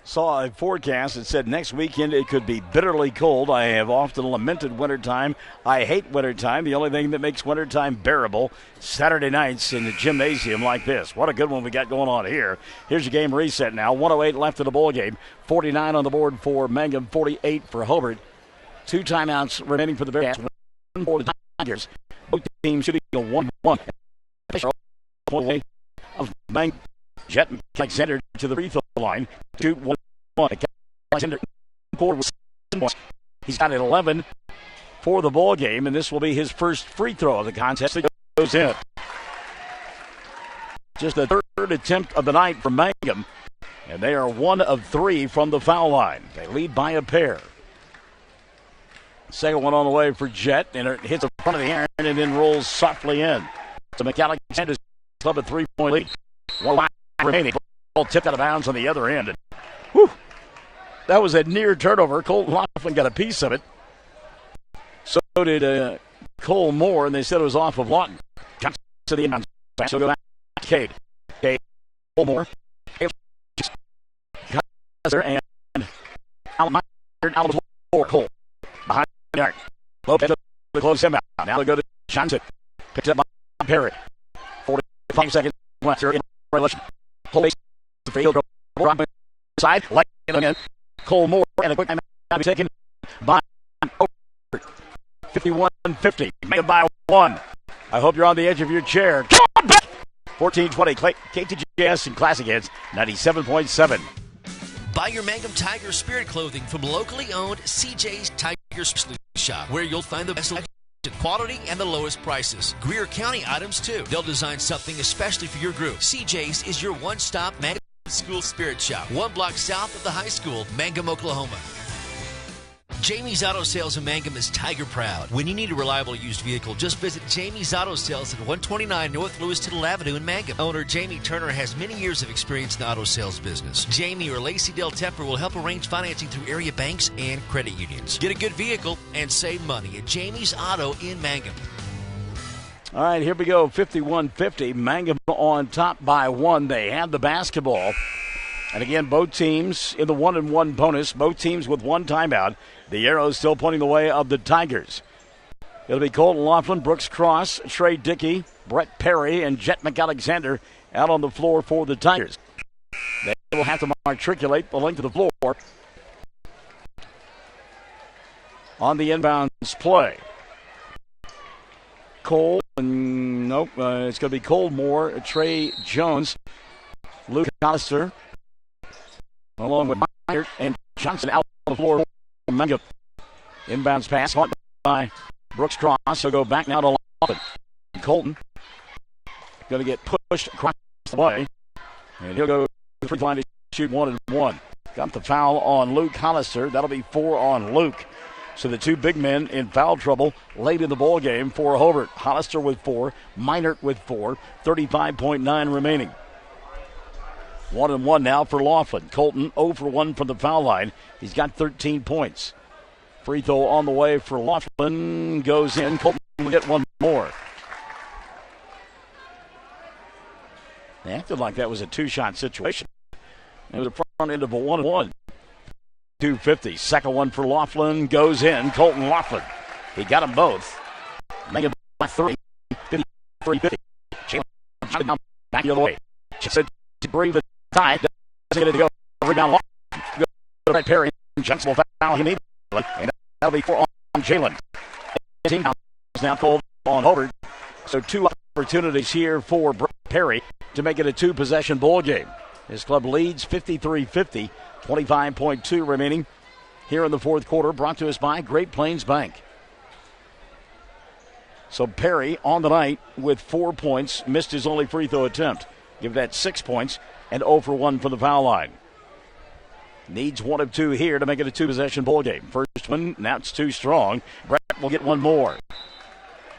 Saw a forecast that said next weekend it could be bitterly cold. I have often lamented wintertime. I hate wintertime. The only thing that makes wintertime bearable, Saturday nights in the gymnasium like this. What a good one we got going on here. Here's your game reset now. 1:08 left in the ball game. 49 on the board for Mangum, 48 for Hobart. 2 timeouts remaining for the Bearcats. 1 for the Tigers. Both teams shooting a 1-1. Of Mangum. Jet Alexander to the free throw line. Shoot 1-1. Alexander he's got 11 for the ball game, and this will be his first free throw of the contest that goes in. Just the third attempt of the night for Mangum, and they are 1 of 3 from the foul line. They lead by a pair. Second one on the way for Jet, and it hits the front of the iron and then rolls softly in. So McAlexander's club a 3-point lead. 1 remaining. Ball tipped out of bounds on the other end. And, whew, that was a near turnover. Colton Laughlin got a piece of it. So did Cole Moore, and they said it was off of Lawton. Johnson to the inbound. So go back to Cade. Cade. Cole Moore. And out of the floor. Cole. Behind the arc. Lopez to the close inbound. Now they go to Johnson. Picked up by Perry. 45 seconds left here in regulation. Hold the field. Side. Light again. Cole Moore and a quick time taken by 51-50. Made by 1. I hope you're on the edge of your chair. 14-20. KTJS and Classic Hits 97.7. Buy your Mangum Tiger Spirit clothing from locally owned CJ's Tiger Shop, where you'll find the best selection, quality, and the lowest prices. Greer County items, too. They'll design something especially for your group. CJ's is your one-stop Mangum School Spirit Shop, 1 block south of the high school, Mangum, Oklahoma. Jamie's Auto Sales in Mangum is Tiger proud. When you need a reliable used vehicle, just visit Jamie's Auto Sales at 129 North Lewis Tittle Avenue in Mangum. Owner Jamie Turner has many years of experience in the auto sales business. Jamie or Lacey Del Tepper will help arrange financing through area banks and credit unions. Get a good vehicle and save money at Jamie's Auto in Mangum. All right, here we go. 51-50. Mangum on top by 1. They had the basketball. And again, both teams in the 1-1 bonus. Both teams with 1 timeout. The arrows still pointing the way of the Tigers. It'll be Colton Laughlin, Brooks Cross, Trey Dickey, Brett Perry, and Jet McAlexander out on the floor for the Tigers. They will have to matriculate the length of the floor on the inbounds play. Cole, nope, it's going to be Coldmore, Trey Jones, Luke Hollister, along with Myers and Johnson out on the floor for Mangum. Inbounds pass caught by Brooks Cross. He'll go back now to Laughlin. Colton going to get pushed across the way, and he'll go to the line to shoot 1-1. Got the foul on Luke Hollister. That'll be 4 on Luke. So the two big men in foul trouble late in the ball game for Hobart. Hollister with 4, Minert with 4, 35.9 remaining. 1-1 now for Laughlin. Colton 0 for 1 from the foul line. He's got 13 points. Free throw on the way for Laughlin. Goes in. Colton will get one more. They acted like that was a two-shot situation. It was a front end of a 1-1. 250. Second one for Laughlin. Goes in. Colton Laughlin. He got them both. Make it by 30. 53-50. Jalen back the other way. Just to breathe the tie. Doesn't get it to go. Rebound Laughlin. Go to Perry. Johnson will foul him immediately. And that'll be 4 on Jalen. Team is now called on Hobart. So 2 opportunities here for Perry to make it a 2-possession ball game. His club leads 53-50. 25.2 remaining here in the fourth quarter, brought to us by Great Plains Bank. So Perry on the night with 4 points, missed his only free throw attempt. Give that 6 points and 0 for 1 from the foul line. Needs 1 of 2 here to make it a 2-possession ball game. First one, now it's too strong. Brett will get one more.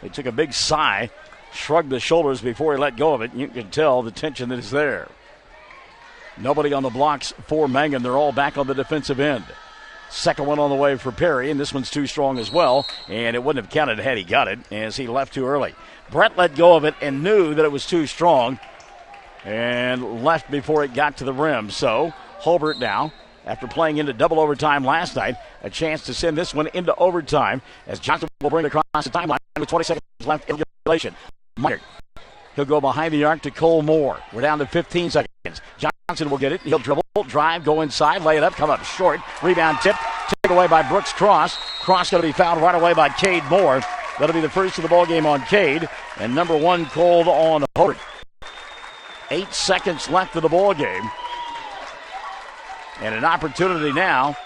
He took a big sigh, shrugged the shoulders before he let go of it. You can tell the tension that is there. Nobody on the blocks for Mangum. They're all back on the defensive end. Second one on the way for Perry, and this one's too strong as well, and it wouldn't have counted had he got it as he left too early. Brett let go of it and knew that it was too strong and left before it got to the rim. So Hobart now, after playing into double overtime last night, a chance to send this one into overtime as Johnson will bring it across the timeline with 20 seconds left in regulation. Meyer, he'll go behind the arc to Cole Moore. We're down to 15 seconds. Johnson will get it. He'll dribble, drive, go inside, lay it up, come up short. Rebound tip, taken away by Brooks Cross. Cross going to be fouled right away by Cade Moore. That'll be the first of the ball game on Cade. And number 1 called on Hobart. 8 seconds left of the ball game. And an opportunity now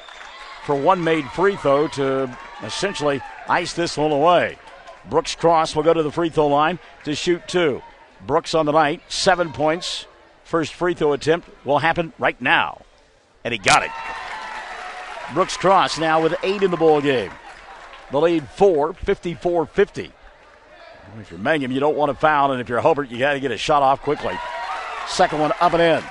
for one made free throw to essentially ice this one away. Brooks Cross will go to the free throw line to shoot 2. Brooks on the night, 7 points. First free throw attempt will happen right now. And he got it. Brooks Cross now with 8 in the ball game. The lead 4, 54-50. If you're Mangum, you don't want to foul, and if you're Hobart, you got to get a shot off quickly. Second one up and in.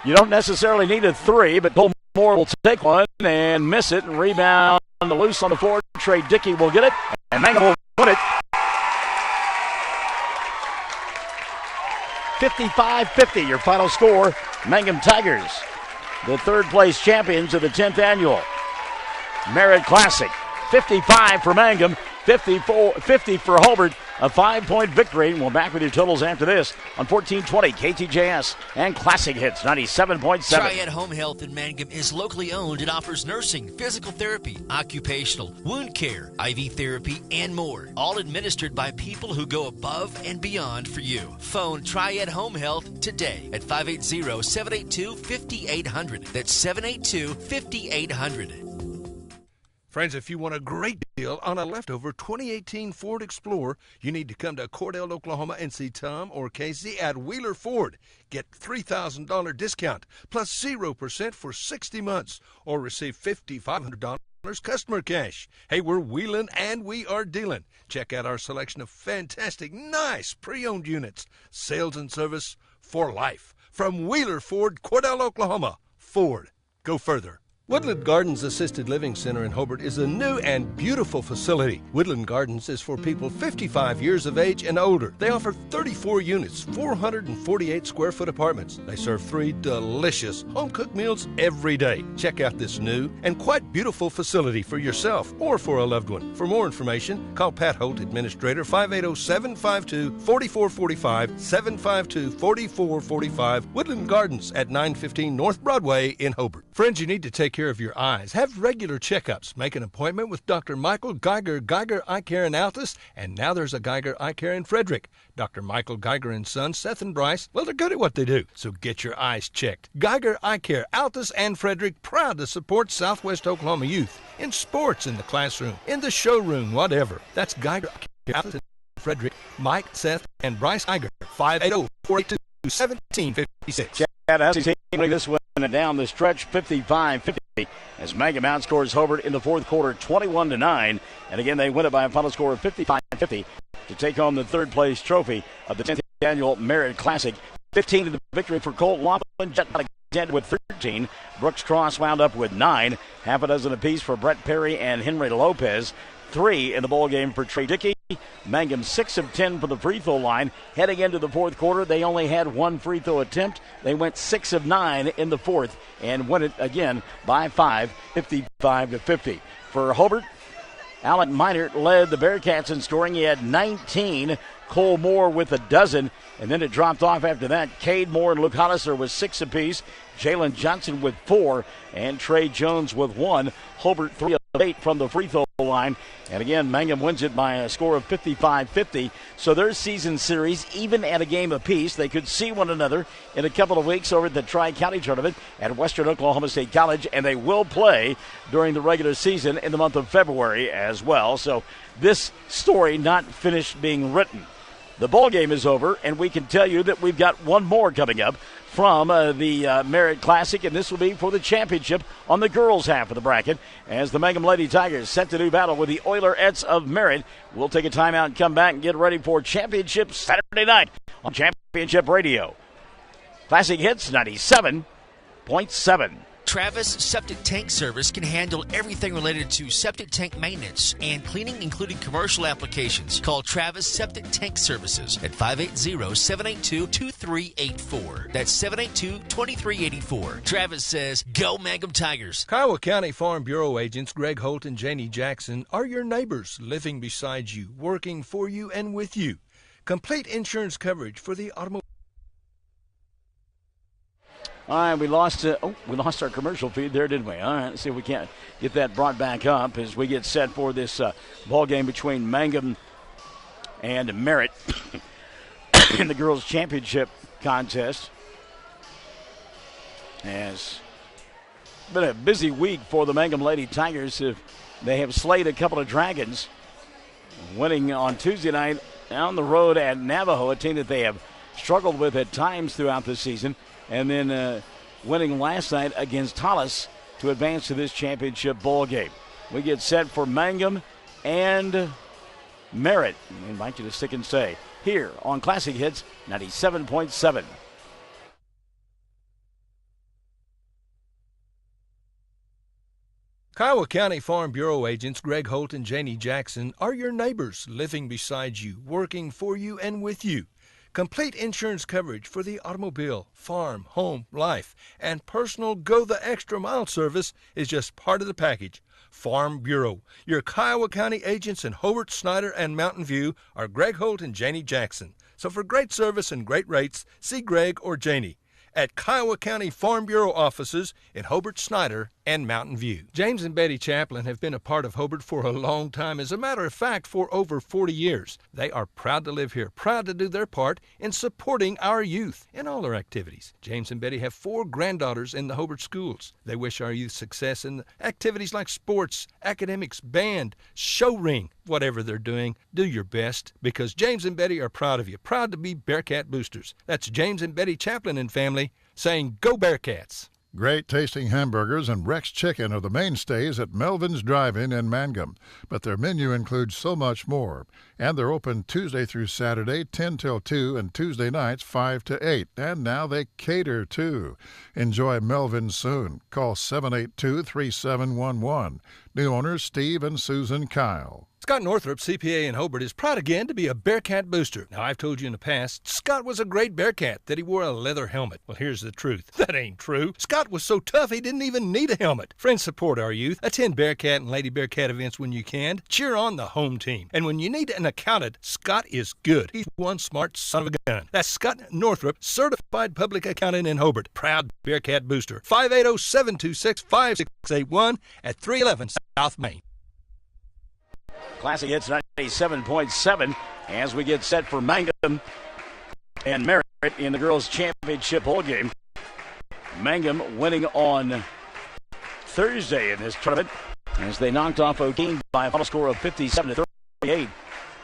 You don't necessarily need a 3, but Cole Moore will take one and miss it and rebound loose on the floor. Trey Dickey will get it, and Mangum will put it. 55-50, your final score. Mangum Tigers, the third-place champions of the 10th annual Merritt Classic. 55 for Mangum, 50 for Hobart. A 5-point victory. We'll back with your totals after this on 1420 KTJS and Classic Hits 97.7. Triad Home Health in Mangum is locally owned and offers nursing, physical therapy, occupational, wound care, IV therapy, and more. All administered by people who go above and beyond for you. Phone Triad Home Health today at 580-782-5800. That's 782-5800. Friends, if you want a great deal on a leftover 2018 Ford Explorer, you need to come to Cordell, Oklahoma and see Tom or Casey at Wheeler Ford. Get $3,000 discount plus 0% for 60 months or receive $5,500 customer cash. Hey, we're wheeling and we are dealing. Check out our selection of fantastic, nice pre-owned units. Sales and service for life. From Wheeler Ford, Cordell, Oklahoma. Ford. Go further. Woodland Gardens Assisted Living Center in Hobart is a new and beautiful facility. Woodland Gardens is for people 55 years of age and older. They offer 34 units, 448 square foot apartments. They serve 3 delicious home-cooked meals every day. Check out this new and quite beautiful facility for yourself or for a loved one. For more information, call Pat Holt, Administrator, 580-752-4445, 752-4445, Woodland Gardens at 915 North Broadway in Hobart. Friends, you need to take care of your eyes. Have regular checkups. Make an appointment with Dr. Michael Geiger, Geiger Eye Care in Altus, and now there's a Geiger Eye Care in Frederick. Dr. Michael Geiger and Sons, Seth and Bryce, well, they're good at what they do, so get your eyes checked. Geiger Eye Care, Altus and Frederick, proud to support Southwest Oklahoma youth in sports, in the classroom, in the showroom, whatever. That's Geiger Eye Care, Altus and Frederick. Mike, Seth, and Bryce Geiger, 580-482-1756. Chad Hussey taking this one down the stretch, 55-50, as Mangum outscores Hobart in the fourth quarter, 21-9. And again, they win it by a final score of 55-50 to take home the third place trophy of the 10th annual Merritt Classic. 15 to the victory for Colt Laughlin. Jet Alexander with 13. Brooks Cross wound up with 9. Half a dozen apiece for Brett Perry and Henry Lopez. 3 in the ball game for Trey Dickey. Mangum 6 of 10 from the free throw line. Heading into the fourth quarter, they only had 1 free throw attempt. They went 6 of 9 in the fourth and won it again by 5, 55-50. For Hobart, Alec Minert led the Bearcats in scoring. He had 19. Cole Moore with a dozen, and then it dropped off after that. Cade Moore and Luke Hollister with 6 apiece. Jalen Johnson with 4, and Trey Jones with 1. Hobart 3 of 8 from the free throw line. And again, Mangum wins it by a score of 55-50. So their season series, even at a game apiece, they could see one another in a couple of weeks over at the Tri-County Tournament at Western Oklahoma State College, and they will play during the regular season in the month of February as well. So this story not finished being written. The ball game is over, and we can tell you that we've got one more coming up from the Merritt Classic, and this will be for the championship on the girls' half of the bracket, as the Mangum Lady Tigers set to do battle with the Oilerettes of Merritt. We'll take a timeout and come back and get ready for championship Saturday night on Championship Radio. Classic Hits 97.7. Travis Septic Tank Service can handle everything related to septic tank maintenance and cleaning, including commercial applications. Call Travis Septic Tank Services at 580-782-2384. That's 782-2384. Travis says, go Mangum Tigers. Kiowa County Farm Bureau agents Greg Holt and Janie Jackson are your neighbors, living beside you, working for you and with you. Complete insurance coverage for the automobile. All right, we lost our commercial feed there, didn't we? All right, let's see if we can't get that brought back up as we get set for this ball game between Mangum and Merritt in the girls' championship contest. It's been a busy week for the Mangum Lady Tigers. They have slayed a couple of dragons, winning on Tuesday night on the road at Navajo, a team that they have struggled with at times throughout the season. And then winning last night against Hollis to advance to this championship ball game. We get set for Mangum and Merritt. I invite you to stick and stay here on Classic Hits 97.7. Kiowa County Farm Bureau agents Greg Holt and Janie Jackson are your neighbors, living beside you, working for you and with you. Complete insurance coverage for the automobile, farm, home, life, and personal go-the-extra-mile service is just part of the package. Farm Bureau. Your Kiowa County agents in Hobart, Snyder, and Mountain View are Greg Holt and Janie Jackson. So for great service and great rates, see Greg or Janie at Kiowa County Farm Bureau offices in Hobart, Snyder, and Mountain View. James and Betty Chaplin have been a part of Hobart for a long time. As a matter of fact, for over 40 years. They are proud to live here, proud to do their part in supporting our youth in all their activities. James and Betty have 4 granddaughters in the Hobart schools. They wish our youth success in activities like sports, academics, band, show ring, whatever they're doing. Do your best, because James and Betty are proud of you, proud to be Bearcat boosters. That's James and Betty Chaplin and family saying, go Bearcats. Great tasting hamburgers and Rex chicken are the mainstays at Melvin's Drive-In in Mangum, but their menu includes so much more. And they're open Tuesday through Saturday, 10 till 2, and Tuesday nights, 5 to 8. And now they cater, too. Enjoy Melvin's soon. Call 782-3711. New owners Steve and Susan Kyle. Scott Northrup, CPA in Hobart, is proud again to be a Bearcat booster. Now, I've told you in the past, Scott was a great Bearcat, that he wore a leather helmet. Well, here's the truth. That ain't true. Scott was so tough he didn't even need a helmet. Friends, support our youth. Attend Bearcat and Lady Bearcat events when you can. Cheer on the home team. And when you need an accountant, Scott is good. He's one smart son of a gun. That's Scott Northrup, certified public accountant in Hobart. Proud Bearcat booster. 580-726-5681 at 311 South Main. Classic Hits 97.7 as we get set for Mangum and Merritt in the girls' championship bowl game. Mangum winning on Thursday in this tournament as they knocked off O'Keene by a final score of 57-38,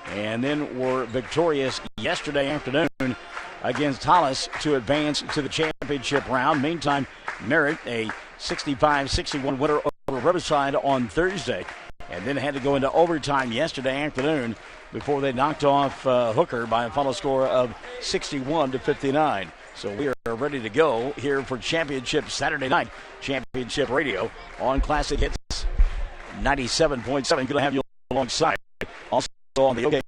and then were victorious yesterday afternoon against Hollis to advance to the championship round. Meantime, Merritt a 65-61 winner over Riverside on Thursday, and then had to go into overtime yesterday afternoon before they knocked off Hooker by a final score of 61-59. So we are ready to go here for championship Saturday night, championship radio on Classic Hits 97.7. Good to have you alongside. Also on the OK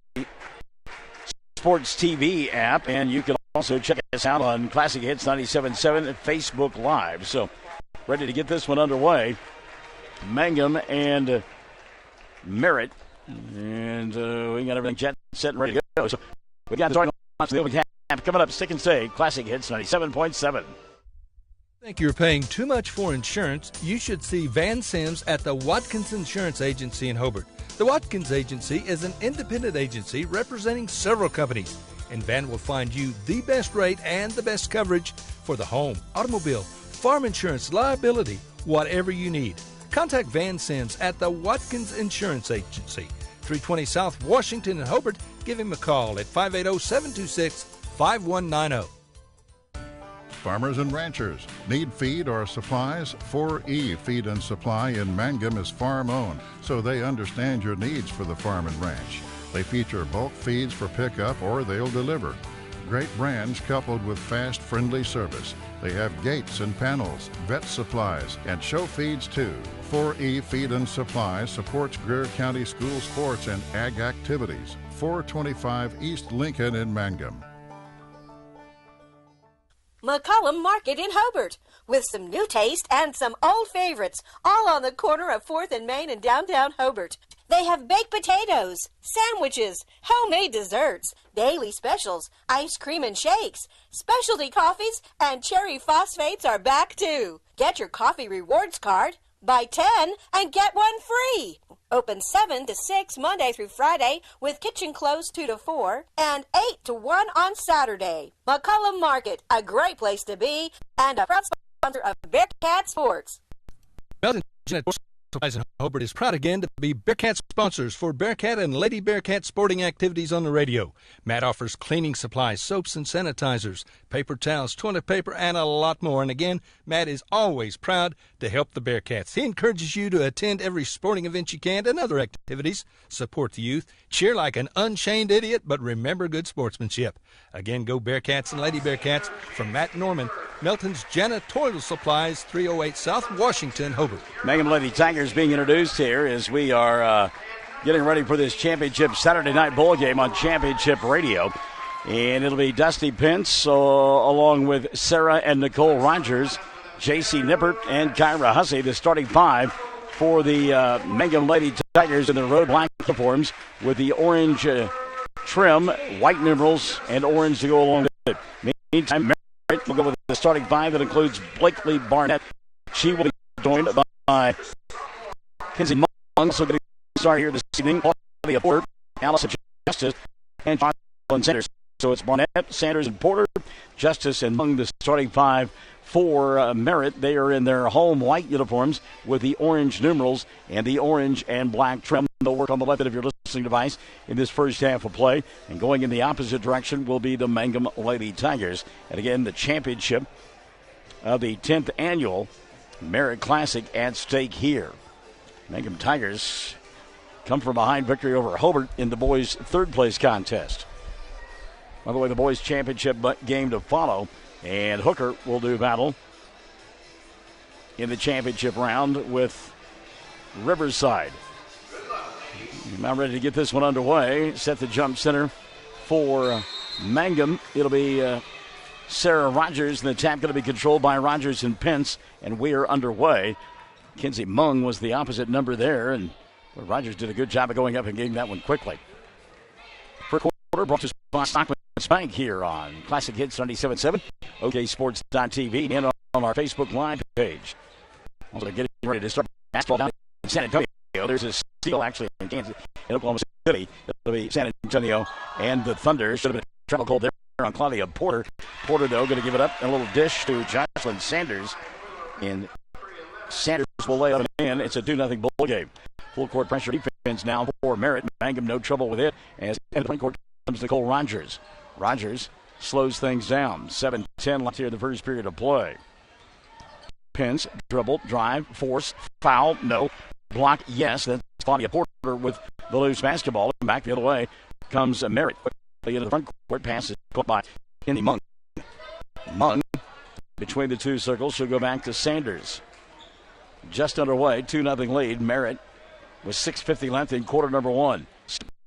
Sports TV app, and you can also check us out on Classic Hits 97.7 at Facebook Live. So ready to get this one underway. Mangum and Merritt, and we got everything set and ready to go. So we got starting on the open cap coming up. Stick and stay. Classic Hits 97.7. Think you're paying too much for insurance? You should see Van Sims at the Watkins Insurance Agency in Hobart. The Watkins Agency is an independent agency representing several companies, and Van will find you the best rate and the best coverage for the home, automobile, farm insurance, liability, whatever you need. Contact Van Sims at the Watkins Insurance Agency, 320 South Washington in Hobart. Give him a call at 580-726-5190. Farmers and ranchers need feed or supplies? 4E Feed and Supply in Mangum is farm-owned, so they understand your needs for the farm and ranch. They feature bulk feeds for pickup or they'll deliver. Great brands coupled with fast, friendly service. They have gates and panels, vet supplies, and show feeds too. 4E Feed and Supply supports Greer County school sports and ag activities. 425 East Lincoln in Mangum. McCullum Market in Hobart, with some new taste and some old favorites, all on the corner of 4th and Main in downtown Hobart. They have baked potatoes, sandwiches, homemade desserts, daily specials, ice cream and shakes, specialty coffees, and cherry phosphates are back too. Get your coffee rewards card, buy 10 and get one free. Open 7 to 6 Monday through Friday, with kitchen closed 2 to 4 and 8 to 1 on Saturday. McCullum Market, a great place to be and a proud sponsor of Bearcat Sports. Belton Supplies in Hobart is proud again to be Bearcat sponsors for Bearcat and Lady Bearcat sporting activities on the radio. Matt offers cleaning supplies, soaps and sanitizers, paper towels, toilet paper, and a lot more. And again, Matt is always proud to help the Bearcats. He encourages you to attend every sporting event you can and other activities. Support the youth. Cheer like an unchained idiot, but remember good sportsmanship. Again, go Bearcats and Lady Bearcats. From Matt Norman, Melton's Janitorial Supplies, 308 South Washington, Hobart. Mangum Lady Tigers being introduced here as we are getting ready for this championship Saturday night bowl game on Championship Radio. And it'll be Dusty Pence along with Sarah and Nicole Rogers, J.C. Nippert, and Kyra Hussey, the starting five for the Mangum Lady Tigers in their road black uniforms with the orange trim, white numerals, and orange to go along with it. Meantime, Merritt will go with the starting five that includes Blakely Barnett. She will be joined by Kinsey Mung, so going to start here this evening. Claudia Porter, Allison Justice, and Jocelyn Sanders. So it's Barnett, Sanders, and Porter. Justice and Mung, the starting five for Merritt. They are in their home white uniforms with the orange numerals and the orange and black trim. They'll work on the left end of your listening device in this first half of play. And going in the opposite direction will be the Mangum Lady Tigers. And again, the championship of the 10th annual Merritt Classic at stake here. Mangum Tigers come from behind victory over Hobart in the boys' third place contest. By the way, the boys' championship game to follow, and Hooker will do battle in the championship round with Riverside. Now ready to get this one underway. Set the jump center for Mangum. It'll be Sarah Rogers, and the tap going to be controlled by Rogers and Pence, and we are underway. Kinsey Mung was the opposite number there, and Rogers did a good job of going up and getting that one quickly. First quarter brought to us by Stockman's Bank here on Classic Hits 97.7, OKSports.tv, and on our Facebook Live page. Also getting ready to start basketball down in San Antonio. There's a steal actually in Kansas, in Oklahoma City. It'll be San Antonio, and the Thunder should have been a travel call there on Claudia Porter. Porter, though, going to give it up. A little dish to Jocelyn Sanders. And Sanders will lay up and in. It's a 2-0 ball game. Full court pressure defense now for Merritt. Mangum no trouble with it. As in the front court comes Nicole Rogers. Rogers slows things down. 7-10 left here in the first period of play. Pence, dribble, drive, force, foul, no. Block, yes. That's Claudia Porter with the loose basketball. Back the other way comes Merritt. Into the front court, pass is caught by Kenny Mung. Mung, between the two circles, she'll go back to Sanders. Just underway, 2-0 lead. Merritt with 6:50 left in quarter number one.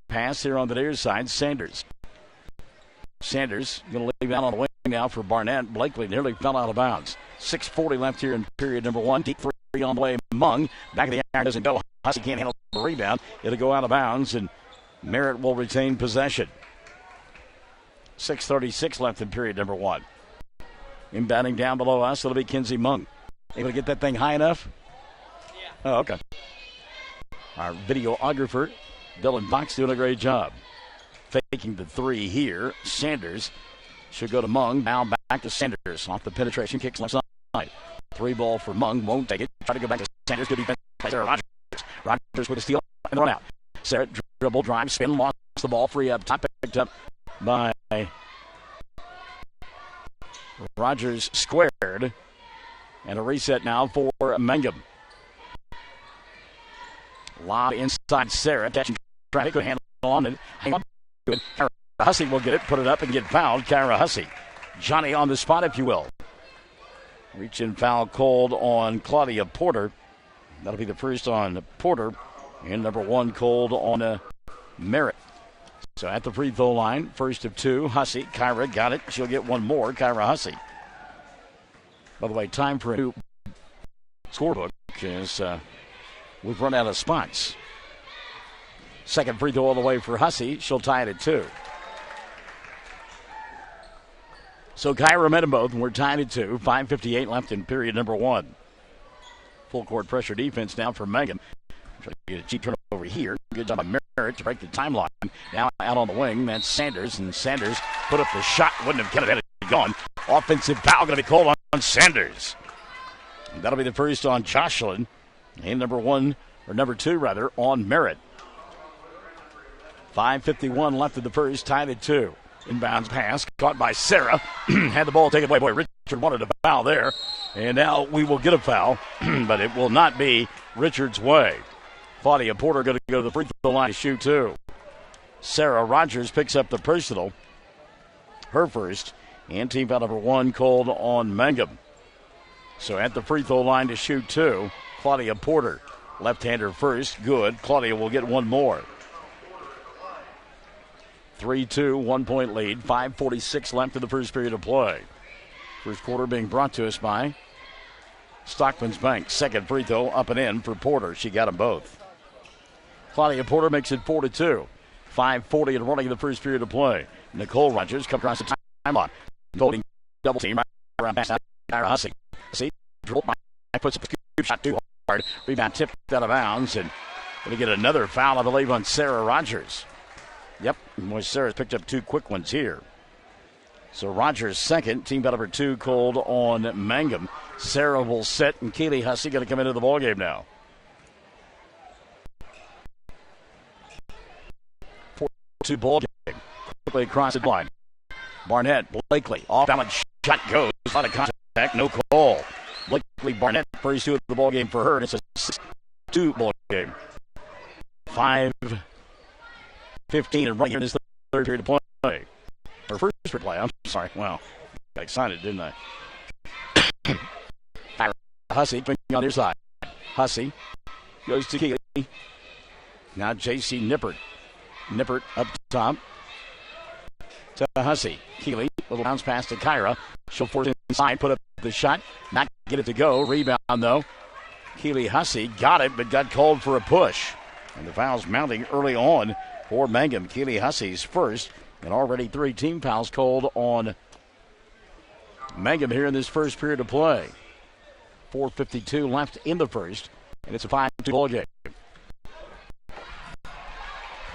Pass here on the near side, Sanders. Sanders going to leave out on the wing now for Barnett. Blakely nearly fell out of bounds. 6:40 left here in period number one. Deep three on the way. Mung, back of the iron, doesn't go. Hussey can't handle the rebound. It'll go out of bounds, and Merritt will retain possession. 6:36 left in period number one. Inbounding down below us, it'll be Kinsey Mung. Able to get that thing high enough? Yeah. Oh, okay. Our videographer, Dylan Fox, doing a great job. Faking the three here. Sanders should go to Mung. Now back to Sanders. Off the penetration, kicks left side. Three ball for Mung. Won't take it. Try to go back to Sanders. Good defense by Sarah Rogers. Rogers with a steal and run out. Sarah dribble, drive, spin, lost the ball. Free up top. Picked up by Rogers squared. And a reset now for Mangum. Lob inside Sarah. Catching traffic. Good handle on it. Hang on. Good. Kyra Hussey will get it, put it up, and get fouled. Kyra Hussey. Johnny on the spot, if you will. Reach in foul called on Claudia Porter. That'll be the first on Porter. And number one called on Merritt. So at the free throw line, first of two, Hussey. Kyra got it. She'll get one more. Kyra Hussey. By the way, time for a new scorebook is we've run out of spots. Second free throw all the way for Hussey. She'll tie it at 2. So Kyra met them both, and we're tied at 2. 5:58 left in period number one. Full court pressure defense now for Mangum. Try to get a cheap turnover here. Good job by Merritt to break the timeline. Now out on the wing, that's Sanders, and Sanders put up the shot. Wouldn't have counted it. Gone. Offensive foul going to be called on Sanders. And that'll be the first on Jocelyn, and number two on Merritt. 5:51 left in the first, tied at 2. Inbounds pass, caught by Sarah. Had the ball taken away. Boy, Richard wanted a foul there. And now we will get a foul, but it will not be Richard's way. Claudia Porter going to go to the free throw line to shoot 2. Sarah Rogers picks up the personal, her first, and team foul number 1 called on Mangum. So at the free throw line to shoot 2, Claudia Porter. Left-hander first, good. Claudia will get one more. 3-2, 1-point lead. 5:46 left in the first period of play. First quarter being brought to us by Stockman's Bank. Second free throw up and in for Porter. She got them both. Claudia Porter makes it 4-2. 5:40 and running in the first period of play. Nicole Rogers comes across the timeline. Holding double team right around pass out. Kyra Hussey. See, dribble. Puts up a scoop shot too hard. Rebound tipped out of bounds, and going to get another foul, I believe, on Sarah Rogers. Yep, boy, Sarah's picked up 2 quick ones here. So Rogers second, team foul number 2 called on Mangum. Sarah will set, and Kaylee Hussey going to come into the ballgame now. 4-2 ball game. Quickly across the line. Barnett, Blakely, off balance shot goes. A lot of contact contact, no call. Blakely Barnett, first two of the ball game for her, and it's a 6-2 ball game. 5:15 and running here in this third period of play. Or first replay, I'm sorry. Wow, got excited, didn't I? Hussey on their side. Hussey goes to Keeley. Now J.C. Nippert. Nippert up top to Hussey. Keeley, little bounce pass to Kyra. She'll force inside, put up the shot, not get it to go. Rebound, though. Keeley Hussey got it, but got called for a push. And the foul's mounting early on for Mangum. Keeley Hussey's first, and already 3 team fouls called on Mangum here in this first period of play. 4:52 left in the first, and it's a 5-2 ball game.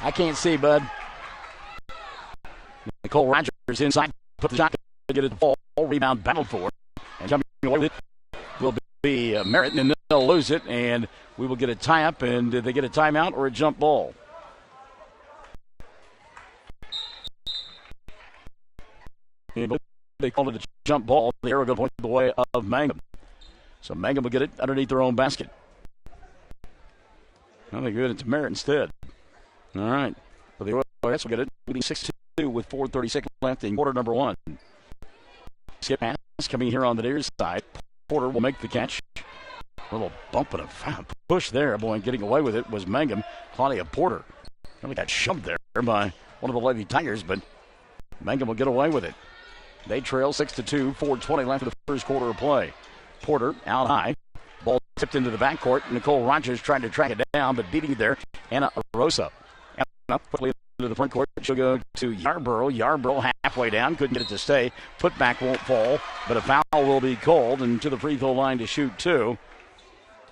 I can't see, bud. Nicole Rogers inside, put the shot to get it to fall. Rebound battled for, and coming away with it will be Merritt, and they'll lose it, and we will get a tie-up, and did they get a timeout or a jump ball? They called it a jump ball. The arrow going to point the way of Mangum. So Mangum will get it underneath their own basket. Well, they give it to Merritt instead. All right. So the Oilers will get it, leading 6-2 with 4:36 left in quarter number 1. Skip pass coming here on the near side. Porter will make the catch. A little bump and a foul push there. Boy, getting away with it was Mangum. Claudia Porter really got shoved there by one of the Lady Tigers, but Mangum will get away with it. They trail 6-2, 4:20 left in the first quarter of play. Porter out high. Ball tipped into the backcourt. Nicole Rogers trying to track it down, but beating there. Anna Rosa. Anna quickly into the front court. She'll go to Yarborough. Yarborough halfway down. Couldn't get it to stay. Putback won't fall, but a foul will be called. And to the free throw line to shoot 2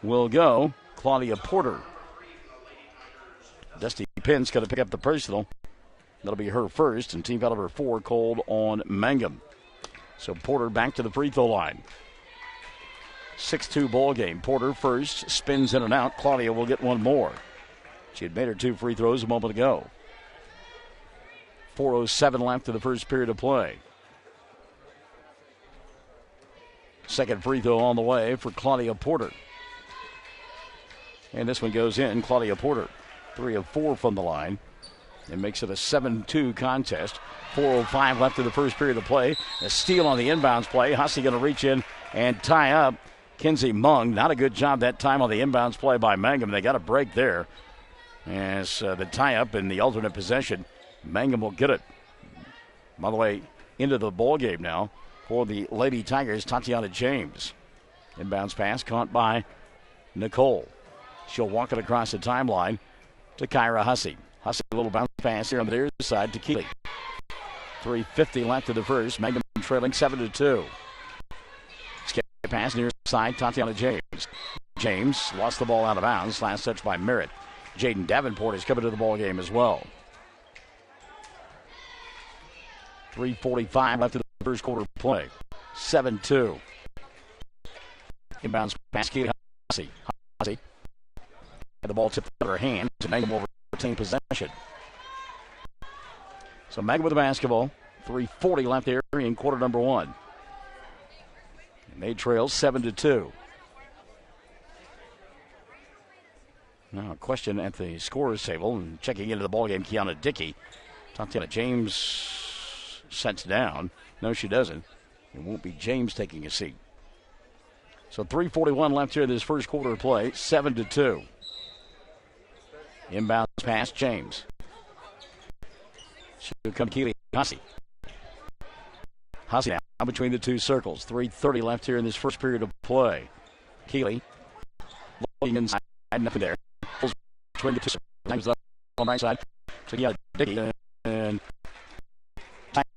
will go Claudia Porter. Dusty Pinn's going to pick up the personal. That'll be her first, and team foul number 4 called on Mangum. So Porter back to the free throw line. 6-2 ball game. Porter first, spins in and out. Claudia will get one more. She had made her 2 free throws a moment ago. 4:07 left in the first period of play. Second free throw on the way for Claudia Porter. And this one goes in. Claudia Porter, 3 of 4 from the line. It makes it a 7-2 contest. 4:05 left in the first period of play. A steal on the inbounds play. Hussey going to reach in and tie up Kinsey Mung. Not a good job that time on the inbounds play by Mangum. They got a break there. As the tie-up in the alternate possession, Mangum will get it. By the way, into the ball game now for the Lady Tigers, Tatiana James. Inbounds pass caught by Nicole. She'll walk it across the timeline to Kyra Hussey. Hussey, a little bounce pass here on the near side to Keeley. 3:50 left in the first. Mangum trailing 7-2. Skip pass near side, Tatiana James. James lost the ball out of bounds. Last touch by Merritt. Jaden Davenport is coming to the ball game as well. 3:45 left in the first quarter of play. 7-2. Inbounds pass, Keeley Hussey. Hussey had the ball tipped out of her hand. Mangum will retain possession. So Mangum with the basketball. 3:40 left there in quarter number 1. And they trail 7-2. Now a question at the scorer's table, and checking into the ballgame, Kiana Dickey. Tatiana James sets down. No, she doesn't. It won't be James taking a seat. So 3:41 left here in this first quarter of play, 7-2. Inbounds pass, James. She'll come Keeley Hussey. Hussey now between the two circles. 3:30 left here in this first period of play. Keeley looking inside, nothing there. Between the two circles, up on the right side. So yeah, Dickey and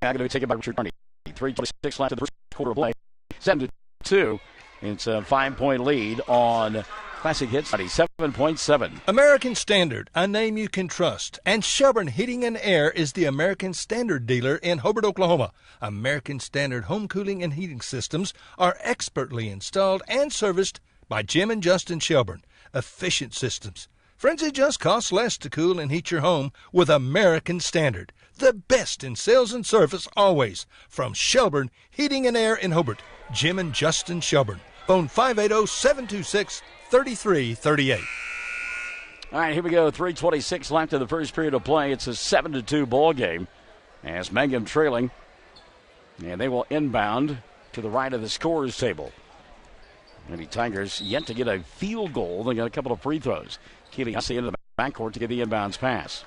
going to be taken by Richard Carney. 3:26 left in the first quarter of play. 7-2. It's a 5-point lead on Classic Hits 97.7. American Standard, a name you can trust. And Shelburne Heating and Air is the American Standard dealer in Hobart, Oklahoma. American Standard home cooling and heating systems are expertly installed and serviced by Jim and Justin Shelburne. Efficient systems. Friends, it just costs less to cool and heat your home with American Standard. The best in sales and service always from Shelburne Heating and Air in Hobart. Jim and Justin Shelburne. Phone 580-726-3338. All right, here we go. 3:26 left in the first period of play. It's a 7-2 ball game as Mangum trailing. And they will inbound to the right of the scorers table. Maybe Tigers yet to get a field goal. They got a couple of free throws. Keely Hussey into the backcourt to get the inbounds pass.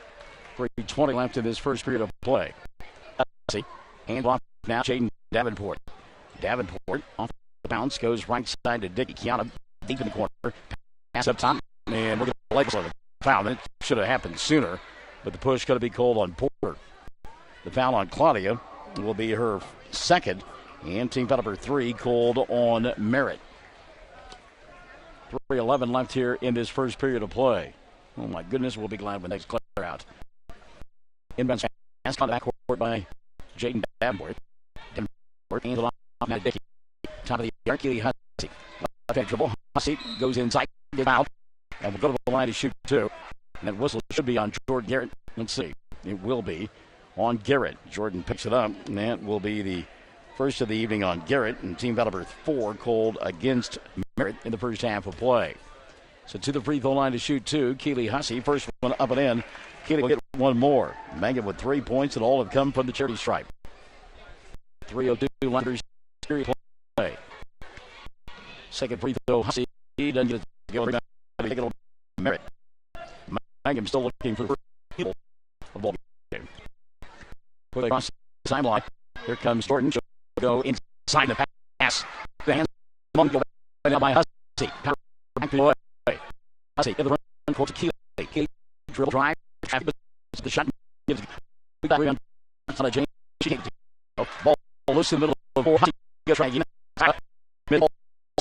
3:20 left in this first period of play. Hussey, hand off now, Jaden Davenport. Davenport off the bounce, goes right side to Dickey. Kiana deep in the corner. Pass up top, and we're going to legs on the foul. It should have happened sooner, but the push going to be called on Porter. The foul on Claudia will be her second, and team foul number 3 called on Merritt. 3:11 left here in this first period of play. Oh my goodness, we'll be glad when they clear out. Inbounds pass on the backcourt by Jaden Davenport. Davenport hands it off now to Dickey. Top of the arc, Keely Hussey. Left-hand dribble. Hussey goes inside, gets out, and we'll go to the line to shoot 2. And that whistle should be on Jordan Garrett. Let's see. It will be on Garrett. Jordan picks it up, and that will be the first of the evening on Garrett, and team foul number 4 called against Merritt in the first half of play. So to the free throw line to shoot 2, Keely Hussey. First one up and in. Keely will get one more. Mangum with 3 points, and all have come from the charity stripe. 3:02 left in period play. Second free throw, Hussey doesn't get it to go. Rebound, take it on Merritt. Mangum still looking for the heel of the ball game. Put it across the timeline. Here comes Jordan. She'll go inside the pass. The hands among go back by Hussey. Back to the way. Hussey in the front court to Keely. Keely drill drive. The shot gives the rebound on a James. She takes it. Ball loose in the middle of 4. Hussey gets right. Middle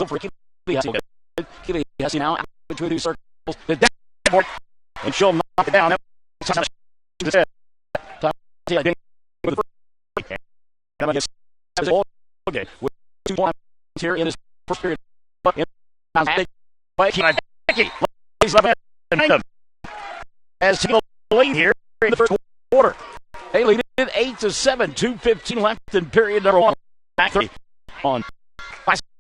for Keely Hussey. Keely Hussey now out between 2 circles. The downboard. And she'll knock it down. Okay, with 2 points here in this first period. As team lead here in the first quarter. They lead it 8-7. 2:15 left in period number 1. Back 3 on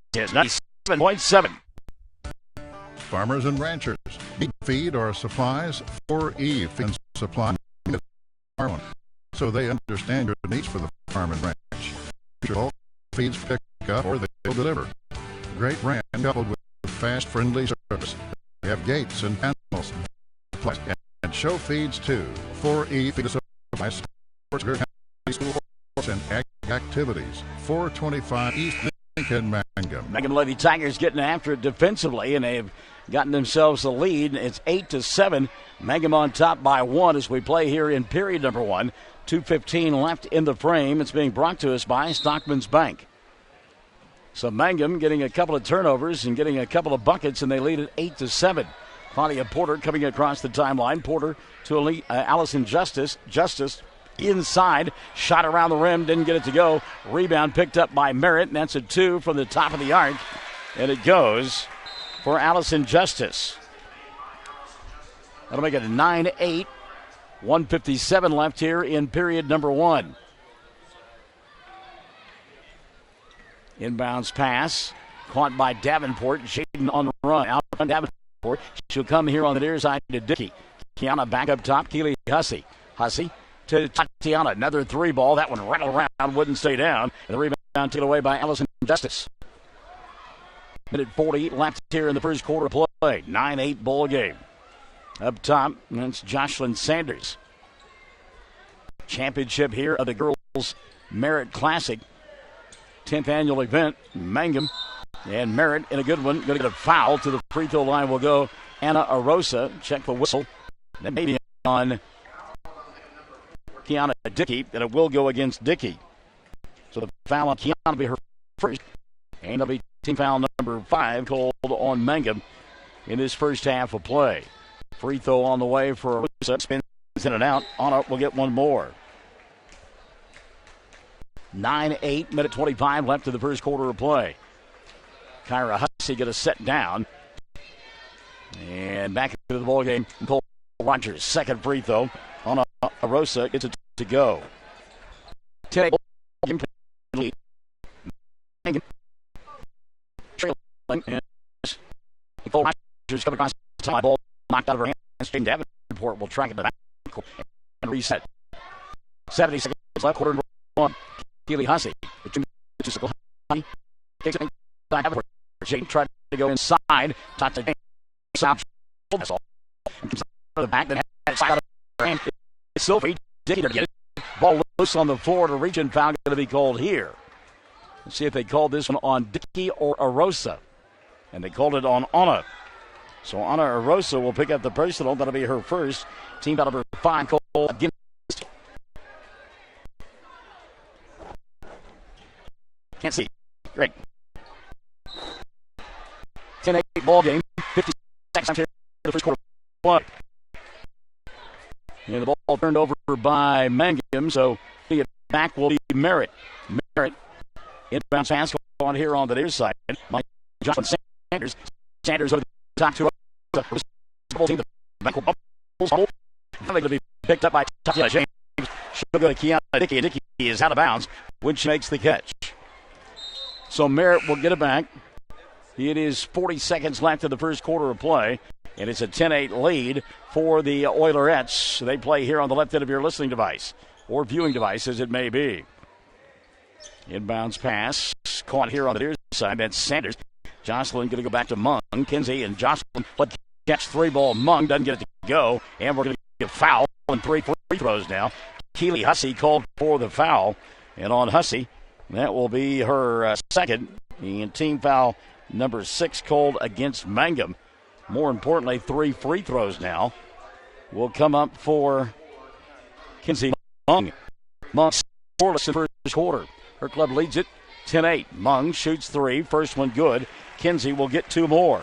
97.7. Farmers and ranchers need feed or supplies. 4E Feed and Supply. So they understand your needs for the farm and ranch. Your feeds pick up or they'll deliver. Great brand coupled with fast, friendly service. They have gates and panels and show feeds too. 4E Feed and Supply supports school and ag activities. 425 East Lincoln, Mangum. Mangum Lady Tigers getting after it defensively, and they've gotten themselves the lead. It's 8-7. Mangum on top by 1 as we play here in period number 1. 2:15 left in the frame. It's being brought to us by Stockman's Bank. So Mangum getting a couple of turnovers and getting a couple of buckets, and they lead at 8-7. Claudia Porter coming across the timeline. Porter to Allison Justice. Justice inside, shot around the rim, didn't get it to go. Rebound picked up by Merritt, and that's a 2 from the top of the arc. And it goes for Allison Justice. That'll make it a 9-8. 1:57 left here in period number 1. Inbounds pass, caught by Davenport. Shaden on the run. Out on Davenport. She'll come here on the near side to Dickey. Kiana back up top. Keely Hussey. Hussey to Tatiana. Another 3 ball. That one rattled around, wouldn't stay down. And the rebound taken away by Allison Justice. Minute 48 left here in the first quarter of play. 9-8 ball game. Up top, that's Jocelyn Sanders. Championship here of the Girls Merritt Classic. 10th annual event. Mangum and Merritt in a good one. Going to get a foul. To the free throw line will go Anna Arosa. Check the whistle. That may be on Kiana Dickey, and it will go against Dickey. So the foul on Kiana will be her first. And it'll be team foul number 5 called on Mangum in this first half of play. Free throw on the way for Arosa. Spins in and out. Anna will get one more. 9-8, minute 25 left in the first quarter of play. Kyra Hussey going to set down. And back into the ball game, Nicole Rogers, second free throw on Arosa, gets it to go. 10-8 lead. And Nicole Rogers coming across the top. Ball knocked out of her hands. Jaden Davenport will track it to the back and reset. 70 seconds left, quarter one. Keely Hussey. Kicks it back. Jaden tried to go inside. Touch the south. And comes out of the back. Then has out of her hand. It's still free. Dickey to get it. Ball loose on the floor. To reach and foul going to be called here. Let's see if they called this one on Dickey or Arosa. And they called it on Anna. So Anna Arosa will pick up the personal. That'll be her first. Team foul number 5 called against. Can't see. Great. 10-8 ball game. 50 seconds here in the first quarter. One. And the ball turned over by Mangum, so the back will be Merritt. Merritt inbounds pass on here on the near side. Mike Johnson Sanders. Sanders over the top to the back will going to be picked up by Tatia James. She'll go to Kiana Dickey. Dickey is out of bounds when she makes the catch. So Merritt will get it back. It is 40 seconds left in the first quarter of play. And it's a 10-8 lead for the Oilerettes. They play here on the left end of your listening device or viewing device, as it may be. Inbounds pass. Caught here on the near side. That's Sanders. Jocelyn going to go back to Mung. Kinsey and Jocelyn let catch 3-ball. Mung doesn't get it to go. And we're going to get foul and 3 free throws now. Keely Hussey called for the foul. And on Hussey, that will be her second. And team foul number 6 called against Mangum. More importantly, 3 free throws now will come up for Kinsey Mung. Mung scoreless in the first quarter. Her club leads it 10-8. Mung shoots 3. First one good. Kinsey will get 2 more.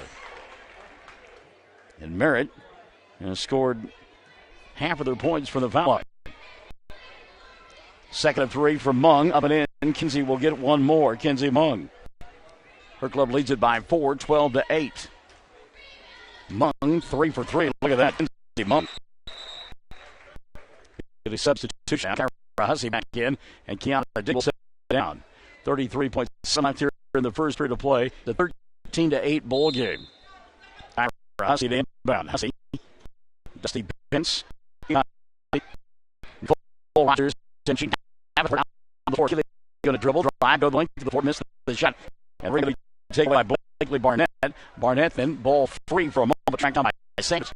And Merritt has scored half of their points from the foul line. Second of 3 from Mung. Up and in. Kinsey will get 1 more. Kinsey Mung. Her club leads it by 4, 12-8. Mung 3 for 3. Look at that. Kinsey Mung. Get a substitution. Kyra Hussey back in. And Kiana Dick will sit down. 33.7 left here in the first period of play. The 13-8 ball game. Kyra Hussey to inbound. Hussey. Dusty Pence. Full Rogers. And she have it on the floor. Going to dribble. Drive. Go the length to the floor. Miss the shot. And we're going to be taken by Blakely Barnett. Barnett then ball free for a moment, but tracked down by Sanders.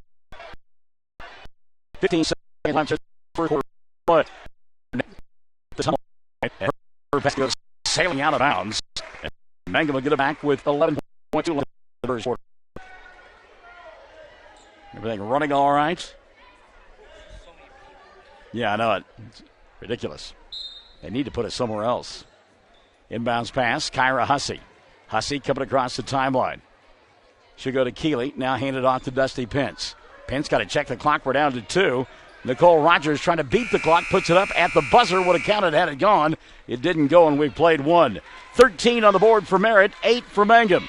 15 seconds left in the first quarter. But her pass goes sailing out of bounds. And Mangum will get it back with 11.2 left in the first quarter. Everything running all right. Yeah, I know it. It's ridiculous. They need to put it somewhere else. Inbounds pass, Kyra Hussey. Hussey coming across the timeline. She'll go to Keeley. Now handed off to Dusty Pence. Pence got to check the clock. We're down to 2. Nicole Rogers trying to beat the clock. Puts it up at the buzzer. Would have counted had it gone. It didn't go, and we played 1. 13 on the board for Merritt. 8 for Mangum.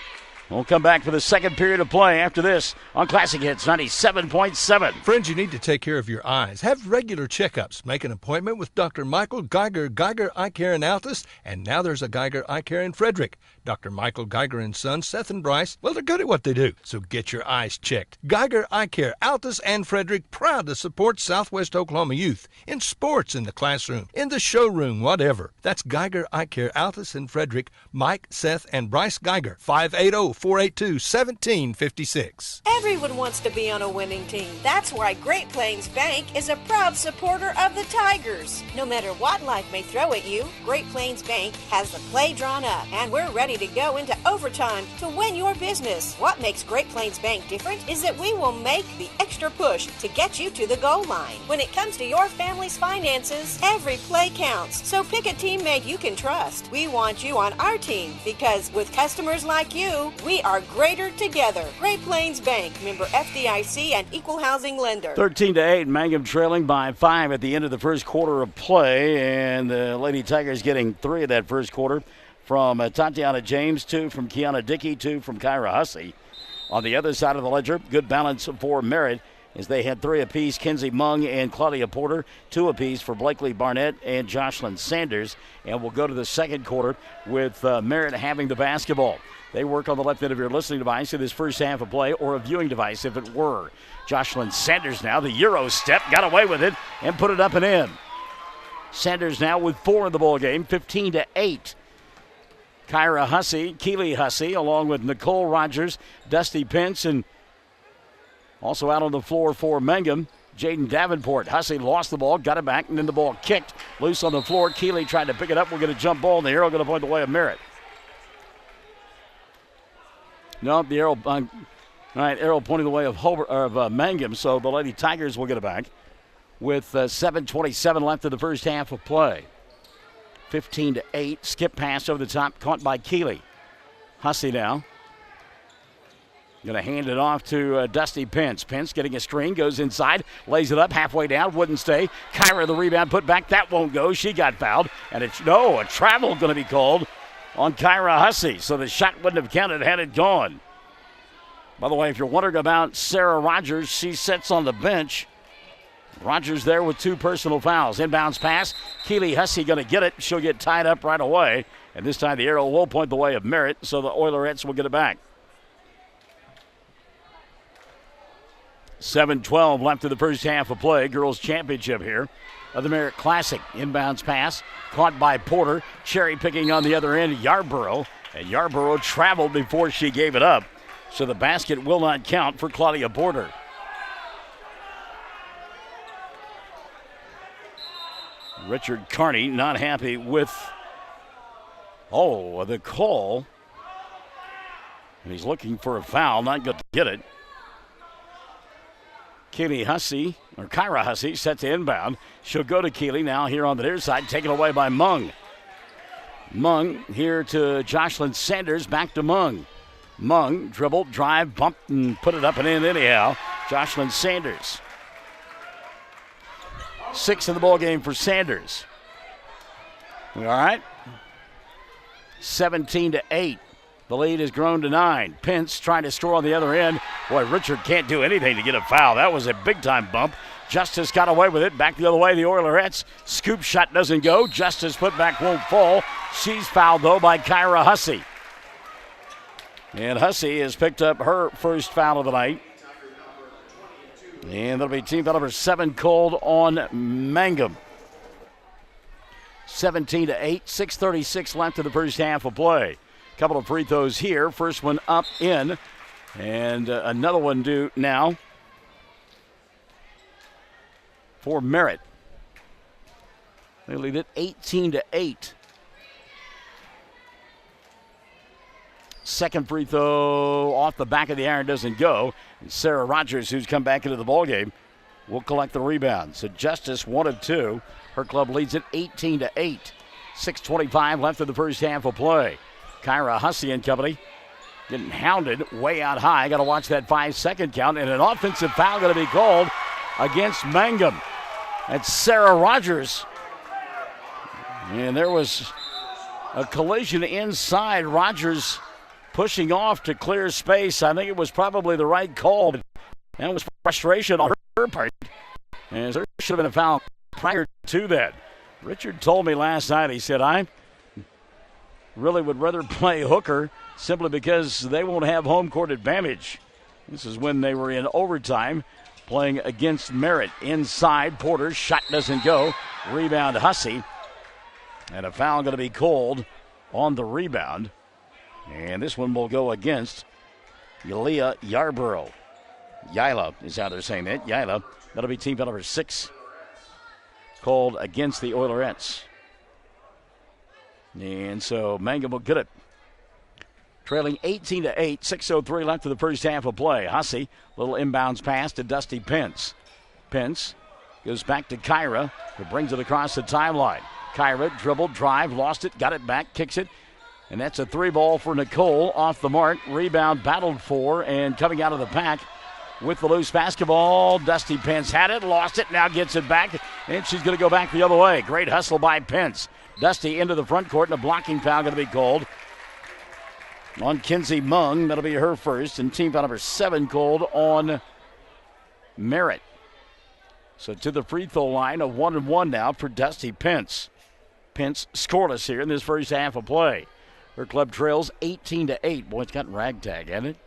We'll come back for the second period of play after this on Classic Hits 97.7. Friends, you need to take care of your eyes. Have regular checkups. Make an appointment with Dr. Michael Geiger, Geiger Eye Care in Altus, and now there's a Geiger Eye Care in Frederick. Dr. Michael Geiger and Son, Seth and Bryce, well, they're good at what they do, so get your eyes checked. Geiger Eye Care, Altus and Frederick, proud to support Southwest Oklahoma youth in sports, in the classroom, in the showroom, whatever. That's Geiger Eye Care, Altus and Frederick, Mike, Seth, and Bryce Geiger, 580-482-1756. Everyone wants to be on a winning team. That's why Great Plains Bank is a proud supporter of the Tigers. No matter what life may throw at you, Great Plains Bank has the play drawn up, and we're ready to go into overtime to win your business. What makes Great Plains Bank different is that we will make the extra push to get you to the goal line. When it comes to your family's finances, every play counts. So pick a teammate you can trust. We want you on our team because with customers like you, we are greater together. Great Plains Bank, member FDIC and equal housing lender. 13-8, Mangum trailing by 5 at the end of the first quarter of play, and the Lady Tigers getting 3 of that first quarter from Tatiana James, 2 from Kiana Dickey, 2 from Kyra Hussey. On the other side of the ledger, good balance for Merritt as they had 3 apiece. Kinsey Mung and Claudia Porter, 2 apiece for Blakely Barnett and Jocelyn Sanders. And we'll go to the second quarter with Merritt having the basketball. They work on the left end of your listening device in this first half of play, or a viewing device if it were. Jocelyn Sanders now, the Euro step, got away with it and put it up and in. Sanders now with 4 in the ball game, 15-8. Kyra Hussey, Keely Hussey, along with Nicole Rogers, Dusty Pence, and also out on the floor for Mangum, Jaden Davenport. Hussey lost the ball, got it back, and then the ball kicked loose on the floor. Keely tried to pick it up. We'll get a jump ball, and the arrow going to point the way of Merritt. No, the arrow, arrow pointing the way of Hobart, of Mangum, so the Lady Tigers will get it back with 7:27 left in the first half of play. 15-8, skip pass over the top, caught by Keely. Hussey now. Going to hand it off to Dusty Pence. Pence getting a screen, goes inside, lays it up, halfway down, wouldn't stay. Kyra the rebound, put back, that won't go. She got fouled, and a travel going to be called on Kyra Hussey, so the shot wouldn't have counted had it gone. By the way, if you're wondering about Sarah Rogers, she sits on the bench. Rogers there with 2 personal fouls. Inbounds pass. Keely Hussey going to get it. She'll get tied up right away. And this time the arrow will point the way of Merritt, so the Oilerettes will get it back. 7:12 left in the first half of play. Girls Championship here of the Merritt Classic. Inbounds pass caught by Porter. Cherry picking on the other end, Yarborough. And Yarborough traveled before she gave it up. So the basket will not count for Claudia Porter. Richard Carney not happy with, the call. And he's looking for a foul, not going to get it. Kyra Hussey set to inbound. She'll go to Keely now here on the near side, taken away by Mung. Mung here to Jocelyn Sanders, back to Mung. Mung dribbled, drive, bumped, and put it up and in anyhow. Jocelyn Sanders. 6 in the ball game for Sanders. All right. 17-8. The lead has grown to 9. Pence trying to score on the other end. Boy, Richard can't do anything to get a foul. That was a big-time bump. Justice got away with it. Back the other way, the Oilerettes. Scoop shot doesn't go. Justice put back won't fall. She's fouled, though, by Kyra Hussey. And Hussey has picked up her first foul of the night. And that'll be team foul number 7 called on Mangum. 17-8, 6:36 left in the first half of play. Couple of free throws here. First one up, in. And another one due now for Merritt. They lead it 18-8. Second free throw off the back of the iron doesn't go. And Sarah Rogers, who's come back into the ballgame, will collect the rebound. So Justice 1 of 2. Her club leads it 18-8. 6:25 left in the first half of play. Kyra Hussey and company getting hounded way out high. Got to watch that 5-second count. And an offensive foul going to be called against Mangum. That's Sarah Rogers. And there was a collision inside. Rogers pushing off to clear space. I think it was probably the right call. That was frustration on her part. And there should have been a foul prior to that. Richard told me last night, he said, I really would rather play hooker simply because they won't have home court advantage. This is when they were in overtime playing against Merritt. Inside, Porter, shot doesn't go. Rebound, Hussey. And a foul going to be called on the rebound. And this one will go against Yelia Yarborough. Yila is how they're saying that. Yila. That'll be team foul number 6 called against the Oilerettes. And so Mangum will get it. Trailing 18-8, 6:03 left in the first half of play. Hussey, little inbounds pass to Dusty Pence. Pence goes back to Kyra, who brings it across the timeline. Kyra dribbled, drive, lost it, got it back, kicks it. And that's a 3-ball for Nicole off the mark. Rebound battled for, and coming out of the pack with the loose basketball. Dusty Pence had it, lost it, now gets it back, and she's going to go back the other way. Great hustle by Pence. Dusty into the front court, and a blocking foul going to be called on Kinsey Mung. That'll be her first, and team foul number 7 called on Merritt. So to the free throw line, a 1-1 now for Dusty Pence. Pence scoreless here in this first half of play. Her club trails 18-8. Boy, it's got ragtag, hasn't it?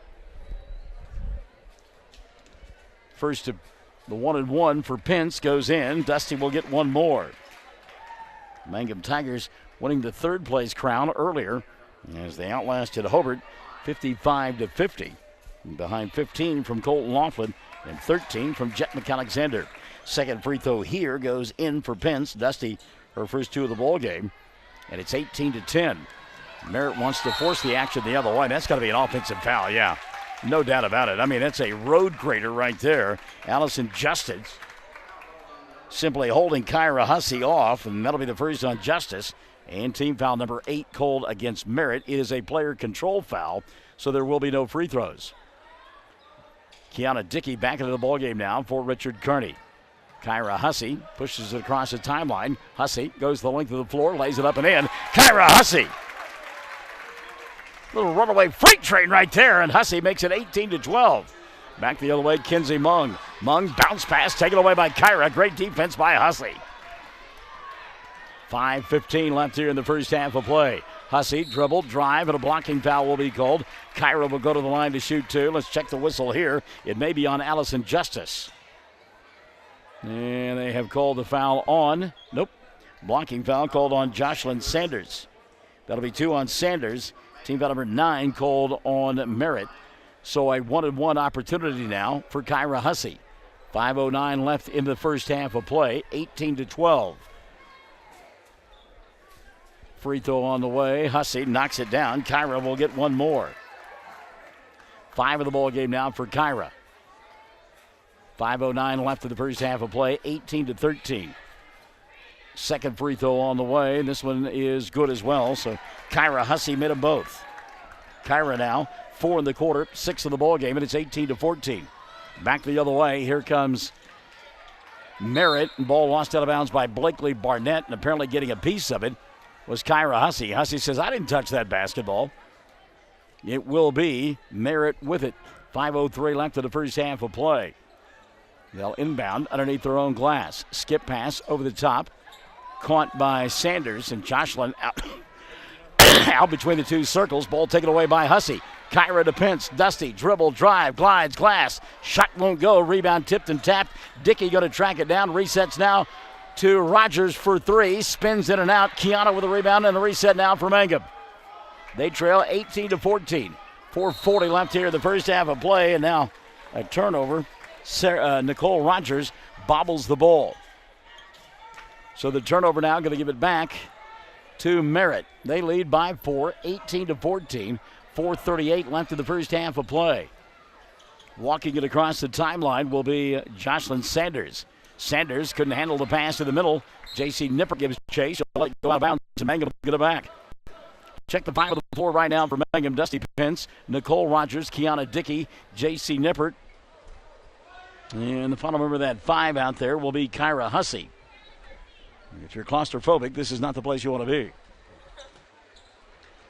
First to the 1-1 for Pence goes in. Dusty will get one more. Mangum Tigers winning the third place crown earlier as they outlasted Hobart 55-50. Behind 15 from Colton Laughlin and 13 from Jet McAlexander. Second free throw here goes in for Pence. Dusty, her first two of the ball game, and it's 18-10. Merritt wants to force the action the other way. That's got to be an offensive foul, yeah. No doubt about it. I mean, that's a road grader right there. Allison Justice simply holding Kyra Hussey off, and that'll be the first on Justice. And team foul number 8 called against Merritt. It is a player control foul, so there will be no free throws. Kiana Dickey back into the ballgame now for Richard Kearney. Kyra Hussey pushes it across the timeline. Hussey goes the length of the floor, lays it up and in. Kyra Hussey! Little runaway freight train right there, and Hussey makes it 18-12. Back the other way, Kinsey Mung. Mung bounce pass, taken away by Kyra. Great defense by Hussey. 5:15 left here in the first half of play. Hussey dribble, drive, and a blocking foul will be called. Kyra will go to the line to shoot two. Let's check the whistle here. It may be on Allison Justice. And they have called the foul on. Nope. Blocking foul called on Jocelyn Sanders. That'll be 2 on Sanders. Team foul number 9 called on Merritt. So a 1-1 opportunity now for Kyra Hussey. 5:09 left in the first half of play. 18-12. Free throw on the way. Hussey knocks it down. Kyra will get one more. 5 of the ball game now for Kyra. 5:09 left in the first half of play. 18-13. Second free throw on the way. This one is good as well. So Kyra Hussey made them both. Kyra now 4 in the quarter, 6 of the ball game, and it's 18-14. Back the other way. Here comes Merritt. Ball lost out of bounds by Blakely Barnett, and apparently getting a piece of it was Kyra Hussey. Hussey says, I didn't touch that basketball. It will be Merritt with it. 5:03 left in the first half of play. They'll inbound underneath their own glass. Skip pass over the top. Caught by Sanders, and Jocelyn out, out between the two circles. Ball taken away by Hussey. Kyra to Pence. Dusty, dribble, drive, glides, glass. Shot won't go. Rebound tipped and tapped. Dickey going to track it down. Resets now to Rogers for 3. Spins in and out. Kiana with a rebound and a reset now for Mangum. They trail 18-14. 4:40 left here in the first half of play, and now a turnover. Nicole Rogers bobbles the ball. So the turnover now going to give it back to Merritt. They lead by 4, 18-14. 4:38 left in the first half of play. Walking it across the timeline will be Jocelyn Sanders. Sanders couldn't handle the pass to the middle. J.C. Nipper gives chase. He'll let it go out of bounds, and Mangum will get it back. Check the 5 on the floor right now for Mangum. Dusty Pence, Nicole Rogers, Kiana Dickey, J.C. Nippert. And the final member of that 5 out there will be Kyra Hussey. If you're claustrophobic, this is not the place you want to be.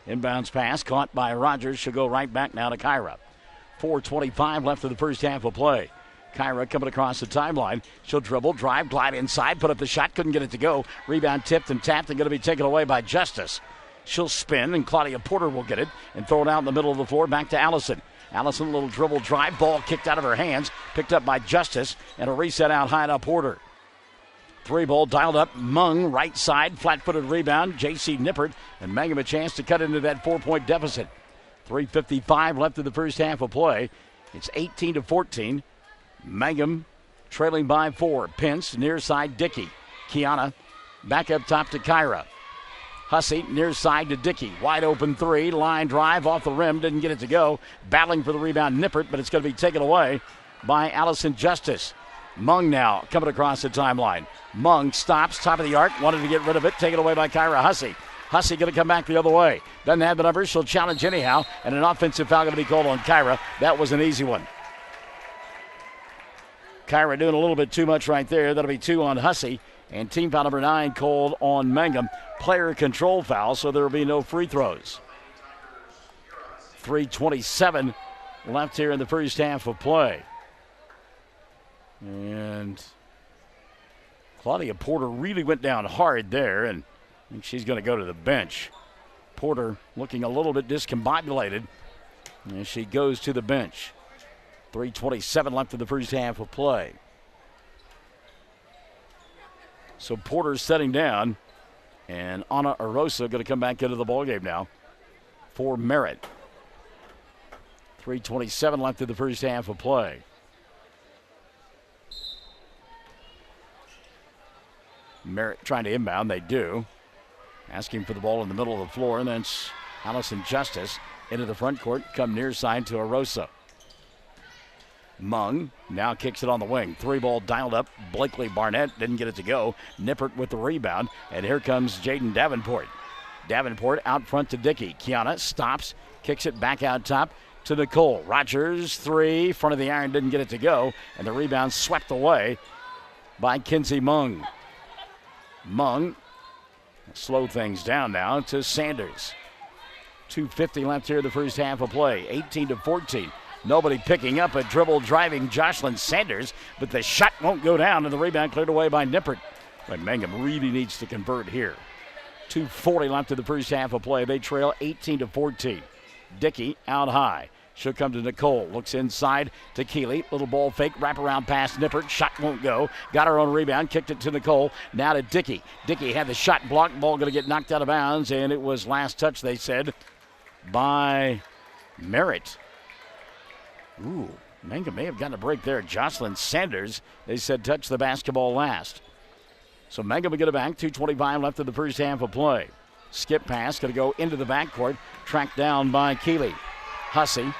Inbounds pass caught by Rogers. Should go right back now to Kyra. 4:25 left in the first half of play. Kyra coming across the timeline. She'll dribble, drive, glide inside, put up the shot, couldn't get it to go. Rebound tipped and tapped and going to be taken away by Justice. She'll spin, and Claudia Porter will get it and throw it out in the middle of the floor back to Allison. Allison, a little dribble drive, ball kicked out of her hands, picked up by Justice, and a reset out high to Porter. 3 ball dialed up, Mung, right side, flat-footed rebound, J.C. Nippert, and Mangum a chance to cut into that 4-point deficit. 3:55 left in the first half of play. It's 18-14. Mangum trailing by 4. Pence, near side, Dickey. Kiana, back up top to Kyra. Hussey, near side to Dickey. Wide open 3, line drive off the rim, didn't get it to go. Battling for the rebound, Nippert, but it's going to be taken away by Allison Justice. Mung now coming across the timeline. Mung stops, top of the arc, wanted to get rid of it, taken away by Kyra Hussey. Hussey going to come back the other way. Doesn't have the numbers, she'll challenge anyhow, and an offensive foul going to be called on Kyra. That was an easy one. Kyra doing a little bit too much right there. That'll be 2 on Hussey, and team foul number 9 called on Mangum. Player control foul, so there will be no free throws. 3:27 left here in the first half of play. And Claudia Porter really went down hard there, and I think she's going to go to the bench. Porter looking a little bit discombobulated as she goes to the bench. 3:27 left in the first half of play. So Porter's setting down, and Ana Arosa going to come back into the ballgame now for Merritt. 3:27 left in the first half of play. Merritt trying to inbound, they do. Asking for the ball in the middle of the floor, and then it's Allison Justice into the front court, come near side to Arosa. Mung now kicks it on the wing. 3-ball dialed up. Blakely Barnett didn't get it to go. Nippert with the rebound, and here comes Jaden Davenport. Davenport out front to Dickey. Kiana stops, kicks it back out top to Nicole. Rogers, 3, front of the iron, didn't get it to go, and the rebound swept away by Kinsey Mung. Mung slow things down now to Sanders. 2:50 left here in the first half of play. 18-14. Nobody picking up a dribble driving Jocelyn Sanders, but the shot won't go down, and the rebound cleared away by Nippert. But Mangum really needs to convert here. 2:40 left in the first half of play. They trail 18-14. Dickey out high. She'll come to Nicole. Looks inside to Keeley. Little ball fake. Wraparound pass. Nippert. Shot won't go. Got her own rebound. Kicked it to Nicole. Now to Dickey. Dickey had the shot blocked. Ball going to get knocked out of bounds. And it was last touch, they said, by Merritt. Ooh, Mangum may have gotten a break there. Jocelyn Sanders, they said, touched the basketball last. So Mangum will get it back. 2:25 left in the first half of play. Skip pass. Going to go into the backcourt. Tracked down by Keeley. Hussey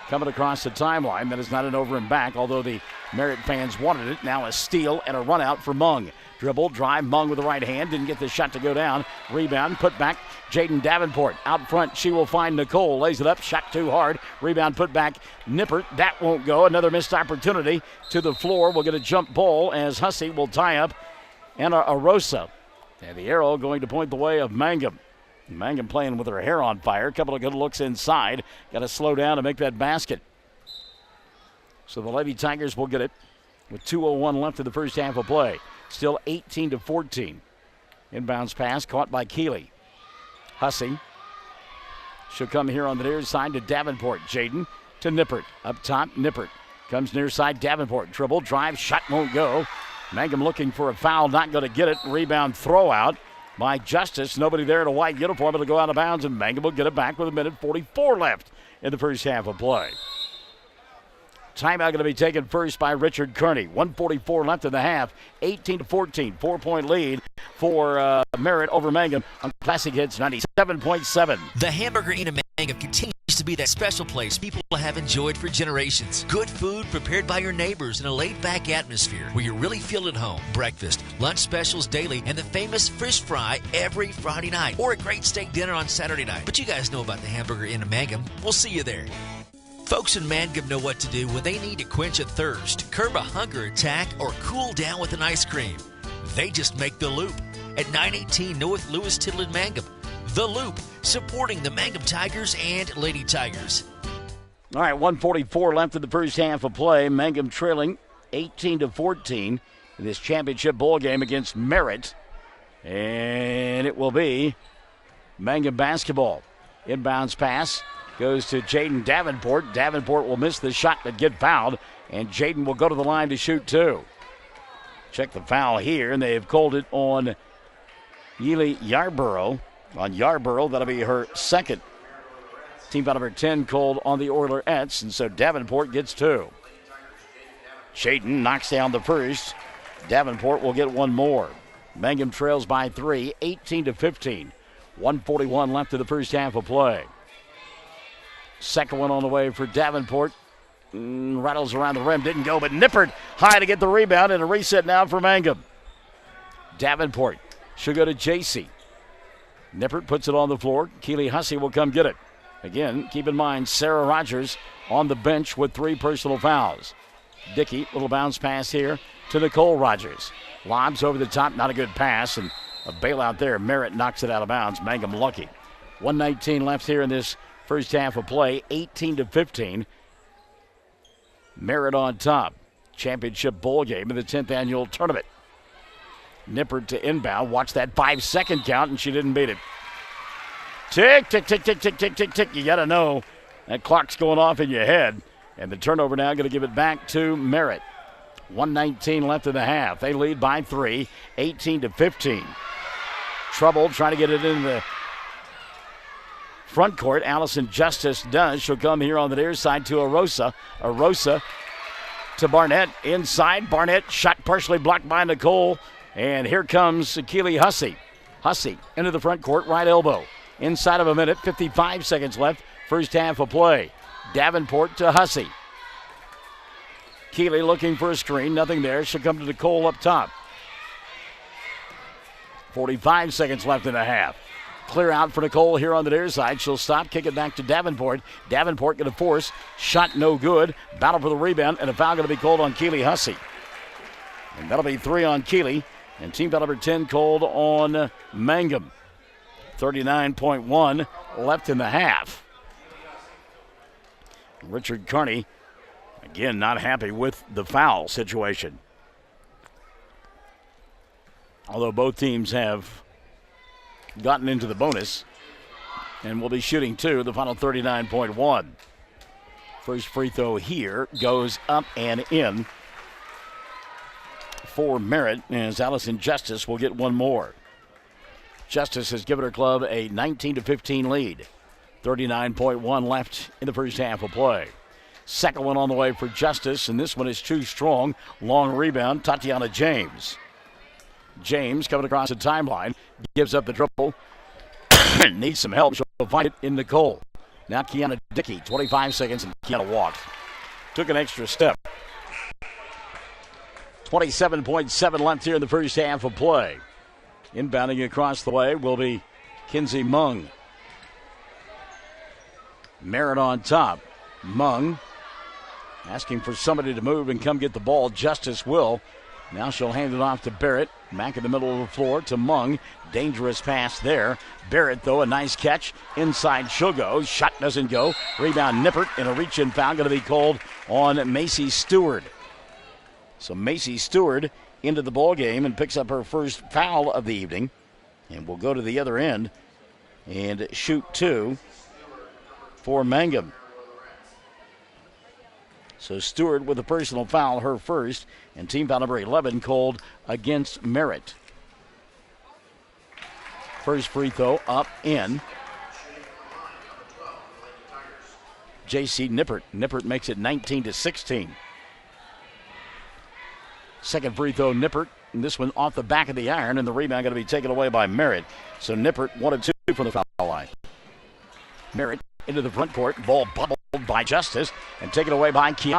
coming across the timeline. That is not an over and back, although the Merritt fans wanted it. Now a steal and a run out for Mung. Dribble, drive, Mung with the right hand. Didn't get the shot to go down. Rebound, put back. Jaden Davenport out front. She will find Nicole. Lays it up. Shot too hard. Rebound, put back. Nippert. That won't go. Another missed opportunity to the floor. We'll get a jump ball as Hussey will tie up Ana Arosa. And the arrow going to point the way of Mangum. Mangum playing with her hair on fire. A couple of good looks inside. Got to slow down to make that basket. So the Lady Tigers will get it with 2:01 left in the first half of play. Still 18-14. Inbounds pass caught by Keeley. Hussey. She'll come here on the near side to Davenport. Jaden to Nippert. Up top, Nippert. Comes near side, Davenport. Dribble, drive, shot won't go. Mangum looking for a foul, not going to get it. Rebound throw out by Justice. Nobody there in a white uniform. It'll go out of bounds, and Mangum will get it back with 1:44 left in the first half of play. Timeout going to be taken first by Richard Kearney. 1:44 left in the half. 18-14. 4-point lead for Merritt over Mangum on Classic Hits 97.7. The Hamburger Inn in Mangum continues to be that special place people have enjoyed for generations. Good food prepared by your neighbors in a laid-back atmosphere where you really feel at home. Breakfast, lunch specials daily, and the famous fish fry every Friday night. Or a great steak dinner on Saturday night. But you guys know about the Hamburger Inn in Mangum. We'll see you there. Folks in Mangum know what to do when they need to quench a thirst, curb a hunger attack, or cool down with an ice cream. They just make the Loop at 918 North Lewis Tittle in Mangum. The Loop, supporting the Mangum Tigers and Lady Tigers. All right, 1:44 left in the first half of play. Mangum trailing 18-14 in this championship bowl game against Merritt. And it will be Mangum basketball. Inbounds pass goes to Jaden Davenport. Davenport will miss the shot but get fouled, and Jaden will go to the line to shoot two. Check the foul here, and they have called it on Yealy Yarborough. On Yarborough, that'll be her second. Team foul number 10 called on the Oilerettes, and so Davenport gets two. Jaden knocks down the first. Davenport will get one more. Mangum trails by 3, 18-15. 1:41 left in the first half of play. Second one on the way for Davenport. Rattles around the rim. Didn't go, but Nippert high to get the rebound, and a reset now for Mangum. Davenport should go to JC. Nippert puts it on the floor. Keeley Hussey will come get it. Again, keep in mind, Sarah Rogers on the bench with 3 personal fouls. Dickey, little bounce pass here to Nicole Rogers. Lobs over the top, not a good pass, and a bailout there. Merritt knocks it out of bounds. Mangum lucky. 1:19 left here in this first half of play, 18-15. Merritt on top. Championship Bowl game in the 10th annual tournament. Nippert to inbound. Watch that 5-second count, and she didn't beat it. Tick, tick, tick, tick, tick, tick, tick, tick. You got to know that clock's going off in your head. And the turnover now going to give it back to Merritt. 1:19 left in the half. They lead by 3, 18-15. Trouble trying to get it in the front court. Allison Justice does. She'll come here on the near side to Arosa. Arosa to Barnett. Inside. Barnett shot partially blocked by Nicole. And here comes Keely Hussey. Hussey into the front court, right elbow. Inside of a minute, 55 seconds left. First half of play. Davenport to Hussey. Keely looking for a screen. Nothing there. She'll come to Nicole up top. 45 seconds left in the half. Clear out for Nicole here on the near side. She'll stop, kick it back to Davenport. Davenport going to force. Shot no good. Battle for the rebound, and a foul going to be called on Keely Hussey. And that'll be 3 on Keely. And team foul number 10 called on Mangum. 39.1 left in the half. Richard Carney, again, not happy with the foul situation. Although both teams have gotten into the bonus and will be shooting 2, the final 39.1. First free throw here goes up and in for Merritt, as Allison Justice will get one more. Justice has given her club a 19-15 lead. 39.1 left in the first half of play. Second one on the way for Justice, and this one is too strong. Long rebound, Tatiana James. James coming across the timeline, gives up the dribble. Needs some help. She'll find it in Nicole. Now Kiana Dickey, 25 seconds, and Kiana walked. Took an extra step. 27.7 left here in the first half of play. Inbounding across the way will be Kinsey Mung. Merritt on top. Mung asking for somebody to move and come get the ball. Justice will. Now she'll hand it off to Barrett. Back in the middle of the floor to Mung. Dangerous pass there. Barrett, though, a nice catch. Inside she'll go. Shot doesn't go. Rebound Nippert, and a reach-in foul going to be called on Macy Stewart. So Macy Stewart into the ball game and picks up her first foul of the evening. And will go to the other end and shoot 2 for Mangum. So Stewart with a personal foul, her first, and team foul number 11 called against Merritt. First free throw up in. J.C. Nippert. Nippert makes it 19-16. Second free throw, Nippert. And this one off the back of the iron, and the rebound going to be taken away by Merritt. So Nippert 1 of 2 from the foul line. Merritt into the front court. Ball bubbled by Justice and taken away by Kiana.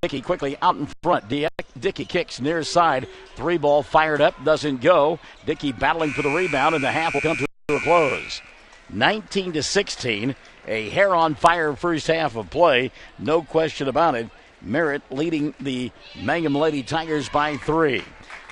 Dickey quickly out in front. Dickey kicks near side. 3-ball fired up. Doesn't go. Dickey battling for the rebound, and the half will come to a close. 19-16. A hair on fire first half of play. No question about it. Merritt leading the Mangum Lady Tigers by 3.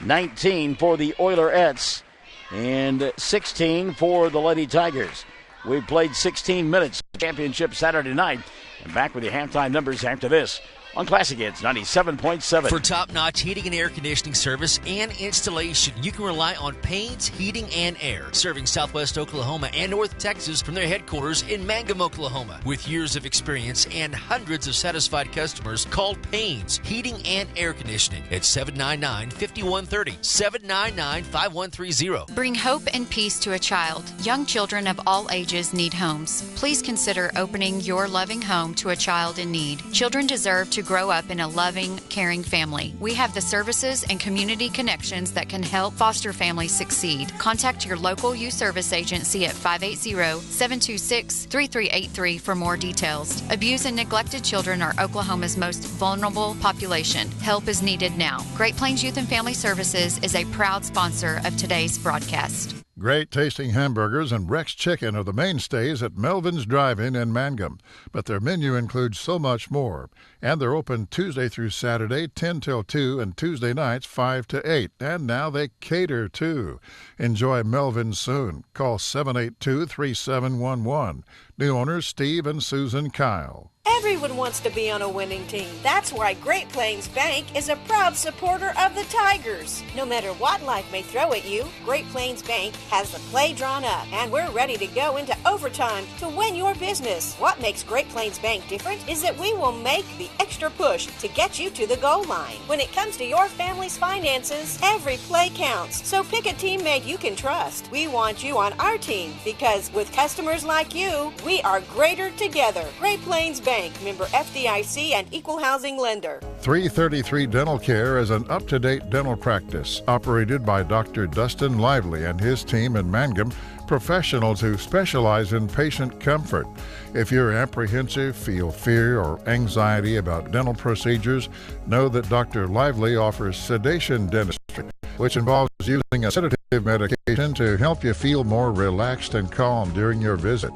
19 for the Oilerettes and 16 for the Lady Tigers. We've played 16 minutes of championship Saturday night. And back with the halftime numbers after this on Classic Hits 97.7. For top-notch heating and air conditioning service and installation, you can rely on Payne's Heating and Air, serving Southwest Oklahoma and North Texas from their headquarters in Mangum, Oklahoma. With years of experience and hundreds of satisfied customers, call Payne's Heating and Air Conditioning at 799-5130, 799-5130. Bring hope and peace to a child. Young children of all ages need homes. Please consider opening your loving home to a child in need. Children deserve to grow up in a loving, caring family. We have the services and community connections that can help foster families succeed. Contact your local youth service agency at 580-726-3383 for more details. Abused and neglected children are Oklahoma's most vulnerable population. Help is needed now. Great Plains Youth and Family Services is a proud sponsor of today's broadcast. Great tasting hamburgers and Rex Chicken are the mainstays at Melvin's Drive-In in Mangum, but their menu includes so much more. And they're open Tuesday through Saturday, 10 till 2, and Tuesday nights, 5 to 8. And now they cater, too. Enjoy Melvin's soon. Call 782-3711. New owners Steve and Susan Kyle. Everyone wants to be on a winning team. That's why Great Plains Bank is a proud supporter of the Tigers. No matter what life may throw at you, Great Plains Bank has the play drawn up, and we're ready to go into overtime to win your business. What makes Great Plains Bank different is that we will make the extra push to get you to the goal line. When it comes to your family's finances, every play counts. So pick a teammate you can trust. We want you on our team because with customers like you, we are greater together. Great Plains Bank, member FDIC and equal housing lender. 333 Dental Care is an up-to-date dental practice operated by Dr. Dustin Lively and his team in Mangum, professionals who specialize in patient comfort. If you're apprehensive, feel fear or anxiety about dental procedures, know that Dr. Lively offers sedation dentistry, which involves using a sedative medication to help you feel more relaxed and calm during your visit.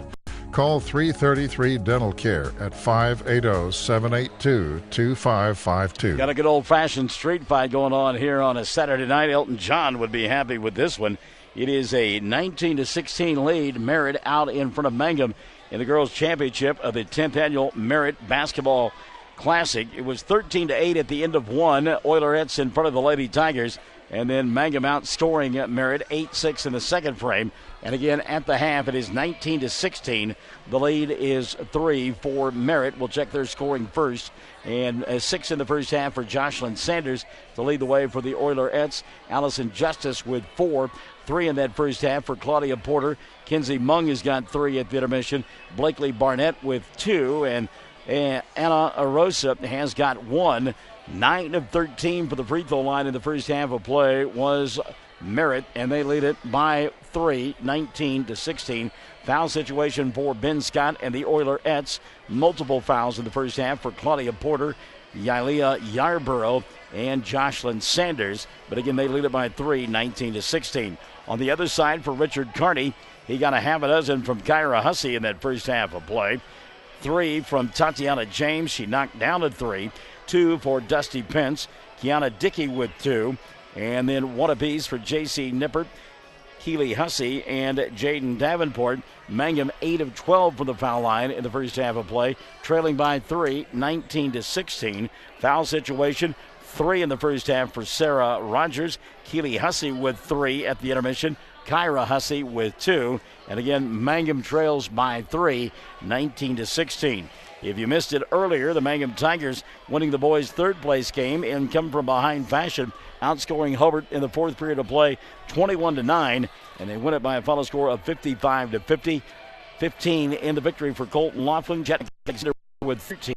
Call 333 Dental Care at 580-782-2552. Got a good old-fashioned street fight going on here on a Saturday night. Elton John would be happy with this one. It is a 19-16 lead. Merritt out in front of Mangum in the girls' championship of the 10th annual Merritt Basketball Classic. It was 13-8 at the end of one. Oilerettes in front of the Lady Tigers. And then Mangum outscoring Merritt 8-6 in the second frame. And again, at the half, it is 19-16. The lead is 3 for Merritt. We'll check their scoring first. And 6 in the first half for Jocelyn Sanders to lead the way for the Oilerettes. Allison Justice with 4. 3 in that first half for Claudia Porter. Kinsey Mung has got 3 at the intermission. Blakely Barnett with 2. And Anna Arosa has got 1. 9 of 13 for the free throw line in the first half of play was Merritt, and they lead it by 3, 19-16. Foul situation for Ben Scott and the Oilerettes. Multiple fouls in the first half for Claudia Porter, Yalea Yarborough, and Jocelyn Sanders. But again, they lead it by 3, 19-16. On the other side for Richard Carney, he got a half a dozen from Kyra Hussey in that first half of play. 3 from Tatiana James. She knocked down a 3. 2 for Dusty Pence. Kiana Dickey with 2. And then 1 apiece for J.C. Nippert, Keely Hussey, and Jaden Davenport. Mangum 8 of 12 from the foul line in the first half of play, trailing by 3, 19-16. Foul situation, 3 in the first half for Sarah Rogers. Keely Hussey with 3 at the intermission. Kyra Hussey with 2. And again, Mangum trails by 3, 19-16. If you missed it earlier, the Mangum Tigers winning the boys' third-place game in come-from-behind fashion, outscoring Hobart in the fourth period of play 21-9, and they win it by a final score of 55-50. 15 in the victory for Colton Laughlin. Jack Alexander with 13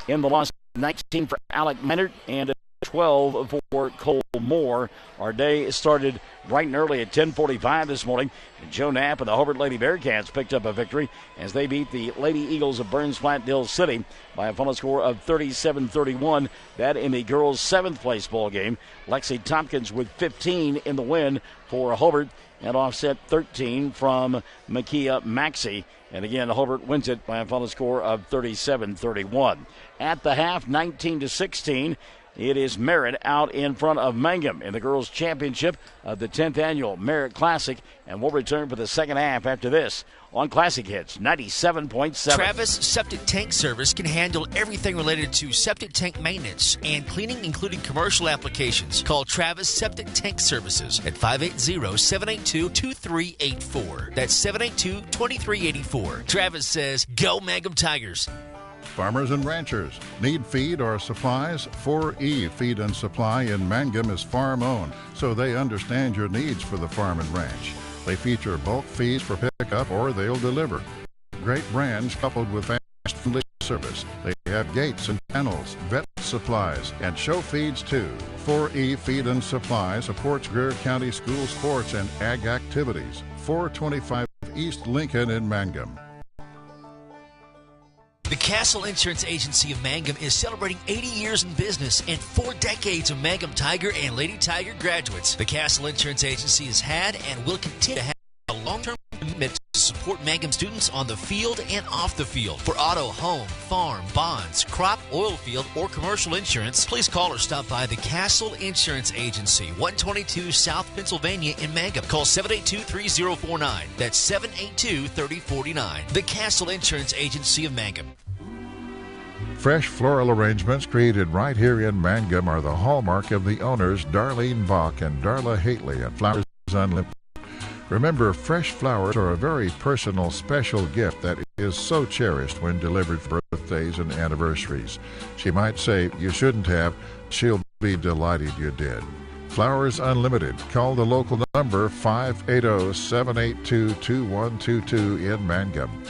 in the loss, 19 for Alec Minard, and 12 for Cole Moore. Our day started bright and early at 10:45 this morning. And Joe Knapp and the Hobart Lady Bearcats picked up a victory as they beat the Lady Eagles of Burns Flat Dill City by a final score of 37-31. That in the girls' 7th place ball game. Lexi Tompkins with 15 in the win for Hobart, and offset 13 from Makia Maxey. And again, Hobart wins it by a final score of 37-31. At the half, 19-16. It is Merritt out in front of Mangum in the girls' championship of the 10th annual Merritt Classic. And we'll return for the second half after this on Classic Hits 97.7. Travis Septic Tank Service can handle everything related to septic tank maintenance and cleaning, including commercial applications. Call Travis Septic Tank Services at 580-782-2384. That's 782-2384. Travis says, go Mangum Tigers. Farmers and ranchers need feed or supplies? 4E Feed and Supply in Mangum is farm-owned, so they understand your needs for the farm and ranch. They feature bulk feeds for pickup or they'll deliver. Great brands coupled with fast friendly service. They have gates and kennels, vet supplies, and show feeds too. 4E Feed and Supply supports Greer County school sports and ag activities. 425 East Lincoln in Mangum. The Castle Insurance Agency of Mangum is celebrating 80 years in business and 4 decades of Mangum Tiger and Lady Tiger graduates. The Castle Insurance Agency has had and will continue to have a long-term commitment to support Mangum students on the field and off the field. For auto, home, farm, bonds, crop, oil field, or commercial insurance, please call or stop by the Castle Insurance Agency, 122 South Pennsylvania in Mangum. Call 782-3049. That's 782-3049. The Castle Insurance Agency of Mangum. Fresh floral arrangements created right here in Mangum are the hallmark of the owners, Darlene Bach and Darla Haitley at Flowers Unlimited. Remember, fresh flowers are a very personal, special gift that is so cherished when delivered for birthdays and anniversaries. She might say, you shouldn't have. She'll be delighted you did. Flowers Unlimited. Call the local number 580-782-2122 in Mangum.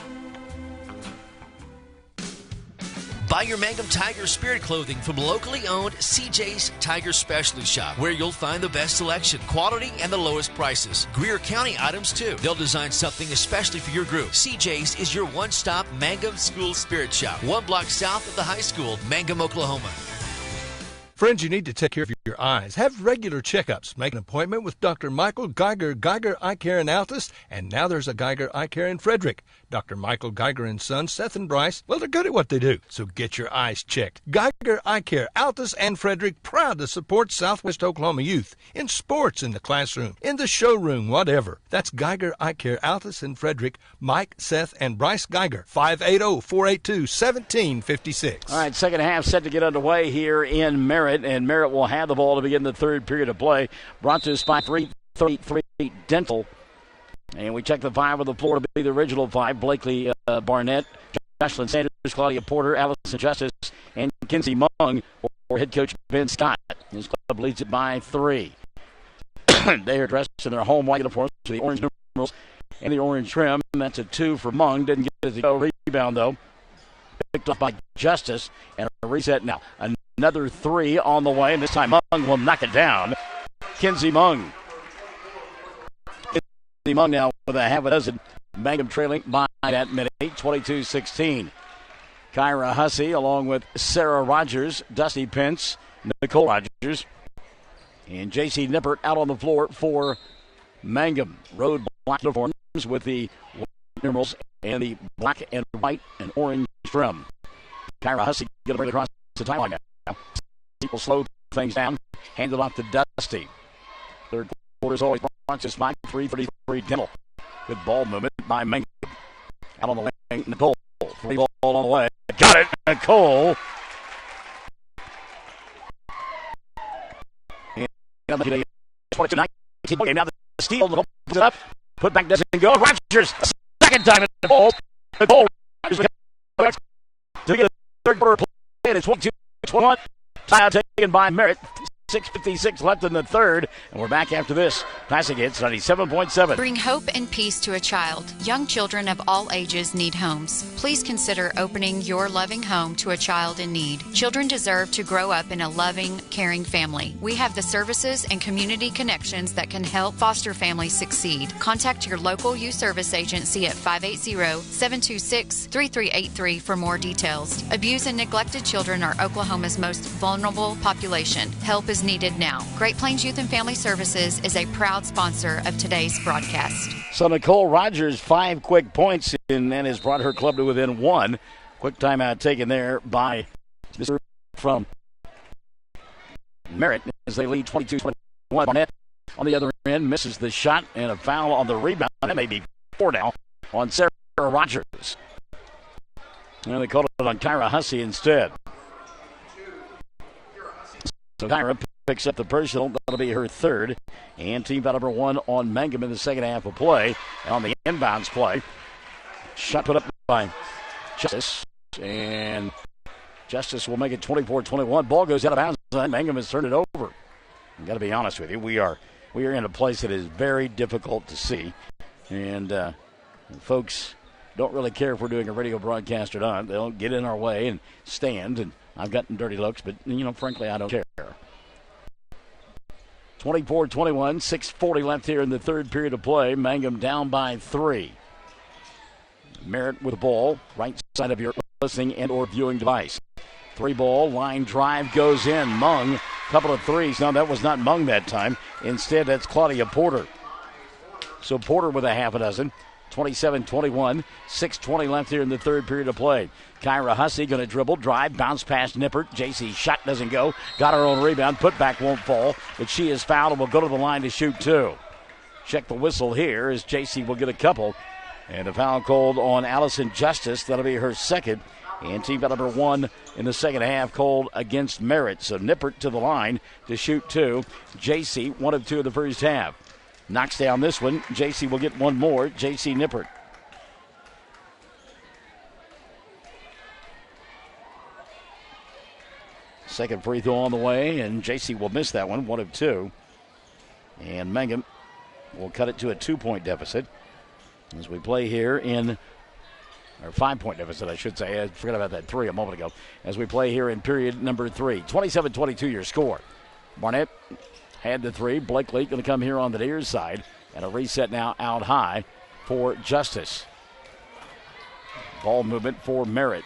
Buy your Mangum Tiger Spirit clothing from locally owned CJ's Tiger Specialty Shop, where you'll find the best selection, quality, and the lowest prices. Greer County items, too. They'll design something especially for your group. CJ's is your one-stop Mangum School Spirit Shop, 1 block south of the high school, Mangum, Oklahoma. Friends, you need to take care of your eyes. Have regular checkups. Make an appointment with Dr. Michael Geiger, Geiger Eye Care in Altus, and now there's a Geiger Eye Care in Frederick. Dr. Michael Geiger and Sons, Seth and Bryce, well, they're good at what they do, so get your eyes checked. Geiger Eye Care, Altus and Frederick, proud to support Southwest Oklahoma youth in sports, in the classroom, in the showroom, whatever. That's Geiger Eye Care, Altus and Frederick, Mike, Seth, and Bryce Geiger, 580-482-1756. All right, second half set to get underway here in Merritt, and Merritt will have the ball to begin the third period of play. Brought to us by 333 Dental. And we check the five on the floor to be the original five. Blakely Barnett, Jocelyn Sanders, Claudia Porter, Allison Justice, and Kinsey Mung for head coach Ben Scott. His club leads it by 3. They are dressed in their home white uniforms with the orange numerals and the orange trim. That's a 2 for Mung. Didn't get the rebound, though. Picked up by Justice, and a reset now. Another 3 on the way, and this time Mung will knock it down. Kinsey Mung. Kinsey Mung now with a half a dozen. Mangum trailing by that minute, 22-16. Kyra Hussey along with Sarah Rogers, Dusty Pence, Nicole Rogers, and J.C. Nippert out on the floor for Mangum. Road black uniforms with the white numerals and the black and white and orange trim. Kyra Hussey going to bring it across the timeline now. People slow things down. Hand it off to Dusty. Third quarter is always brought to us by 333 Dental. Good ball movement by Mangum. Out on the lane, Nicole. Free ball on the way. Got it, Nicole. And now the 22-19 game. Now the steal. Nicole puts it up. Put back doesn't go. Rogers. Second time in the ball. Nicole. To get a third quarter play. And it's 22-21. Timeout taken by Merritt. 6:56 left in the third, and we're back after this. Classic Hits 97.7. Bring hope and peace to a child. Young children of all ages need homes. Please consider opening your loving home to a child in need. Children deserve to grow up in a loving, caring family. We have the services and community connections that can help foster families succeed. Contact your local youth service agency at 580-726-3383 for more details. Abused and neglected children are Oklahoma's most vulnerable population. Help is needed now. Great Plains Youth and Family Services is a proud sponsor of today's broadcast. So Nicole Rogers, 5 quick points, and that has brought her club to within 1. Quick timeout taken there by Mr. from Merritt as they lead 22-21. Barnett on the other end misses the shot, and a foul on the rebound. That may be 4 now on Sarah Rogers. And they called it on Kyra Hussey instead. So Kyra picks up the personal. That'll be her third. And team foul number 1 on Mangum in the second half of play. And on the inbounds play, shot put up by Justice. And Justice will make it 24-21. Ball goes out of bounds. Mangum has turned it over. I've got to be honest with you. We are in a place that is very difficult to see. And folks don't really care if we're doing a radio broadcast or not. They'll get in our way and stand. And I've gotten dirty looks, but, frankly, I don't care. 24-21, 6:40 left here in the third period of play. Mangum down by 3. Merritt with the ball, right side of your listening and or viewing device. 3-ball, line drive goes in. Mung, couple of threes. No, that was not Mung that time. Instead, that's Claudia Porter. So Porter with a half a dozen. 27-21, 6:20 left here in the third period of play. Kyra Hussey going to dribble, drive, bounce past Nippert. JC's shot doesn't go. Got her own rebound. Putback won't fall, but she is fouled and will go to the line to shoot two. Check the whistle here as JC will get a couple. And a foul called on Allison Justice. That'll be her second. And team foul number one in the second half called against Merritt. So Nippert to the line to shoot two. JC, 1 of 2 of the first half. Knocks down this one. JC will get one more. JC Nippert. Second free throw on the way, and JC will miss that one, 1 of 2. And Mangum will cut it to a 2-point deficit as we play here in, or 5-point deficit, I should say. I forgot about that 3 a moment ago. As we play here in period number 3. 27-22 your score. Barnett had the 3. Blakely going to come here on the near side. And a reset now out high for Justice. Ball movement for Merritt.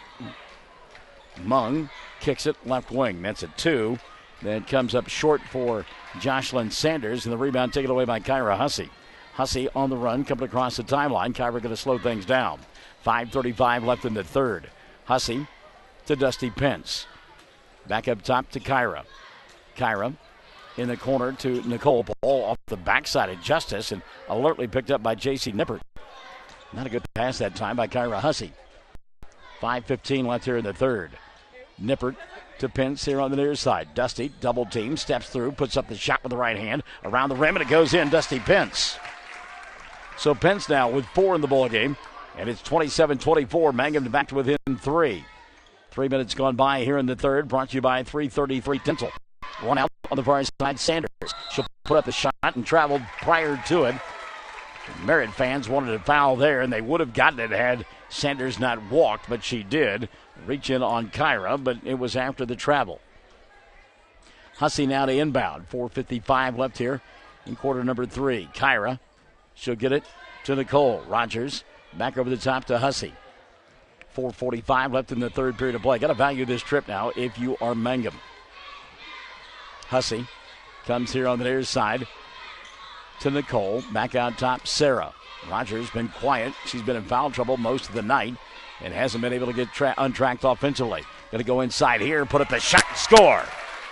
Mung kicks it left wing. That's a 2. Then comes up short for Jocelyn Sanders. And the rebound taken away by Kyra Hussey. Hussey on the run, coming across the timeline. Kyra going to slow things down. 5:35 left in the third. Hussey to Dusty Pence. Back up top to Kyra. Kyra in the corner to Nicole. Ball off the backside of Justice and alertly picked up by J.C. Nippert. Not a good pass that time by Kyra Hussey. 5:15 left here in the third. Nippert to Pence here on the near side. Dusty, double team, steps through, puts up the shot with the right hand. Around the rim, and it goes in. Dusty Pence. So Pence now with 4 in the ball game, and it's 27-24. Mangum back to within 3. 3 minutes gone by here in the third. Brought to you by 333 Dental. One out on the far side, Sanders. She'll put up the shot and traveled prior to it. Merritt fans wanted a foul there, and they would have gotten it had Sanders not walked, but she did. Reach in on Kyra, but it was after the travel. Hussey now to inbound. 4:55 left here in quarter number 3. Kyra, she'll get it to Nicole. Rogers back over the top to Hussey. 4:45 left in the third period of play. Got to value this trip now if you are Mangum. Hussey comes here on the near side to Nicole. Back out top, Sarah. Rogers been quiet. She's been in foul trouble most of the night and hasn't been able to get untracked offensively. Going to go inside here, put up the shot, score.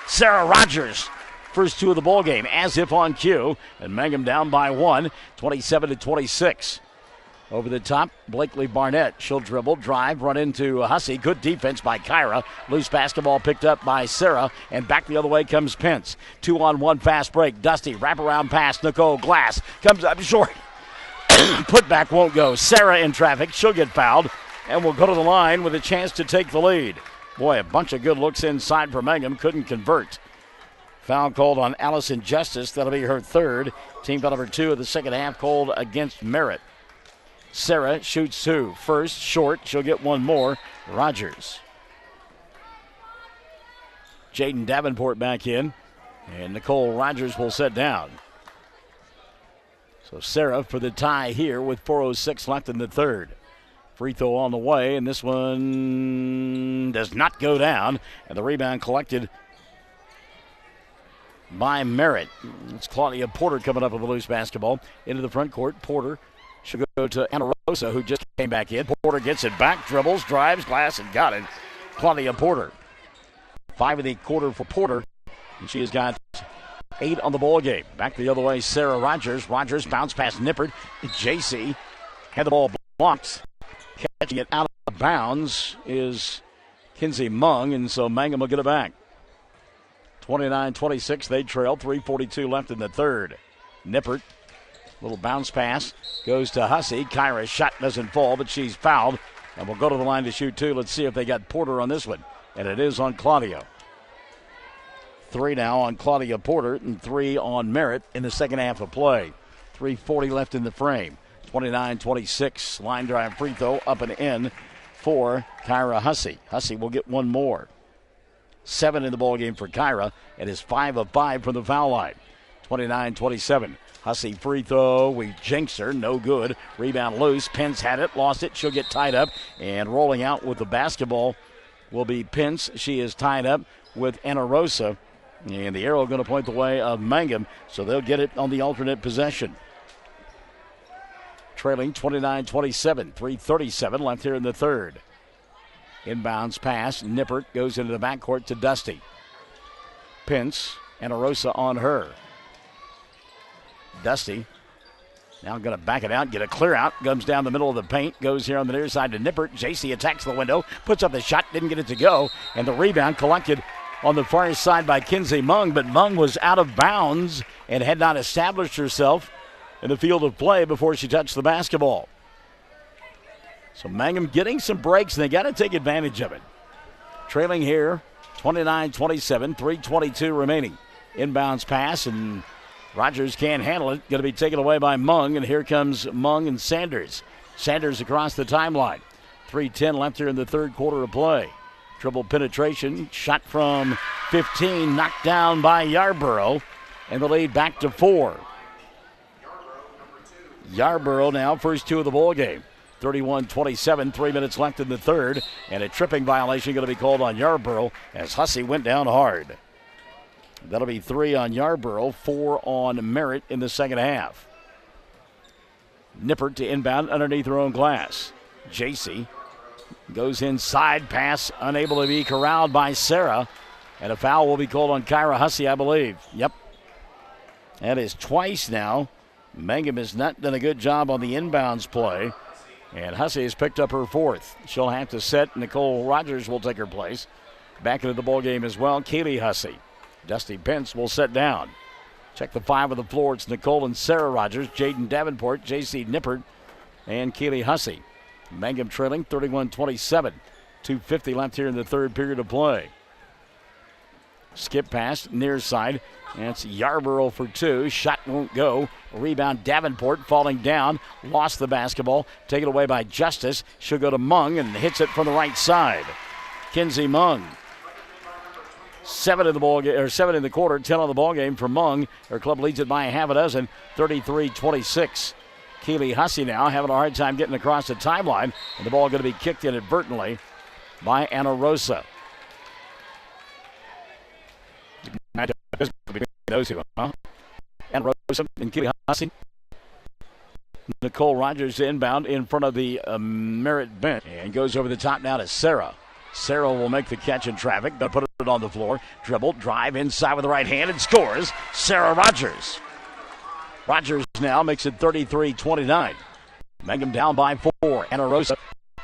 Sarah Rogers, first 2 of the ball game, as if on cue, and Mangum down by 1, 27-26. Over the top, Blakely Barnett. She'll dribble, drive, run into Hussey. Good defense by Kyra. Loose basketball picked up by Sarah, and back the other way comes Pence. 2-on-1 fast break. Dusty, wraparound pass. Nicole Glass comes up short. Putback won't go. Sarah in traffic. She'll get fouled, and will go to the line with a chance to take the lead. Boy, a bunch of good looks inside for Mangum. Couldn't convert. Foul called on Allison Justice. That'll be her third. Team foul number 2 of the second half called against Merritt. Sarah shoots 2. First, short. She'll get one more. Rogers. Jaden Davenport back in. And Nicole Rogers will set down. So Sarah for the tie here with 4:06 left in the third. Free throw on the way, and this one does not go down. And the rebound collected by Merritt. It's Claudia Porter coming up with a loose basketball into the front court. Porter should go to Anna Rosa, who just came back in. Porter gets it back, dribbles, drives, Glass, and got it. Claudia Porter. 5 in the quarter for Porter, and she has got 8 on the ball game. Back the other way, Sarah Rogers. Rogers bounced past Nippert. JC had the ball blocked. Catching it out of bounds is Kinsey Mung, and so Mangum will get it back. 29-26, they trail. 3:42 left in the third. Nippert, little bounce pass, goes to Hussey. Kyra's shot doesn't fall, but she's fouled, and will go to the line to shoot 2. Let's see if they got Porter on this one, and it is on Claudia. 3 now on Claudia Porter, and 3 on Merritt in the second half of play. 3:40 left in the frame. 29-26, line drive free throw up and in for Kyra Hussey. Hussey will get one more. 7 in the ball game for Kyra, and is 5 of 5 from the foul line. 29-27. Hussey free throw. We jinx her. No good. Rebound loose. Pence had it. Lost it. She'll get tied up. And rolling out with the basketball will be Pence. She is tied up with Anna Rosa. And the arrow going to point the way of Mangum. So they'll get it on the alternate possession. trailing 29-27. 3:37 left here in the third. Inbounds pass. Nippert goes into the backcourt to Dusty. Pence and Arosa on her. Dusty now going to back it out, get a clear out. Comes down the middle of the paint. Goes here on the near side to Nippert. JC attacks the window. Puts up the shot. Didn't get it to go. And the rebound collected on the far side by Kinsey Mung. But Mung was out of bounds and had not established herself in the field of play before she touched the basketball. So Mangum getting some breaks, and they got to take advantage of it. Trailing here, 29-27, 3:22 remaining. Inbounds pass, and Rogers can't handle it. Going to be taken away by Mung, and here comes Mung and Sanders. Sanders across the timeline. 3:10 left here in the third quarter of play. Triple penetration, shot from 15, knocked down by Yarborough, and the lead back to 4. Yarborough now first two of the ball game. 31-27, 3 minutes left in the third, and a tripping violation going to be called on Yarborough as Hussey went down hard. That'll be 3 on Yarborough, 4 on Merritt in the second half. Nippert to inbound underneath her own glass. JC goes inside, pass unable to be corralled by Sarah, and a foul will be called on Kyra Hussey, I believe. Yep. That is twice now. Mangum has not done a good job on the inbounds play. And Hussey has picked up her fourth. She'll have to set. Nicole Rogers will take her place. Back into the ball game as well, Kaylee Hussey. Dusty Pence will set down. Check the 5 of the floor. It's Nicole and Sarah Rogers, Jaden Davenport, J.C. Nippert, and Kaylee Hussey. Mangum trailing 31-27. 2:50 left here in the third period of play. Skip pass, near side. That's Yarborough for 2. Shot won't go. Rebound, Davenport falling down. Lost the basketball. Taken away by Justice. She'll go to Mung and hits it from the right side. Kinsey Mung. 7 in the ball game, or 7 in the quarter. 10 on the ball game for Mung. Her club leads it by a half a dozen. 33-26. Keely Hussey now having a hard time getting across the timeline. And the ball going to be kicked inadvertently by Anna Rosa. Those two, huh? And Rosa and Keely Hussey. Nicole Rogers inbound in front of the Merritt bench. And goes over the top now to Sarah. Sarah will make the catch in traffic, but put it on the floor. Dribble, drive inside with the right hand and scores. Sarah Rogers. Rogers now makes it 33-29. Mangum down by 4. Anna Rosa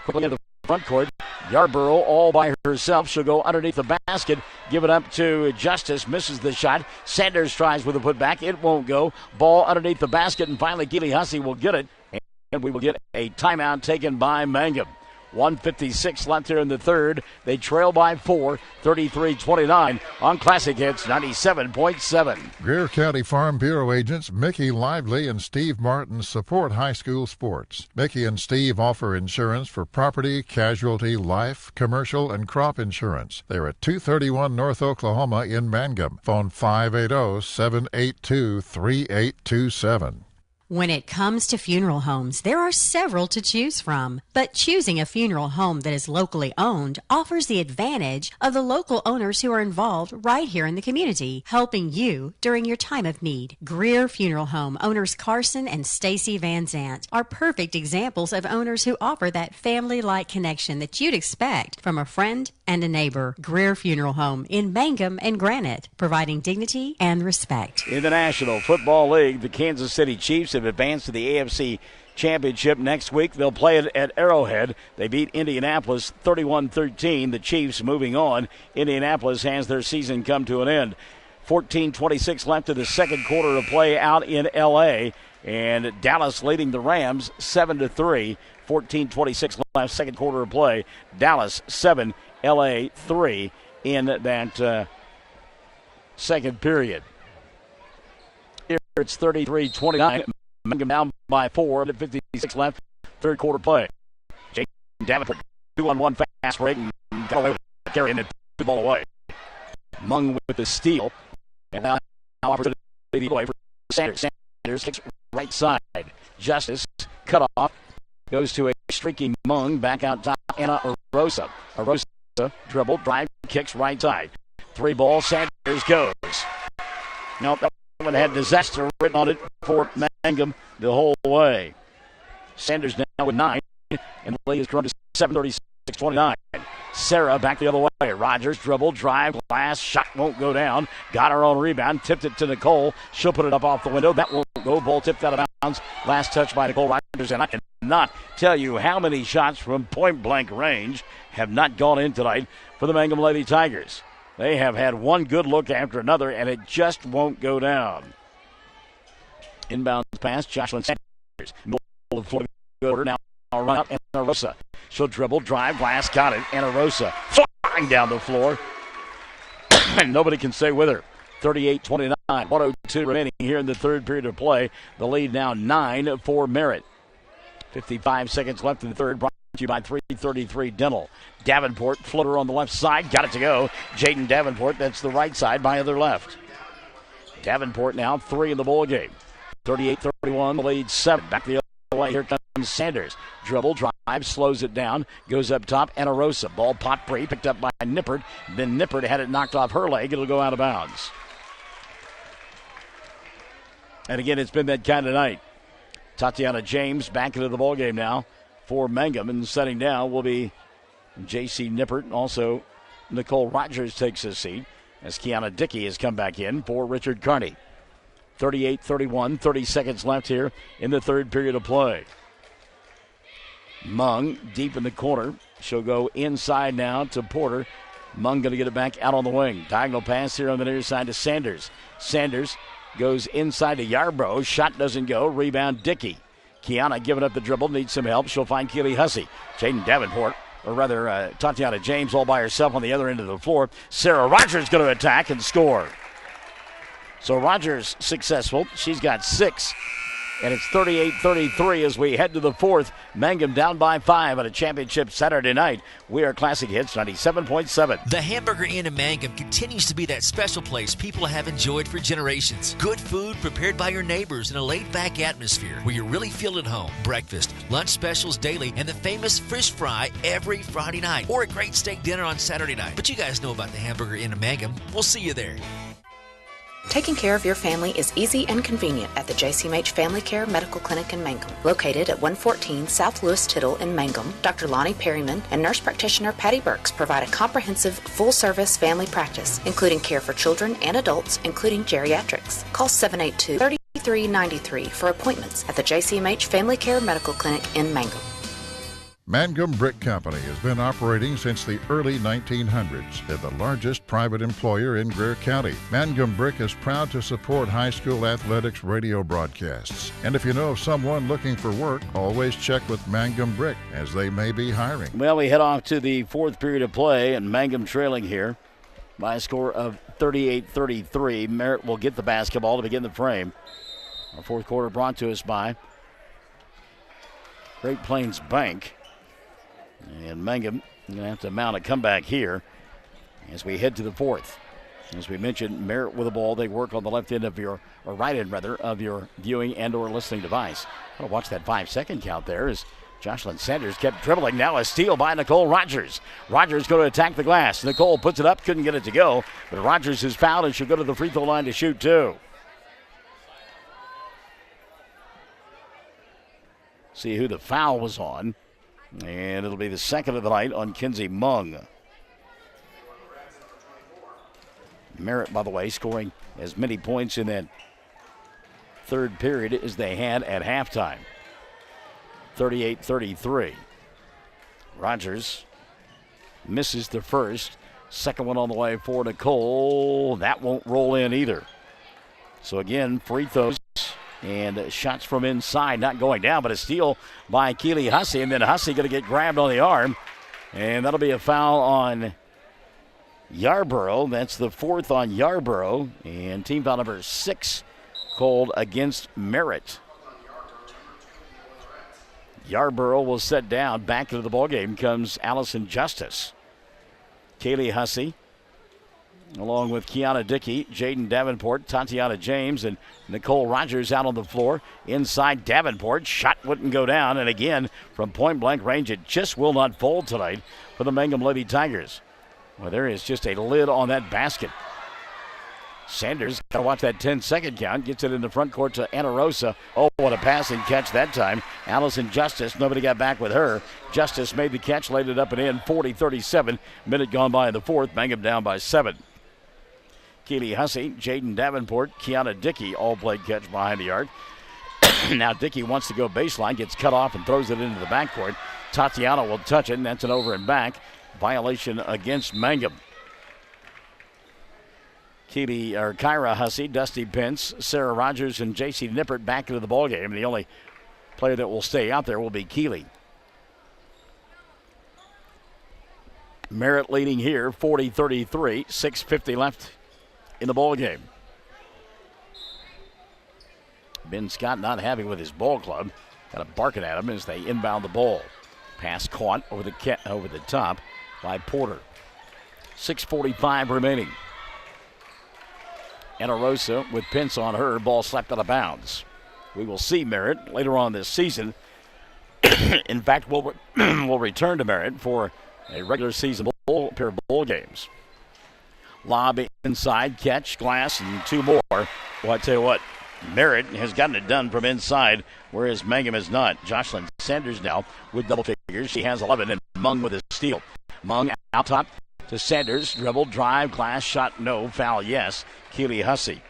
quickly into the front court. Yarborough all by herself. She'll go underneath the basket. Give it up to Justice. Misses the shot. Sanders tries with a putback. It won't go. Ball underneath the basket. And finally, Keely Hussey will get it. And we will get a timeout taken by Mangum. 1:56 left here in the third. They trail by 4, 33-29 on Classic Hits 97.7. Greer County Farm Bureau agents Mickey Lively and Steve Martin support high school sports. Mickey and Steve offer insurance for property, casualty, life, commercial, and crop insurance. They're at 231 North Oklahoma in Mangum. Phone 580-782-3827. When it comes to funeral homes, there are several to choose from. But choosing a funeral home that is locally owned offers the advantage of the local owners who are involved right here in the community, helping you during your time of need. Greer Funeral Home owners Carson and Stacy Van Zant are perfect examples of owners who offer that family-like connection that you'd expect from a friend and a neighbor. Greer Funeral Home in Mangum and Granite, providing dignity and respect. In the National Football League, the Kansas City Chiefs have advanced to the AFC Championship next week. They'll play it at Arrowhead. They beat Indianapolis 31-13. The Chiefs moving on. Indianapolis has their season come to an end. 14:26 left in the second quarter of play out in L.A. And Dallas leading the Rams 7-3. 14:26 left, second quarter of play. Dallas 7, L.A. 3 in that second period. Here it's 33-29. Mangum down by 4, 56 left, third quarter play. Jaden Davenport, 2-on-1 fast break, and got away with the carry and then put the ball away. Mung with the steal, and now opportunity away for Sanders. Sanders kicks right side. Justice cut off, goes to a streaking Mung, back out top, Anna Arosa. Arosa dribble, drive, kicks right side. 3 ball, Sanders goes. Nope, that one had disaster written on it for Mangum the whole way. Sanders now with 9, and the lead has grown to 7:36-29. Sarah back the other way. Rogers dribble, drive, glass, shot won't go down. Got her own rebound, tipped it to Nicole. She'll put it up off the window. That won't go. Ball tipped out of bounds. Last touch by Nicole Rogers, and I cannot tell you how many shots from point-blank range have not gone in tonight for the Mangum Lady Tigers. They have had one good look after another, and it just won't go down. Inbound pass, Jocelyn Sanders. Middle of the floor, good. Now run up, Anna Rosa. She'll dribble, drive, glass, got it. Anna Rosa flying down the floor. And nobody can stay with her. 38-29, 1:02 remaining here in the third period of play. The lead now 9 for Merritt. 55 seconds left in the third. Brought to you by 333 Dental. Davenport, floater on the left side, got it to go. Jaden Davenport, that's the right side by other left. Davenport now 3 in the ball game. 38-31, the lead 7. Back the other way, here comes Sanders. Dribble, drive, slows it down, goes up top, Anna Rosa. Ball popped free, picked up by Nippert. Then Nippert had it knocked off her leg. It'll go out of bounds. And again, it's been that kind of night. Tatiana James back into the ballgame now for Mangum, and setting down will be J.C. Nippert. Also, Nicole Rogers takes a seat as Kiana Dickey has come back in for Richard Carney. 38-31, 30 seconds left here in the third period of play. Mung deep in the corner. She'll go inside now to Porter. Mung going to get it back out on the wing. Diagonal pass here on the near side to Sanders. Sanders goes inside to Yarbrough. Shot doesn't go. Rebound Dickey. Kiana giving up the dribble. Needs some help. She'll find Keely Hussey. Jaden Davenport, or rather Tatiana James all by herself on the other end of the floor. Sarah Rogers going to attack and score. So Rogers successful. She's got 6. And it's 38-33 as we head to the fourth. Mangum down by 5 on a championship Saturday night. We are Classic Hits 97.7. The Hamburger Inn in Mangum continues to be that special place people have enjoyed for generations. Good food prepared by your neighbors in a laid-back atmosphere where you really feel at home. Breakfast, lunch specials daily, and the famous fish fry every Friday night. Or a great steak dinner on Saturday night. But you guys know about the Hamburger Inn in Mangum. We'll see you there. Taking care of your family is easy and convenient at the JCMH Family Care Medical Clinic in Mangum. Located at 114 South Lewis Tittle in Mangum, Dr. Lonnie Perryman and nurse practitioner Patty Burks provide a comprehensive, full-service family practice, including care for children and adults, including geriatrics. Call 782-3393 for appointments at the JCMH Family Care Medical Clinic in Mangum. Mangum Brick Company has been operating since the early 1900s. They're the largest private employer in Greer County. Mangum Brick is proud to support high school athletics radio broadcasts. And if you know of someone looking for work, always check with Mangum Brick, as they may be hiring. Well, we head off to the fourth period of play, and Mangum trailing here by a score of 38-33. Merritt will get the basketball to begin the frame. Our fourth quarter brought to us by Great Plains Bank. And Mangum going to have to mount a comeback here as we head to the fourth. As we mentioned, Merritt with the ball. They work on the left end of your, or right end rather, of your viewing and or listening device. I'll watch that 5-second count there as Jocelyn Sanders kept dribbling. Now a steal by Nicole Rogers. Rogers going to attack the glass. Nicole puts it up, couldn't get it to go, but Rogers is fouled and she'll go to the free throw line to shoot two. See who the foul was on. And it'll be the second of the night on Kinsey Mung. Merritt, by the way, scoring as many points in that third period as they had at halftime. 38-33. Rogers misses the first. Second one on the way for Nicole. That won't roll in either. So again, free throws. And shots from inside, not going down, but a steal by Keely Hussey. And then Hussey going to get grabbed on the arm. And that'll be a foul on Yarbrough. That's the fourth on Yarbrough. And team foul number 6 called against Merritt. Yarbrough will set down. Back into the ballgame comes Allison Justice. Keely Hussey, along with Kiana Dickey, Jaden Davenport, Tatiana James, and Nicole Rogers out on the floor. Inside Davenport, shot wouldn't go down. And again, from point-blank range, it just will not fold tonight for the Mangum Lady Tigers. Well, there is just a lid on that basket. Sanders got to watch that 10-second count. Gets it in the front court to Anarosa. Oh, what a passing catch that time. Allison Justice, nobody got back with her. Justice made the catch, laid it up and in. 40-37. Minute gone by in the fourth. Mangum down by 7. Keely Hussey, Jaden Davenport, Kiana Dickey all played catch behind the arc. Now Dickey wants to go baseline, gets cut off and throws it into the backcourt. Tatiana will touch it, and that's an over and back. Violation against Mangum. Kyra Hussey, Dusty Pence, Sarah Rogers, and J.C. Nippert back into the ballgame. The only player that will stay out there will be Keeley. Merritt leading here, 40-33, 6:50 left in the ballgame. Ben Scott not happy with his ball club. Kind of barking at him as they inbound the ball. Pass caught over the top by Porter. 6:45 remaining. Anarosa with Pence on her. Ball slapped out of bounds. We will see Merritt later on this season. In fact, we'll return to Merritt for a regular season pair of bowl games. Lob inside, catch, glass, and 2 more. Well, I tell you what, Merritt has gotten it done from inside, whereas Mangum has not. Jocelyn Sanders now with double figures. She has 11, and Mung with a steal. Mung out top to Sanders. Dribble, drive, glass, shot, no. Foul, yes. Keely Hussey.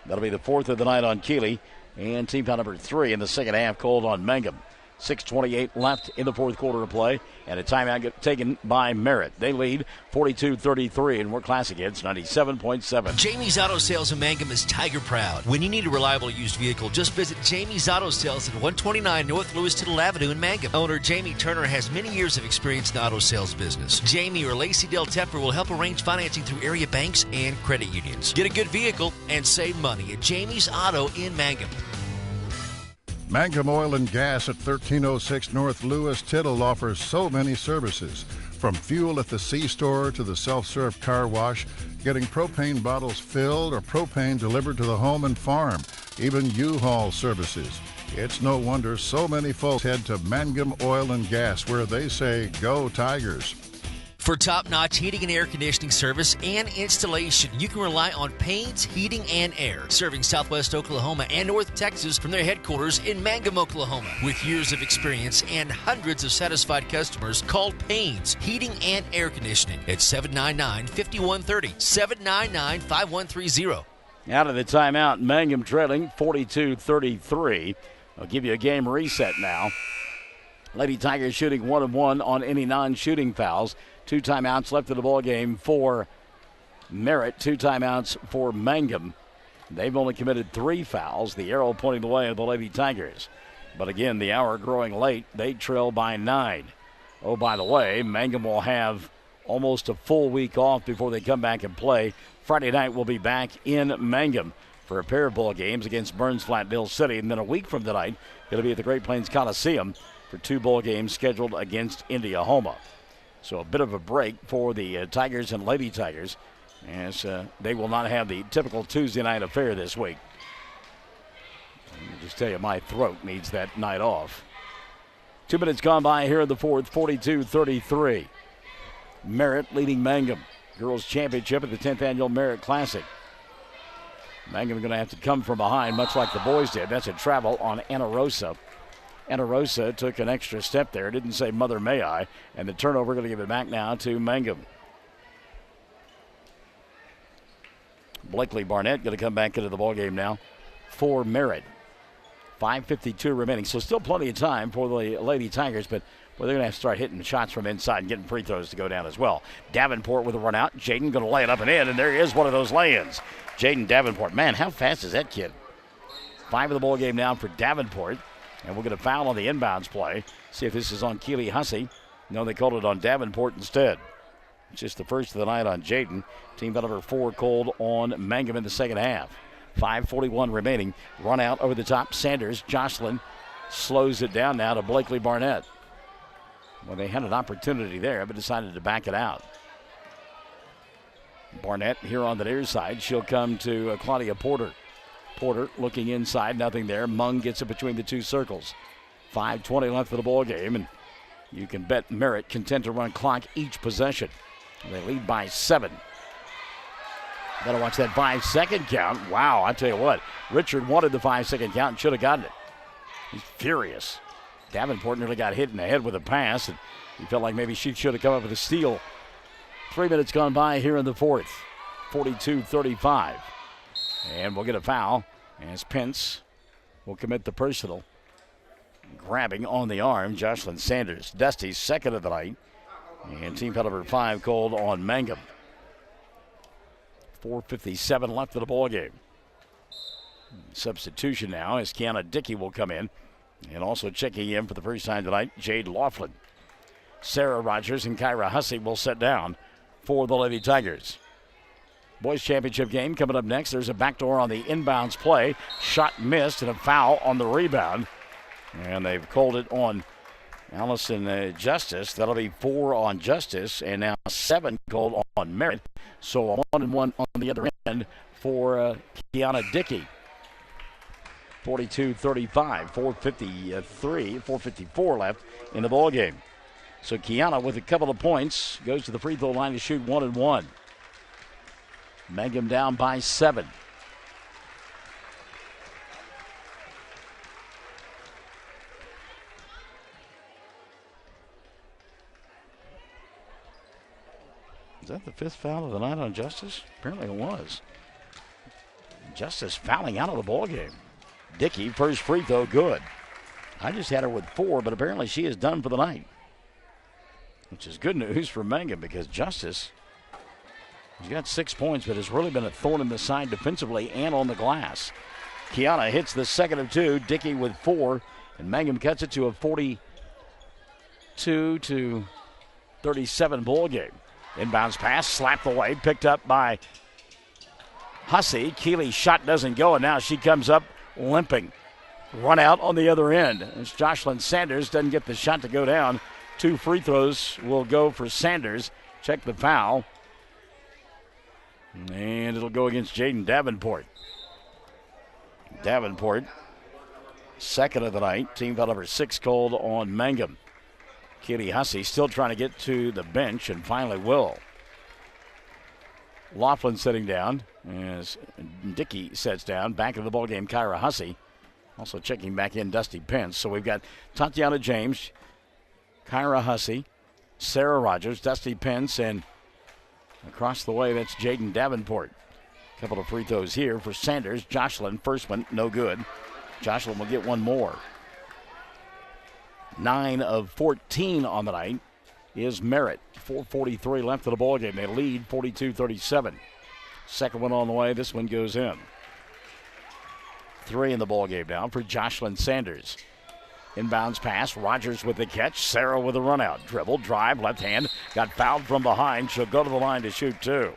That'll be the 4th of the night on Keely. And team foul number 3 in the second half called on Mangum. 6:28 left in the fourth quarter of play, and a timeout taken by Merritt. They lead 42-33, and we're Classic Hits 97.7. Jamie's Auto Sales in Mangum is Tiger proud. When you need a reliable used vehicle, just visit Jamie's Auto Sales at 129 North Lewis Tittle Avenue in Mangum. Owner Jamie Turner has many years of experience in the auto sales business. Jamie or Lacey Del Tepper will help arrange financing through area banks and credit unions. Get a good vehicle and save money at Jamie's Auto in Mangum. Mangum Oil and Gas at 1306 North Lewis Tittle offers so many services. From fuel at the C-store to the self-serve car wash, getting propane bottles filled or propane delivered to the home and farm, even U-Haul services. It's no wonder so many folks head to Mangum Oil and Gas, where they say, "Go Tigers." For top-notch heating and air conditioning service and installation, you can rely on Payne's Heating and Air, serving Southwest Oklahoma and North Texas from their headquarters in Mangum, Oklahoma. With years of experience and hundreds of satisfied customers, call Payne's Heating and Air Conditioning at 799-5130, 799-5130. Out of the timeout, Mangum trailing 42-33. I'll give you a game reset now. Lady Tigers shooting 1 of 1 on any non-shooting fouls. 2 timeouts left in the ball game for Merritt. 2 timeouts for Mangum. They've only committed 3 fouls. The arrow pointing the way of the Lady Tigers. But again, the hour growing late. They trail by 9. Oh, by the way, Mangum will have almost a full week off before they come back and play. Friday night we'll be back in Mangum for a pair of ball games against Burns Flat Dill City. And then a week from tonight, it'll be at the Great Plains Coliseum for 2 ball games scheduled against Indiahoma. So a bit of a break for the Tigers and Lady Tigers, as they will not have the typical Tuesday night affair this week. Let me just tell you, my throat needs that night off. 2 minutes gone by here in the fourth, 42-33. Merritt leading Mangum. Girls Championship at the 10th Annual Merritt Classic. Mangum going to have to come from behind, much like the boys did. That's a travel on Anarosa. Anarosa took an extra step there. Didn't say "Mother, may I?" And the turnover going to give it back now to Mangum. Blakely Barnett going to come back into the ballgame now for Merritt. 5:52 remaining, so still plenty of time for the Lady Tigers, but they're going to have to start hitting shots from inside and getting free throws to go down as well. Davenport with a run out. Jaden going to lay it up and in, and there is one of those lay-ins. Jaden Davenport. Man, how fast is that kid? 5 of the ballgame now for Davenport. And we'll get a foul on the inbounds play. See if this is on Keely Hussey. No, they called it on Davenport instead. It's just the first of the night on Jaden. Team foul number 4 called on Mangum in the second half. 5:41 remaining. Run out over the top. Sanders, Jocelyn slows it down now to Blakely Barnett. Well, they had an opportunity there, but decided to back it out. Barnett here on the near side. She'll come to Claudia Porter. Porter looking inside, nothing there. Mung gets it between the 2 circles. 5:20 left of the ball game, and you can bet Merritt content to run clock each possession. They lead by 7. Better watch that 5-second count. Wow, I tell you what. Richard wanted the 5-second count and should have gotten it. He's furious. Davenport nearly got hit in the head with a pass, and he felt like maybe she should have come up with a steal. 3 minutes gone by here in the fourth. 42-35. And we'll get a foul as Pence will commit the personal. Grabbing on the arm, Jocelyn Sanders. Dusty's second of the night. And team foul number 5 called on Mangum. 4:57 left of the ball game. Substitution now as Kiana Dickey will come in. And also checking in for the first time tonight, Jade Laughlin. Sarah Rogers and Kyra Hussey will sit down for the Lady Tigers. Boys Championship game coming up next. There's a backdoor on the inbounds play. Shot missed and a foul on the rebound. And they've called it on Allison Justice. That'll be 4 on Justice and now 7 called on Merritt. So a 1-and-1 on the other end for Kiana Dickey. 42-35, 4:54 left in the ball game. So Kiana with a couple of points goes to the free throw line to shoot 1-and-1. Mangum down by 7. Is that the 5th foul of the night on Justice? Apparently it was. Justice fouling out of the ball game. Dickey, first free throw, good. I just had her with 4, but apparently she is done for the night. Which is good news for Mangum because Justice has got 6 points, but has really been a thorn in the side defensively and on the glass. Kiana hits the second of 2, Dickey with 4, and Mangum cuts it to a 42-37 ball game. Inbounds pass, slapped away, picked up by Hussey. Keeley's shot doesn't go, and now she comes up limping. Run out on the other end. As Jocelyn Sanders doesn't get the shot to go down. 2 free throws will go for Sanders. Check the foul. And it'll go against Jaden Davenport. Davenport, second of the night. Team foul number 6 called on Mangum. Keely Hussey still trying to get to the bench and finally will. Laughlin sitting down as Dickey sits down. Back of the ball game, Kyra Hussey. Also checking back in, Dusty Pence. So we've got Tatiana James, Kyra Hussey, Sarah Rogers, Dusty Pence, and across the way, that's Jaden Davenport. A couple of free throws here for Sanders. Jocelyn, first one, no good. Jocelyn will get one more. 9 of 14 on the night is Merritt. 4:43 left of the ball game. They lead 42-37. Second one on the way. This one goes in. 3 in the ball game now for Jocelyn Sanders. Inbounds pass. Rogers with the catch. Sarah with a run out. Dribble, drive, left hand. Got fouled from behind. She'll go to the line to shoot 2.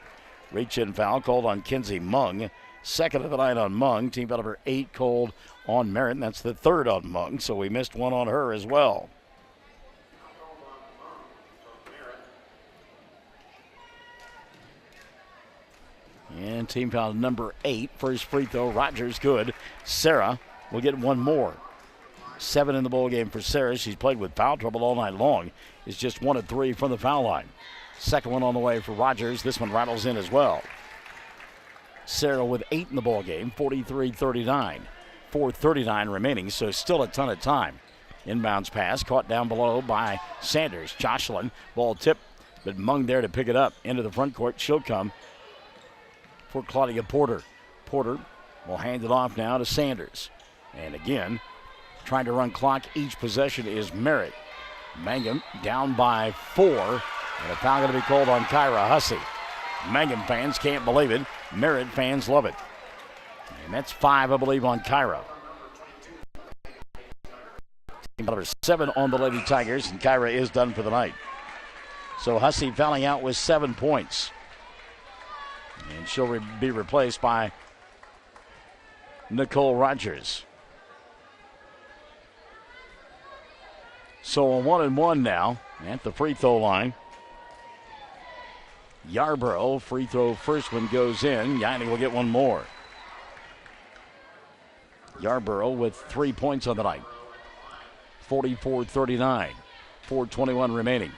Reach in foul called on Kinsey Mung. Second of the night on Mung. Team foul number 8 called on Merritt. And that's the 3rd on Mung. So we missed one on her as well. And team foul number 8. First free throw. Rogers good. Sarah will get one more. 7 in the ball game for Sarah. She's played with foul trouble all night long. It's just 1 of 3 from the foul line. Second one on the way for Rogers. This one rattles in as well. Sarah with 8 in the ball game. 43-39. 4:39 remaining, so still a ton of time. Inbounds pass caught down below by Sanders. Jocelyn, ball tipped, but Mung there to pick it up. Into the front court. She'll come for Claudia Porter. Porter will hand it off now to Sanders. And again, trying to run clock each possession is Merritt. Mangum down by 4. And a foul going to be called on Kyra Hussey. Mangum fans can't believe it. Merritt fans love it. And that's 5, I believe, on Kyra. Team number 7 on the Lady Tigers, and Kyra is done for the night. So Hussey fouling out with 7 points. And she'll be replaced by Nicole Rogers. So a 1-and-1 now at the free throw line. Yarborough, free throw first one goes in. Yanni will get one more. Yarborough with 3 points on the night. 44-39. 4:21 remaining.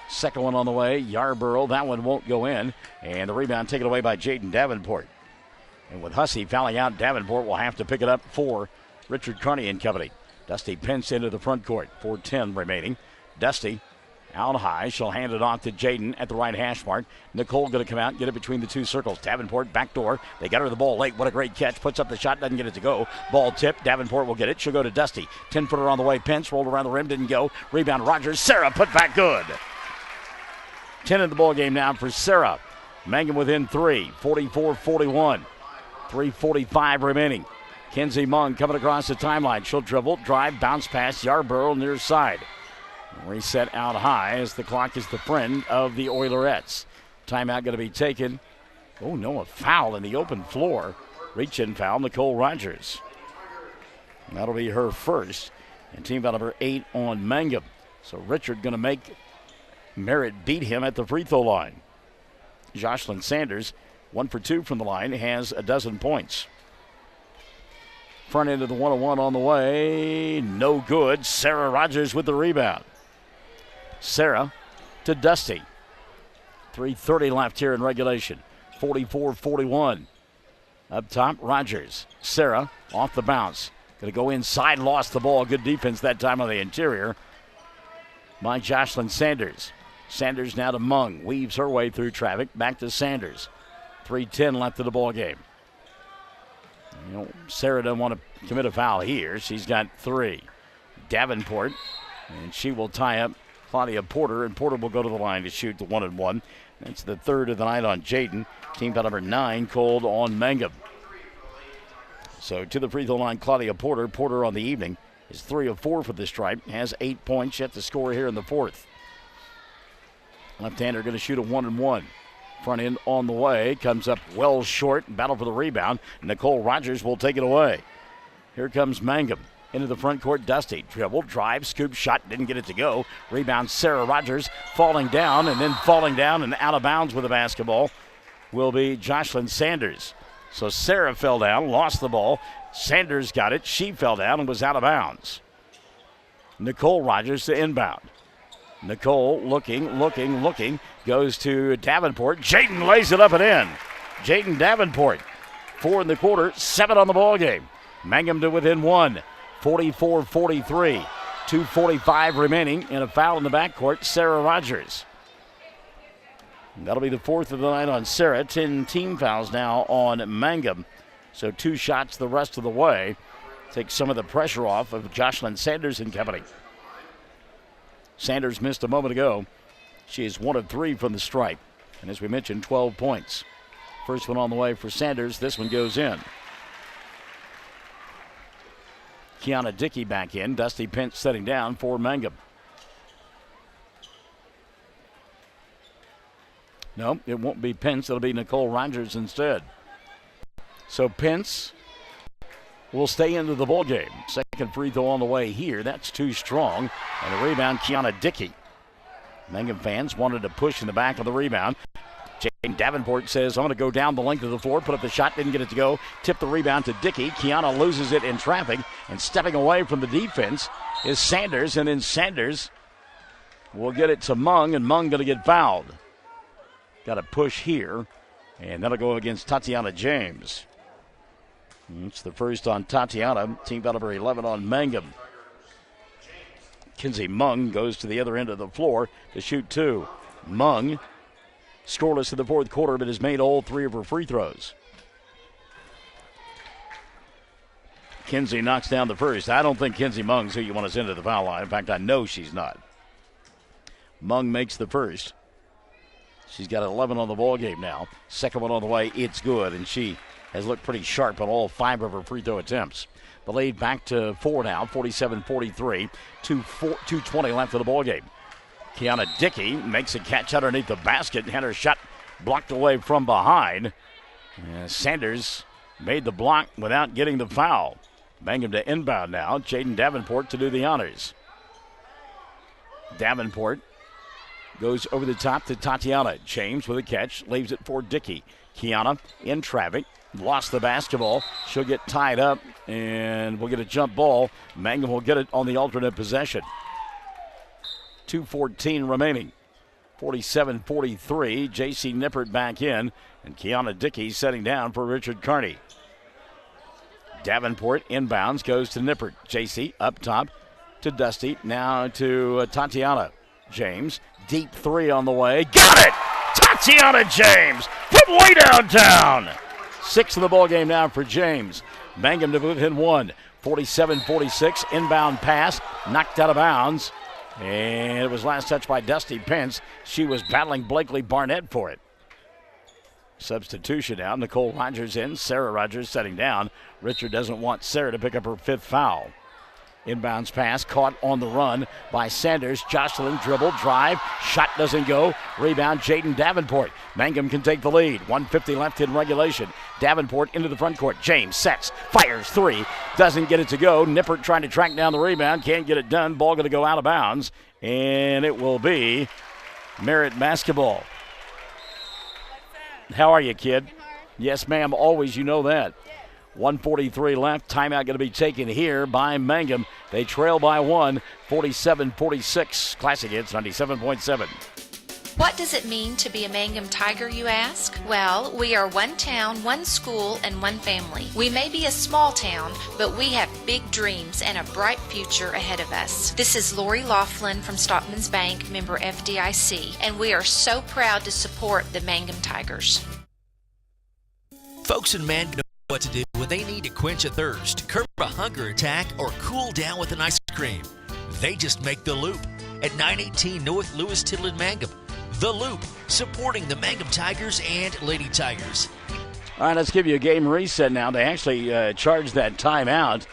Second one on the way, Yarborough. That one won't go in. And the rebound taken away by Jaden Davenport. And with Hussey fouling out, Davenport will have to pick it up for Richard Carney and company. Dusty Pence into the front court. 4:10 remaining. Dusty out high. She'll hand it off to Jaden at the right hash mark. Nicole going to come out, get it between the two circles. Davenport back door. They got her the ball late. What a great catch. Puts up the shot, doesn't get it to go. Ball tipped. Davenport will get it. She'll go to Dusty. 10-footer on the way. Pence rolled around the rim, didn't go. Rebound Rogers. Sarah put back good. 10 in the ball game now for Sarah. Mangum within 3. 44-41. 3:45 remaining. Kenzie Mung coming across the timeline. She'll dribble, drive, bounce pass. Yarborough near side. Reset out high as the clock is the friend of the Oilerettes. Timeout going to be taken. Oh, no, a foul in the open floor. Reach-in foul, Nicole Rogers. That'll be her first. And team foul number 8 on Mangum. So Richard going to make Merritt beat him at the free throw line. Jocelyn Sanders, 1 for 2 from the line, has a dozen points. Front end of the 101 on the way. No good. Sarah Rogers with the rebound. Sarah to Dusty. 3:30 left here in regulation. 44-41. Up top, Rogers. Sarah off the bounce. Going to go inside, lost the ball. Good defense that time on the interior by Jocelyn Sanders. Sanders now to Mung. Weaves her way through traffic. Back to Sanders. 3:10 left of the ball game. You know, Sarah doesn't want to commit a foul here. She's got 3. Davenport, and she will tie up Claudia Porter, and Porter will go to the line to shoot the 1-and-1. That's the third of the night on Jaden. Team foul number 9 called on Mangum. So to the free throw line, Claudia Porter. Porter on the evening is 3 of 4 for the stripe. Has 8 points yet to score here in the fourth. Left-hander going to shoot a 1-and-1. Front end on the way. Comes up well short. Battle for the rebound. Nicole Rogers will take it away. Here comes Mangum. Into the front court, Dusty. Dribble, drive, scoop, shot, didn't get it to go. Rebound, Sarah Rogers falling down and out of bounds with the basketball will be Jocelyn Sanders. So Sarah fell down, lost the ball. Sanders got it. She fell down and was out of bounds. Nicole Rogers to inbound. Nicole looking, goes to Davenport. Jaden lays it up and in. Jaden Davenport, 4 in the quarter, 7 on the ball game. Mangum to within 1. 44-43. 2:45 remaining, and a foul in the backcourt. Sarah Rogers. That'll be the fourth of the night on Sarah. 10 team fouls now on Mangum. So 2 shots the rest of the way. Take some of the pressure off of Jocelyn Sanders and company. Sanders missed a moment ago. She is 1 of 3 from the stripe. And as we mentioned, 12 points. First one on the way for Sanders. This one goes in. Kiana Dickey back in. Dusty Pence setting down for Mangum. No, it won't be Pence. It'll be Nicole Rogers instead. So Pence will stay into the ball game. Second free throw on the way here. That's too strong. And a rebound, Kiana Dickey. Mangum fans wanted to push in the back of the rebound. Jaden Davenport says, I'm going to go down the length of the floor. Put up the shot, didn't get it to go. Tipped the rebound to Dickey. Kiana loses it in traffic. And stepping away from the defense is Sanders. And then Sanders will get it to Mung. And Mung going to get fouled. Got a push here. And that'll go against Tatiana James. It's the first on Tatiana. Team foul number 11 on Mangum. Kinsey Mung goes to the other end of the floor to shoot 2. Mung scoreless in the fourth quarter, but has made all 3 of her free throws. Kinsey knocks down the first. I don't think Kinsey Mung's who you want to send to the foul line. In fact, I know she's not. Mung makes the first. She's got 11 on the ball game now. Second one on the way. It's good, and she has looked pretty sharp on all 5 of her free throw attempts. The lead back to 4 now, 47-43. 2:20 left of the ball game. Kiana Dickey makes a catch underneath the basket and had her shot blocked away from behind. Sanders made the block without getting the foul. Mangum to inbound now. Jaden Davenport to do the honors. Davenport goes over the top to Tatiana. James with a catch, leaves it for Dickey. Kiana in traffic, lost the basketball. She'll get tied up, and we'll get a jump ball. Mangum will get it on the alternate possession. 2:14 remaining. 47-43. J.C. Nippert back in, and Kiana Dickey setting down for Richard Carney. Davenport inbounds, goes to Nippert. J.C. up top to Dusty. Now to Tatiana James. Deep three on the way. Got it! Tatiana James from way downtown. 6 in the ball game now for James. Mangum to within 1. 47-46. Inbound pass. Knocked out of bounds. And it was last touched by Dusty Pence. She was battling Blakely Barnett for it. Substitution now. Nicole Rogers in. Sarah Rogers setting down. Richard doesn't want Sarah to pick up her 5th foul. Inbounds pass caught on the run by Sanders. Jocelyn dribble, drive, shot doesn't go. Rebound, Jaden Davenport. Mangum can take the lead. 1:50 left in regulation. Davenport into the front court. James sets, fires 3, doesn't get it to go. Nippert trying to track down the rebound, can't get it done. Ball going to go out of bounds, and it will be Merritt basketball. How are you, kid? Yes, ma'am, always, you know that. 1:43 left. Timeout going to be taken here by Mangum. They trail by 1, 47-46. Classic Hits 97.7. What does it mean to be a Mangum Tiger, you ask? Well, we are one town, one school, and one family. We may be a small town, but we have big dreams and a bright future ahead of us. This is Lori Laughlin from Stockman's Bank, member FDIC, and we are so proud to support the Mangum Tigers. Folks in Mangum know what to do when they need to quench a thirst, curb a hunger attack, or cool down with an ice cream. They just make the Loop at 918 North Lewis Tittle in Mangum. The Loop, supporting the Mangum Tigers and Lady Tigers. All right, let's give you a game reset now. They actually charged that timeout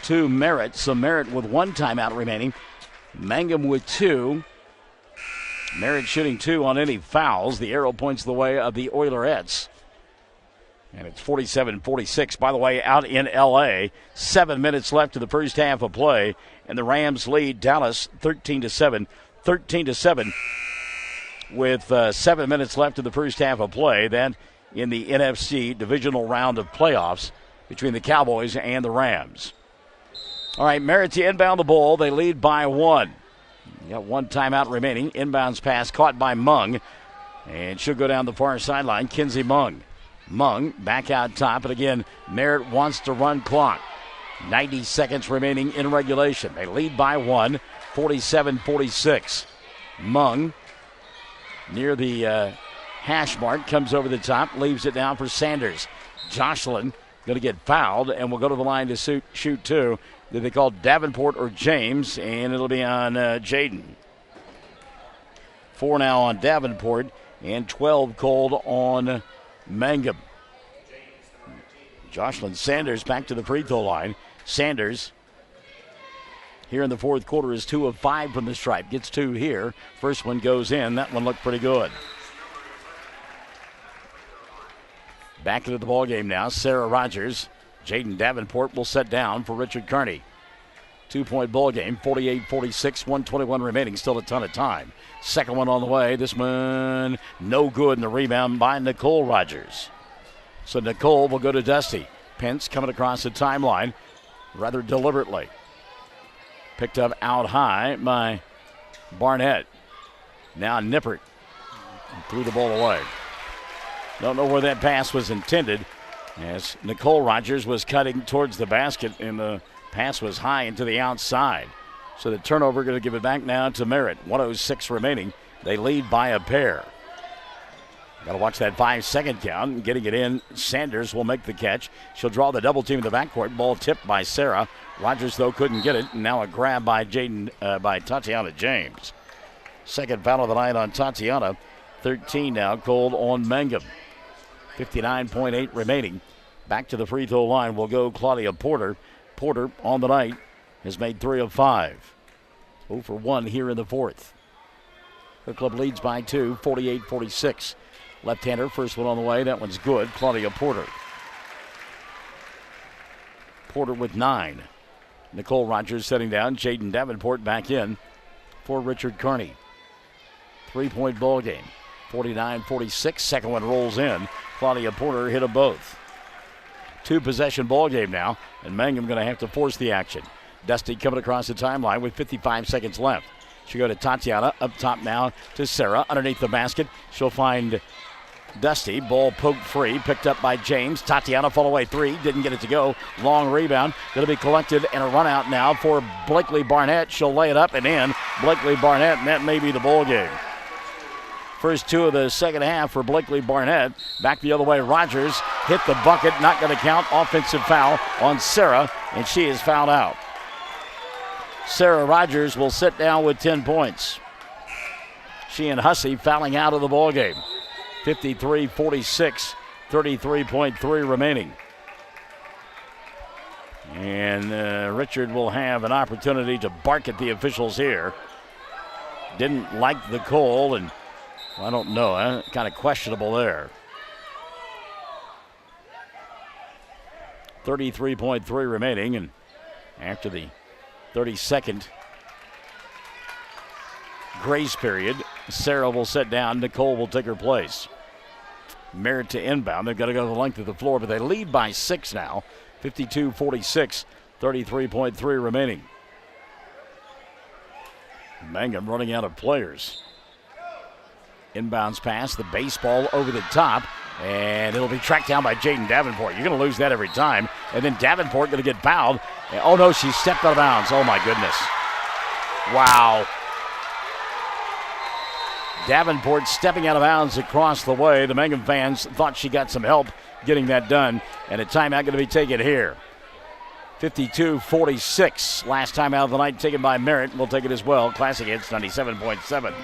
to Merritt. So Merritt with 1 timeout remaining. Mangum with 2. Merritt shooting 2 on any fouls. The arrow points the way of the Oilerettes. And it's 47-46. By the way, out in L.A., 7 minutes left in the first half of play. And the Rams lead Dallas 13-7. 13-7 with 7 minutes left in the first half of play. Then in the NFC divisional round of playoffs between the Cowboys and the Rams. All right, Merritt to inbound the ball. They lead by 1. You got 1 timeout remaining. Inbounds pass caught by Mung. And she'll go down the far sideline. Kinsey Mung. Mung back out top, and again, Merritt wants to run clock. 90 seconds remaining in regulation. They lead by 1, 47-46. Mung near the hash mark, comes over the top, leaves it down for Sanders. Jocelyn going to get fouled, and will go to the line to shoot 2. Did they call Davenport or James? And it'll be on Jaden. 4 now on Davenport, and 12 called on Mangum. Jocelyn Sanders back to the free throw line. Sanders here in the fourth quarter is 2 of 5 from the stripe. Gets 2 here. First one goes in. That one looked pretty good. Back into the ball game now. Sarah Rogers. Jaden Davenport will set down for Richard Carney. 2-point ball game. 48-46. 1:21 remaining. Still a ton of time. Second one on the way. This one no good, and the rebound by Nicole Rogers. So Nicole will go to Dusty. Pence coming across the timeline rather deliberately. Picked up out high by Barnett. Now Nippert threw the ball away. Don't know where that pass was intended, as Nicole Rogers was cutting towards the basket, and the pass was high into the outside. So the turnover going to give it back now to Merritt. 1:06 remaining. They lead by a pair. Got to watch that 5-second count. Getting it in, Sanders will make the catch. She'll draw the double team in the backcourt. Ball tipped by Sarah. Rogers, though, couldn't get it. And now a grab by Tatiana James. Second foul of the night on Tatiana. 13 now called on Mangum. 59.8 remaining. Back to the free throw line will go Claudia Porter. Porter on the night has made 3 of 5. 0 for 1 here in the fourth. Her club leads by 2, 48-46. Left-hander, first one on the way. That one's good. Claudia Porter. Porter with 9. Nicole Rogers setting down. Jaden Davenport back in for Richard Carney. 3-point ball game. 49-46. Second one rolls in. Claudia Porter hit them both. 2-possession ball game now, and Mangum going to have to force the action. Dusty coming across the timeline with 55 seconds left. She'll go to Tatiana. Up top now to Sarah. Underneath the basket, she'll find Dusty. Ball poked free. Picked up by James. Tatiana fall away three. Didn't get it to go. Long rebound. Going to be collected and a run out now for Blakely Barnett. She'll lay it up and in. Blakely Barnett, and that may be the ball game. First two of the second half for Blakely Barnett. Back the other way, Rogers hit the bucket, not going to count. Offensive foul on Sarah, and she is fouled out. Sarah Rogers will sit down with 10 points. She and Hussey fouling out of the ball game. 53-46, 33.3 remaining. And Richard will have an opportunity to bark at the officials here. Didn't like the call, and I don't know, kind of questionable there. 33.3 remaining, and after the 32nd grace period, Sarah will sit down. Nicole will take her place. Merritt to inbound. They've got to go the length of the floor, but they lead by 6 now. 52-46, 33.3 remaining. Mangum running out of players. Inbounds pass, the baseball over the top, and it'll be tracked down by Jaden Davenport. You're going to lose that every time. And then Davenport going to get fouled. And, oh, no, she stepped out of bounds. Oh, my goodness. Wow. Davenport stepping out of bounds across the way. The Mangum fans thought she got some help getting that done. And a timeout going to be taken here. 52-46. Last timeout of the night taken by Merritt. We'll take it as well. Classic Hits 97.7.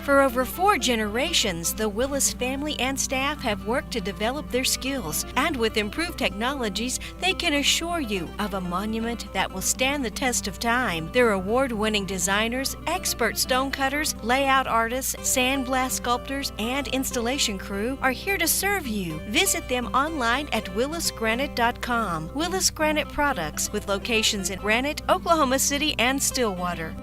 For over 4 generations, the Willis family and staff have worked to develop their skills, and with improved technologies, they can assure you of a monument that will stand the test of time. Their award-winning designers, expert stone cutters, layout artists, sandblast sculptors, and installation crew are here to serve you. Visit them online at willisgranite.com. Willis Granite Products, with locations in Granite, Oklahoma City, and Stillwater.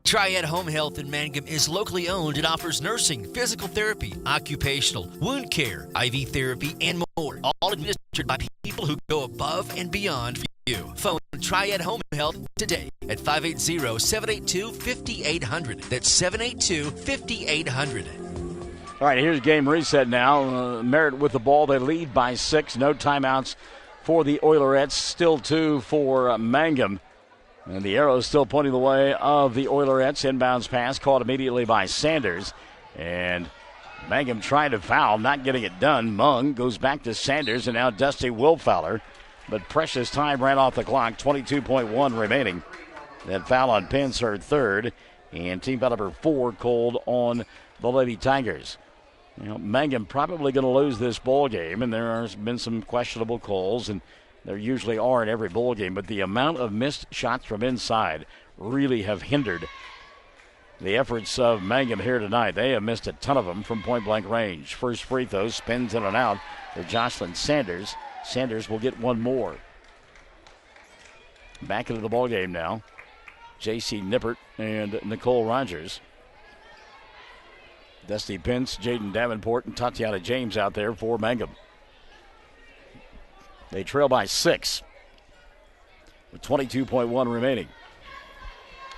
Triad Home Health in Mangum is locally owned and offers nursing, physical therapy, occupational, wound care, IV therapy, and more. All administered by people who go above and beyond for you. Phone Triad Home Health today at 580-782-5800. That's 782-5800. All right, here's game reset now. Merritt with the ball. They lead by 6. No timeouts for the Oilerettes. Still 2 for Mangum. And the arrow is still pointing the way of the Oilerettes. Inbounds pass caught immediately by Sanders. And Mangum trying to foul, not getting it done. Mung goes back to Sanders, and now Dusty will foul her. But precious time ran off the clock, 22.1 remaining. That foul on Pence, her third. And team foul number 4 called on the Lady Tigers. You know, Mangum probably going to lose this ball game, and there has been some questionable calls, and there usually are in every bowl game, but the amount of missed shots from inside really have hindered the efforts of Mangum here tonight. They have missed a ton of them from point-blank range. First free throw spins in and out for Jocelyn Sanders. Sanders will get one more. Back into the ball game now. J.C. Nippert and Nicole Rogers. Dusty Pence, Jaden Davenport, and Tatiana James out there for Mangum. They trail by 6 with 22.1 remaining.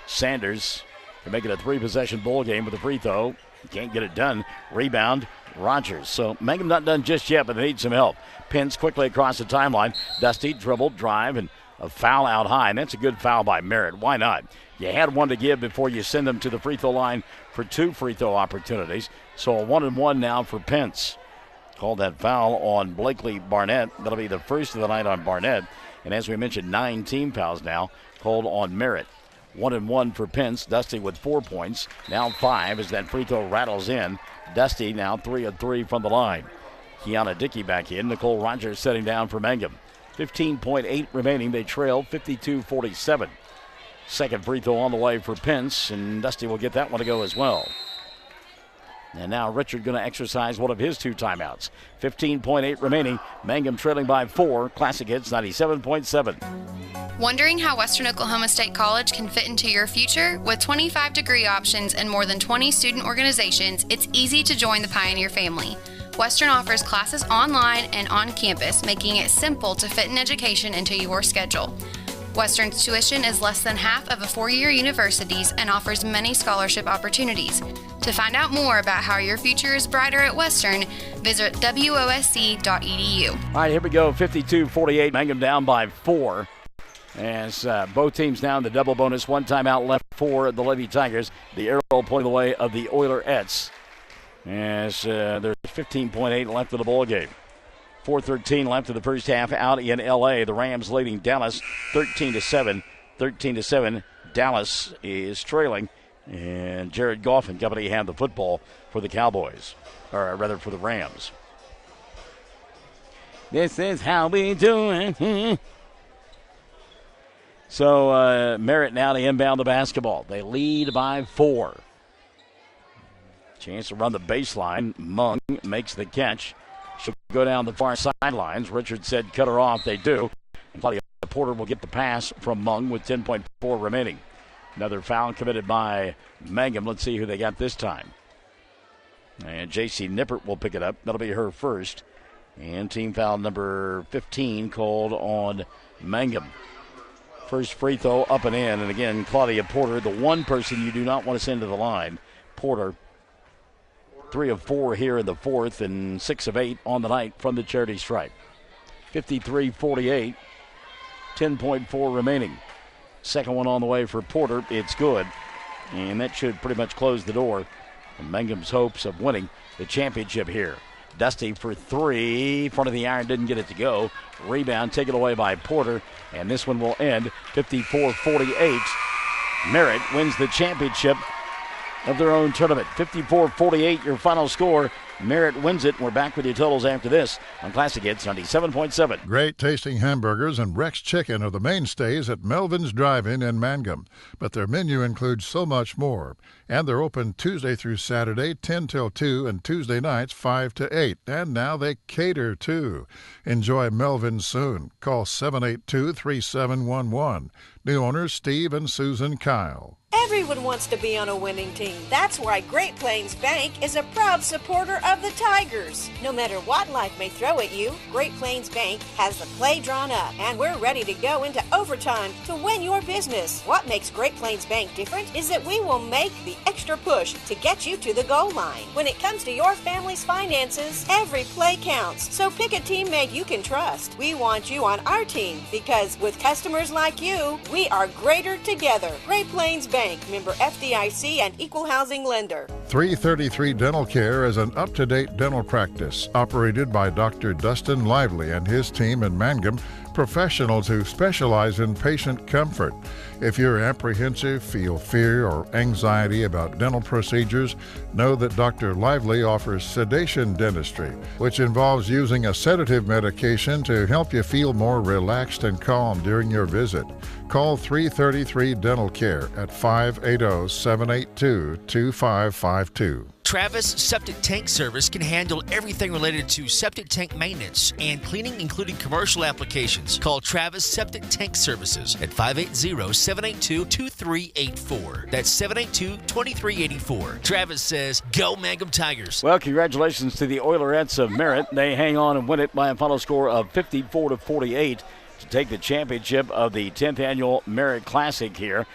Sanders can make it a 3-possession ball game with a free throw. Can't get it done. Rebound, Rogers. So Mangum not done just yet, but they need some help. Pence quickly across the timeline. Dusty dribble, drive, and a foul out high. And that's a good foul by Merritt. Why not? You had one to give before you send them to the free throw line for 2 free throw opportunities. So a 1-and-1 now for Pence. Called that foul on Blakely Barnett. That'll be the first of the night on Barnett. And as we mentioned, 9 team fouls now called on Merritt. 1-and-1 for Pence. Dusty with 4 points. Now 5 as that free throw rattles in. Dusty now 3-of-3 from the line. Kiana Dickey back in. Nicole Rogers setting down for Mangum. 15.8 remaining. They trail 52-47. Second free throw on the way for Pence, and Dusty will get that one to go as well. And now Richard going to exercise one of his 2 timeouts. 15.8 remaining. Mangum trailing by 4. Classic Hits 97.7. Wondering how Western Oklahoma State College can fit into your future? With 25 degree options and more than 20 student organizations, it's easy to join the Pioneer family. Western offers classes online and on campus, making it simple to fit an education into your schedule. Western's tuition is less than half of a four-year university's and offers many scholarship opportunities. To find out more about how your future is brighter at Western, visit wosc.edu. All right, here we go. 52-48. Mangum down by 4. As both teams now in the double bonus. One timeout left for the Lady Tigers. The arrow pointing the way of the Oilerettes. As there's 15.8 left of the ball game. 4:13 left of the first half out in L.A. The Rams leading Dallas 13-7. 13-7. Dallas is trailing. And Jared Goff and company have the football for the Cowboys. Or rather for the Rams. This is how we do it. So Merritt now to inbound the basketball. They lead by 4. Chance to run the baseline. Mung makes the catch. She'll go down the far sidelines. Richard said cut her off. They do. And Claudia Porter will get the pass from Mung with 10.4 remaining. Another foul committed by Mangum. Let's see who they got this time. And J.C. Nippert will pick it up. That'll be her first. And team foul number 15 called on Mangum. First free throw up and in. And again, Claudia Porter, the one person you do not want to send to the line. Porter, 3 of 4 here in the fourth and 6 of 8 on the night from the charity stripe. 53-48, 10.4 remaining. Second one on the way for Porter. It's good. And that should pretty much close the door on Mangum's hopes of winning the championship here. Dusty for 3. Front of the iron, didn't get it to go. Rebound taken away by Porter. And this one will end 54-48. Merritt wins the championship of their own tournament. 54-48, your final score. Merritt wins it. We're back with your totals after this on Classic Hits 97.7. Great tasting hamburgers and Rex Chicken are the mainstays at Melvin's Drive-In in Mangum. But their menu includes so much more. And they're open Tuesday through Saturday, 10 till 2, and Tuesday nights, 5 to 8. And now they cater, too. Enjoy Melvin's soon. Call 782-3711. New owners Steve and Susan Kyle. Everyone wants to be on a winning team. That's why Great Plains Bank is a proud supporter of the Tigers. No matter what life may throw at you, Great Plains Bank has the play drawn up, and we're ready to go into overtime to win your business. What makes Great Plains Bank different is that we will make the extra push to get you to the goal line. When it comes to your family's finances, every play counts. So pick a teammate you can trust. We want you on our team because with customers like you, we are greater together. Great Plains Bank, member FDIC and equal housing lender. 333 Dental Care is an up-to-date dental practice operated by Dr. Dustin Lively and his team in Mangum, professionals who specialize in patient comfort. If you're apprehensive, feel fear or anxiety about dental procedures, know that Dr. Lively offers sedation dentistry, which involves using a sedative medication to help you feel more relaxed and calm during your visit. Call 333 Dental Care at 580-782-2552. Travis Septic Tank Service can handle everything related to septic tank maintenance and cleaning, including commercial applications. Call Travis Septic Tank Services at 580-782-2384. That's 782-2384. Travis says, go Mangum Tigers. Well, congratulations to the Oilerettes of Merritt. They hang on and win it by a final score of 54-48 to take the championship of the 10th annual Merritt Classic here,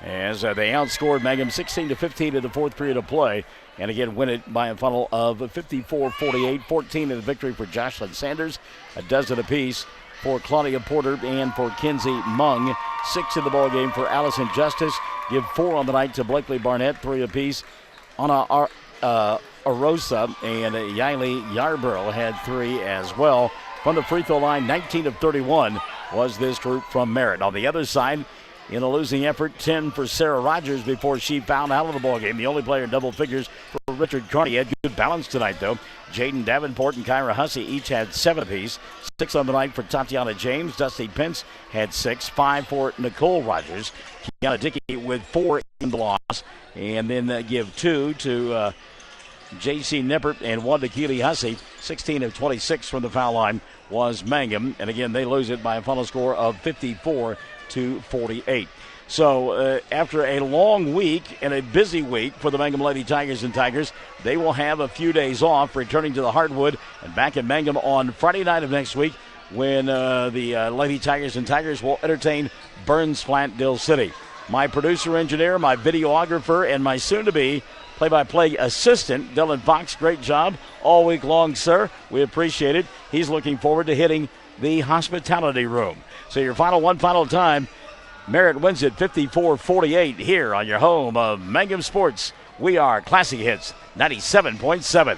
as they outscored Mangum 16-15 in the fourth period of play. And again, win it by a final of 54-48. 14 in the victory for Jocelyn Sanders. A dozen apiece for Claudia Porter and for Kinsey Mung. 6 in the ball game for Allison Justice. Give 4 on the night to Blakely Barnett. 3 apiece. Anna Arosa and Yaeli Yarborough had 3 as well. From the free throw line, 19 of 31 was this group from Merritt. On the other side, in a losing effort, 10 for Sarah Rogers before she fouled out of the ballgame. The only player in double figures for Richard Carney. Had good balance tonight, though. Jaden Davenport and Kyra Hussey each had 7 apiece. 6 on the night for Tatiana James. Dusty Pence had 6. 5 for Nicole Rogers. Kiana Dickey with 4 in the loss. And then give 2 to J.C. Nippert and 1 to Keely Hussey. 16 of 26 from the foul line was Mangum. And again, they lose it by a final score of 54-48. So after a long week and a busy week for the Mangum Lady Tigers and Tigers, they will have a few days off, returning to the hardwood and back in Mangum on Friday night of next week when the Lady Tigers and Tigers will entertain Burns Flat Dill City. My producer engineer, my videographer, and my soon-to-be play-by-play assistant, Dylan Fox. Great job all week long, sir. We appreciate it. He's looking forward to hitting the hospitality room. So your final time, Merritt wins it 54-48 here on your home of Mangum Sports. We are Classic Hits 97.7.